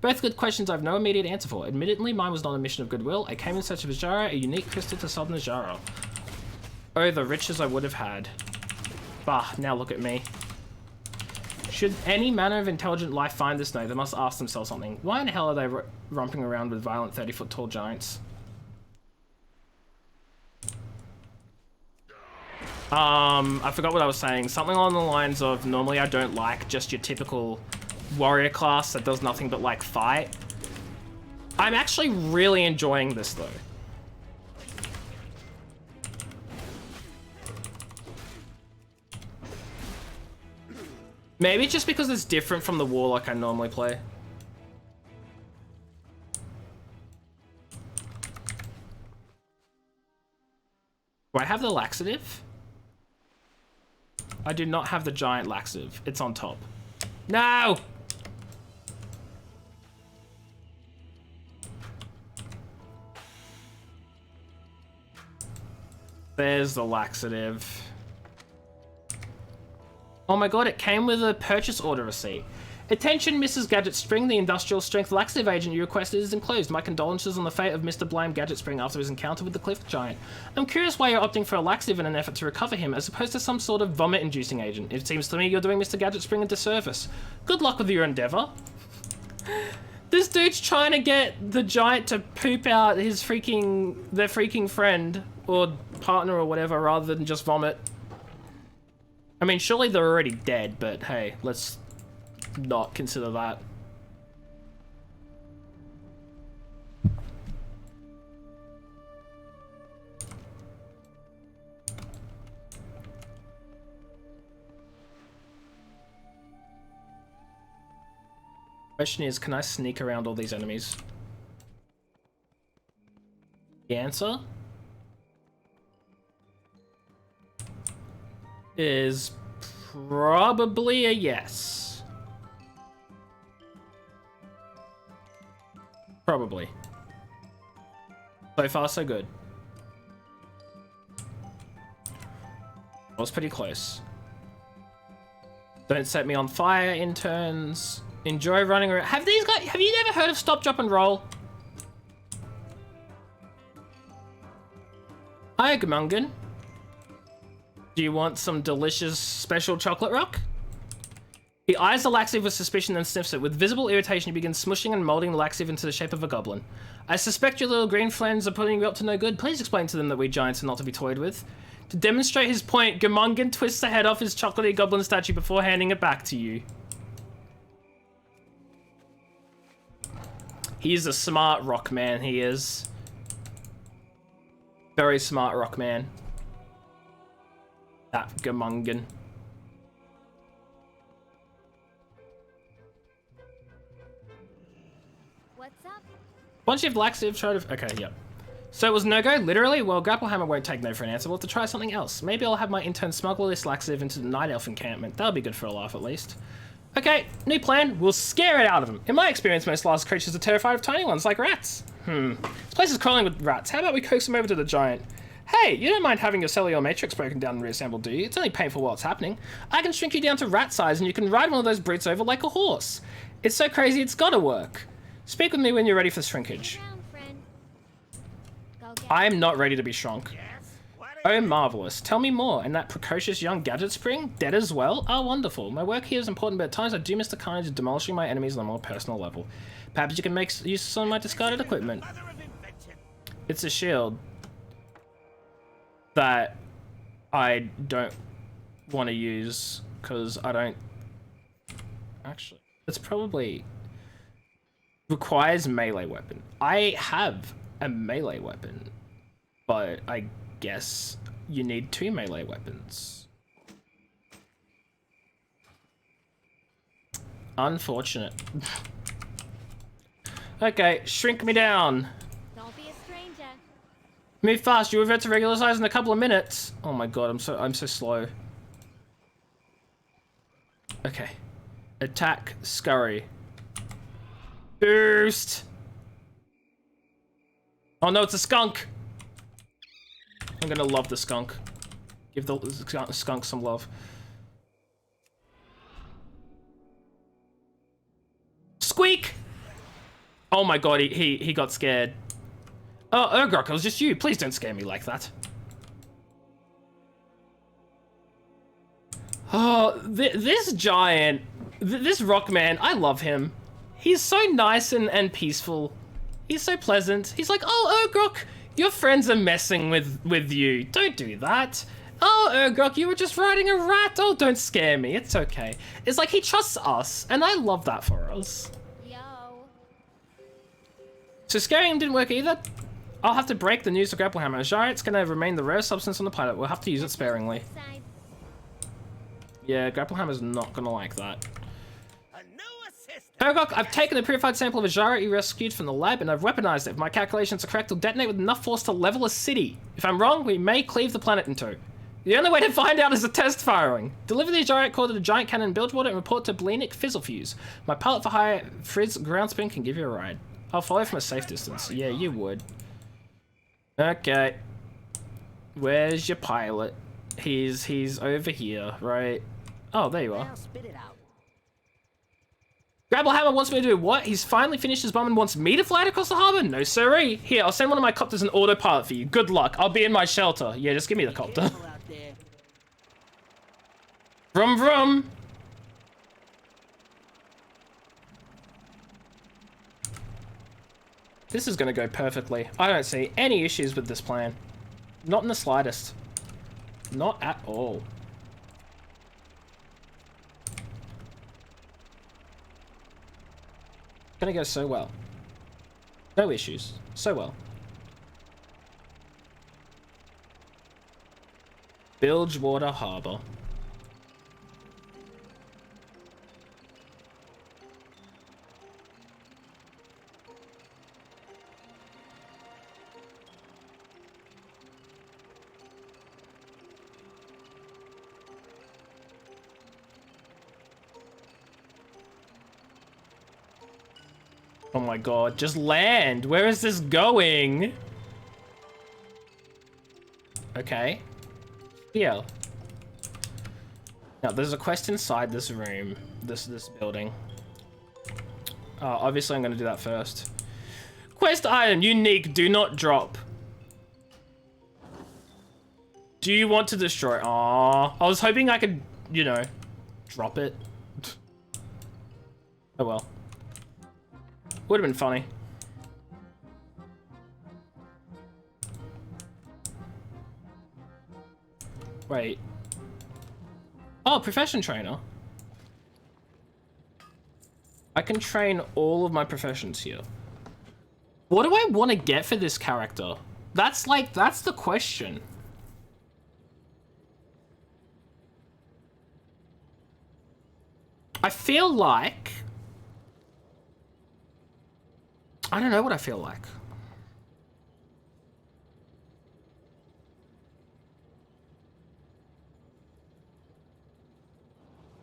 Both good questions I have no immediate answer for. Admittedly, mine was not a mission of goodwill. I came in search of Azara, a unique crystal to solve Azara. Oh, the riches I would have had. Bah, now look at me. Should any manner of intelligent life find this note, they must ask themselves something. Why in the hell are they romping around with violent 30-foot tall giants? I forgot what I was saying. Something along the lines of, normally I don't like just your typical warrior class that does nothing but, like, fight. I'm actually really enjoying this, though. Maybe just because it's different from the warlock I normally play. Do I have the laxative? I do not have the giant laxative. It's on top. No! There's the laxative. Oh my god, it came with a purchase order receipt. Attention, Mrs. Gadget Spring, the industrial strength laxative agent you requested is enclosed. My condolences on the fate of Mr. Blime Gadget Spring after his encounter with the cliff giant. I'm curious why you're opting for a laxative in an effort to recover him, as opposed to some sort of vomit-inducing agent. It seems to me you're doing Mr. Gadget Spring a disservice. Good luck with your endeavor. This dude's trying to get the giant to poop out their freaking friend, or partner or whatever, rather than just vomit. I mean, surely they're already dead, but hey, let's not consider that. Question is, can I sneak around all these enemies? The answer is probably a yes. Probably. So far, so good. That was pretty close. Don't set me on fire, interns. Enjoy running around. Have you never heard of stop, drop, and roll? Hi, Gamungan. Do you want some delicious special chocolate rock? He eyes the laxative with suspicion and sniffs it. With visible irritation, he begins smushing and molding the laxative into the shape of a goblin. I suspect your little green friends are putting you up to no good. Please explain to them that we giants are not to be toyed with. To demonstrate his point, Gamungan twists the head off his chocolatey goblin statue before handing it back to you. He's a smart rock man, he is. Very smart rock man. That Gamungan. What's up? Once you have laxative, try to... Okay, yep. So it was no-go, literally? Well, Grapplehammer won't take no for an answer. We'll have to try something else. Maybe I'll have my intern smuggle this laxative into the Night Elf encampment. That'll be good for a laugh, at least. Okay, new plan. We'll scare it out of them. In my experience, most large creatures are terrified of tiny ones, like rats. This place is crawling with rats. How about we coax them over to the giant? Hey, you don't mind having your cellular matrix broken down and reassembled, do you? It's only painful while it's happening. I can shrink you down to rat size and you can ride one of those brutes over like a horse. It's so crazy it's gotta work. Speak with me when you're ready for shrinkage. Down, friend. Go get I am not ready to be shrunk. Oh, marvelous. Tell me more. And that precocious young Gadget Spring? Dead as well? Oh, wonderful. My work here is important, but at times I do miss the carnage of demolishing my enemies on a more personal level. Perhaps you can make use of some of my discarded equipment. It's a shield that I don't want to use, because I don't... Actually, it's probably... requires melee weapon. I have a melee weapon, but I guess you need 2 melee weapons. Unfortunate. Okay, shrink me down. Don't be a stranger. Move fast, you'll revert to regular size in a couple of minutes. Oh my god, I'm so slow. Okay. Attack, scurry. Boost! Oh no, it's a skunk! I'm gonna love the skunk. Give the skunk some love. Squeak! Oh my god, he got scared. Oh, Urgrok, it was just you. Please don't scare me like that. Oh, this giant, this rock man, I love him. He's so nice and peaceful. He's so pleasant. He's like, oh, Urgrok, your friends are messing with you. Don't do that. Oh, Urgrok, you were just riding a rat. Oh, don't scare me. It's okay. It's like he trusts us, and I love that for us. Yo. So scaring him didn't work either. I'll have to break the news to Grapplehammer. Jarret's gonna remain the rare substance on the planet. We'll have to use it sparingly. Side. Yeah, Grapplehammer's not gonna like that. A new assistant. Urgrok, I've taken a purified sample of a Jarret you rescued from the lab, and I've weaponized it. If my calculations are correct, it'll detonate with enough force to level a city. If I'm wrong, we may cleave the planet in two. The only way to find out is a test firing. Deliver the Jarret core to the giant cannon in Bilgewater and report to Bleenick Fizzlefuse. My pilot for hire, Frizz Groundspan, can give you a ride. I'll follow from a safe distance. Yeah, you would. Okay. Where's your pilot? He's over here, right? Oh, there you are. Now spit it out. Grabblehammer wants me to do what? He's finally finished his bomb and wants me to fly it across the harbor? No siree. Here, I'll send one of my copters an autopilot for you. Good luck. I'll be in my shelter. Yeah, just give me the copter. Careful out there. Vroom vroom. This is gonna go perfectly. I don't see any issues with this plan. Not in the slightest. Not at all. Gonna go so well. No issues. So well. Bilgewater Harbor. Oh my god, just land! Where is this going? Okay. Yeah. Now, there's a quest inside this room. This building. Obviously I'm gonna do that first. Quest item, unique, do not drop. Do you want to destroy? Aww. I was hoping I could, you know, drop it. Oh well. Would have been funny. Wait. Oh, profession trainer. I can train all of my professions here. What do I want to get for this character? That's the question. I feel like... I don't know what I feel like.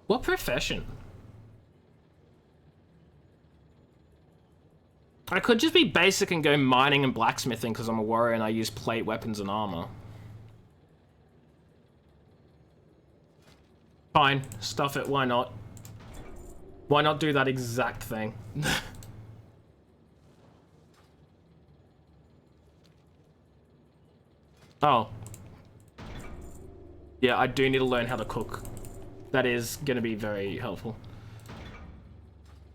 What profession? I could just be basic and go mining and blacksmithing because I'm a warrior and I use plate, weapons, and armor. Fine, stuff it, why not? Why not do that exact thing? Oh. Yeah, I do need to learn how to cook. That is gonna be very helpful.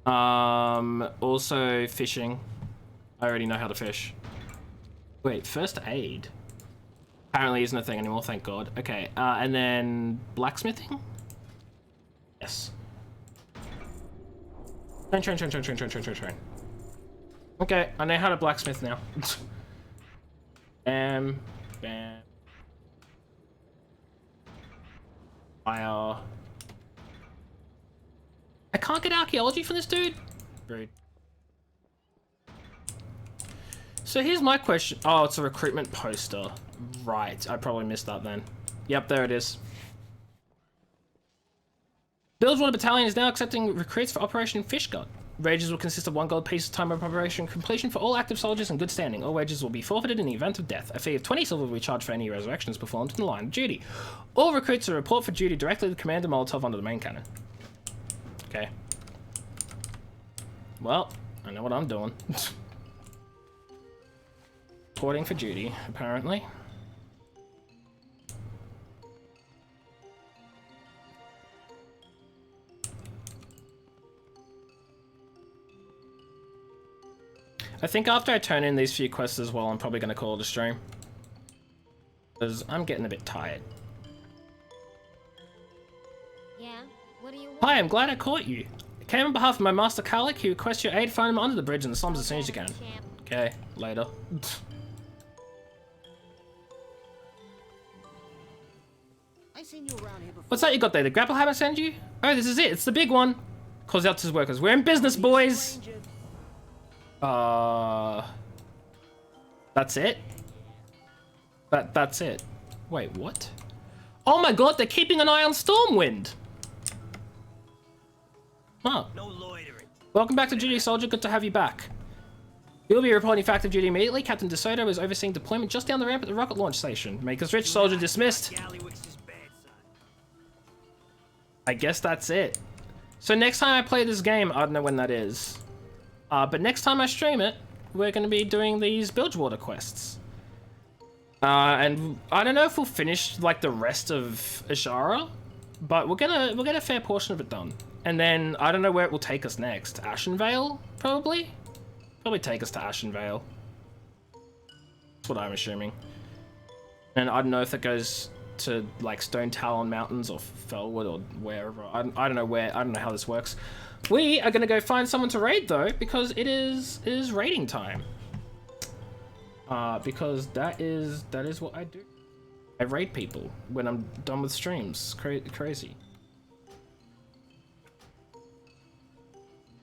Also fishing. I already know how to fish. Wait, first aid? Apparently isn't a thing anymore, thank God. Okay, and then blacksmithing? Yes. Train. Okay, I know how to blacksmith now. Bam. Fire. I can't get archaeology from this dude? Rude. So here's my question. Oh, it's a recruitment poster. Right, I probably missed that then. Yep, there it is. Bilgewater Battalion is now accepting recruits for Operation Fishgut. Wages will consist of 1 gold piece at time of operation completion for all active soldiers in good standing. All wages will be forfeited in the event of death. A fee of 20 silver will be charged for any resurrections performed in the line of duty. All recruits are report for duty directly to Commander Molotov under the main cannon. Okay. Well, I know what I'm doing. Reporting for duty, apparently. I think after I turn in these few quests as well, I'm probably going to call it a stream. Because I'm getting a bit tired. Yeah? What do you want? Hi, I'm glad I caught you. I came on behalf of my master Kalik, who requests your aid. Find him under the bridge in the slums as soon as you can. Champ. Okay, later. I seen you around here before. What's that you got there? The grapple hammer send you? Oh, this is it. It's the big one. Calls out to his workers. We're in business, boys. That's it? That's it. Wait, what? Oh my god, they're keeping an eye on Stormwind. Oh. No loitering. Welcome back to duty, soldier. Good to have you back. We will be reporting for active duty immediately. Captain DeSoto is overseeing deployment just down the ramp at the rocket launch station. Maker's Rich soldier dismissed. Gallywix is bad, son. I guess that's it. So next time I play this game, I don't know when that is. But next time I stream it, we're going to be doing these Bilgewater quests. And I don't know if we'll finish like the rest of Ashara, but we'll get a fair portion of it done. And then I don't know where it will take us next. Ashenvale, probably? Probably take us to Ashenvale. That's what I'm assuming. And I don't know if that goes to like Stone Talon Mountains or Felwood or wherever. I don't know where. I don't know how this works. We are gonna go find someone to raid though, because it is raiding time. Because that is what I do. I raid people when I'm done with streams. Crazy.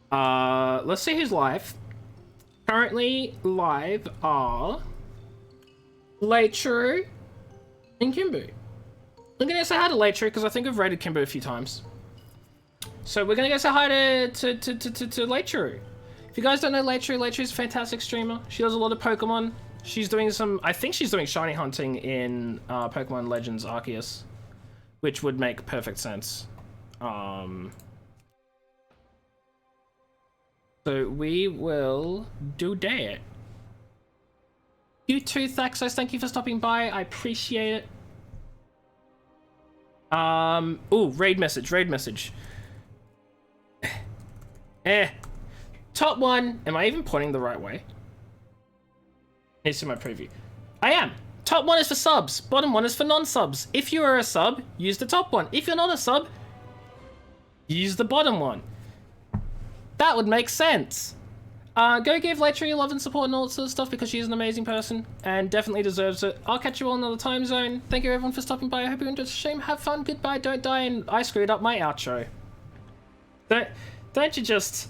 Let's see who's live. Currently live are Leitru and Kimbu. I'm gonna say hi to Leitru because I think I've raided Kimbu a few times. So we're gonna go say hi to Leitru. If you guys don't know Leitru's a fantastic streamer. She does a lot of Pokemon. She's doing some, I think she's doing shiny hunting in Pokemon Legends Arceus, which would make perfect sense. So we will do that. You too, Thaxos, thank you for stopping by. I appreciate it. Ooh, raid message. Top one. Am I even pointing the right way? Here's my preview. I am. Top one is for subs. Bottom one is for non-subs. If you are a sub, use the top one. If you're not a sub, use the bottom one. That would make sense. Go give Leitri your love and support and all that sort of stuff because she's an amazing person and definitely deserves it. I'll catch you all in another time zone. Thank you everyone for stopping by. I hope you enjoyed the stream. Have fun. Goodbye. Don't die. And I screwed up my outro. Don't you just...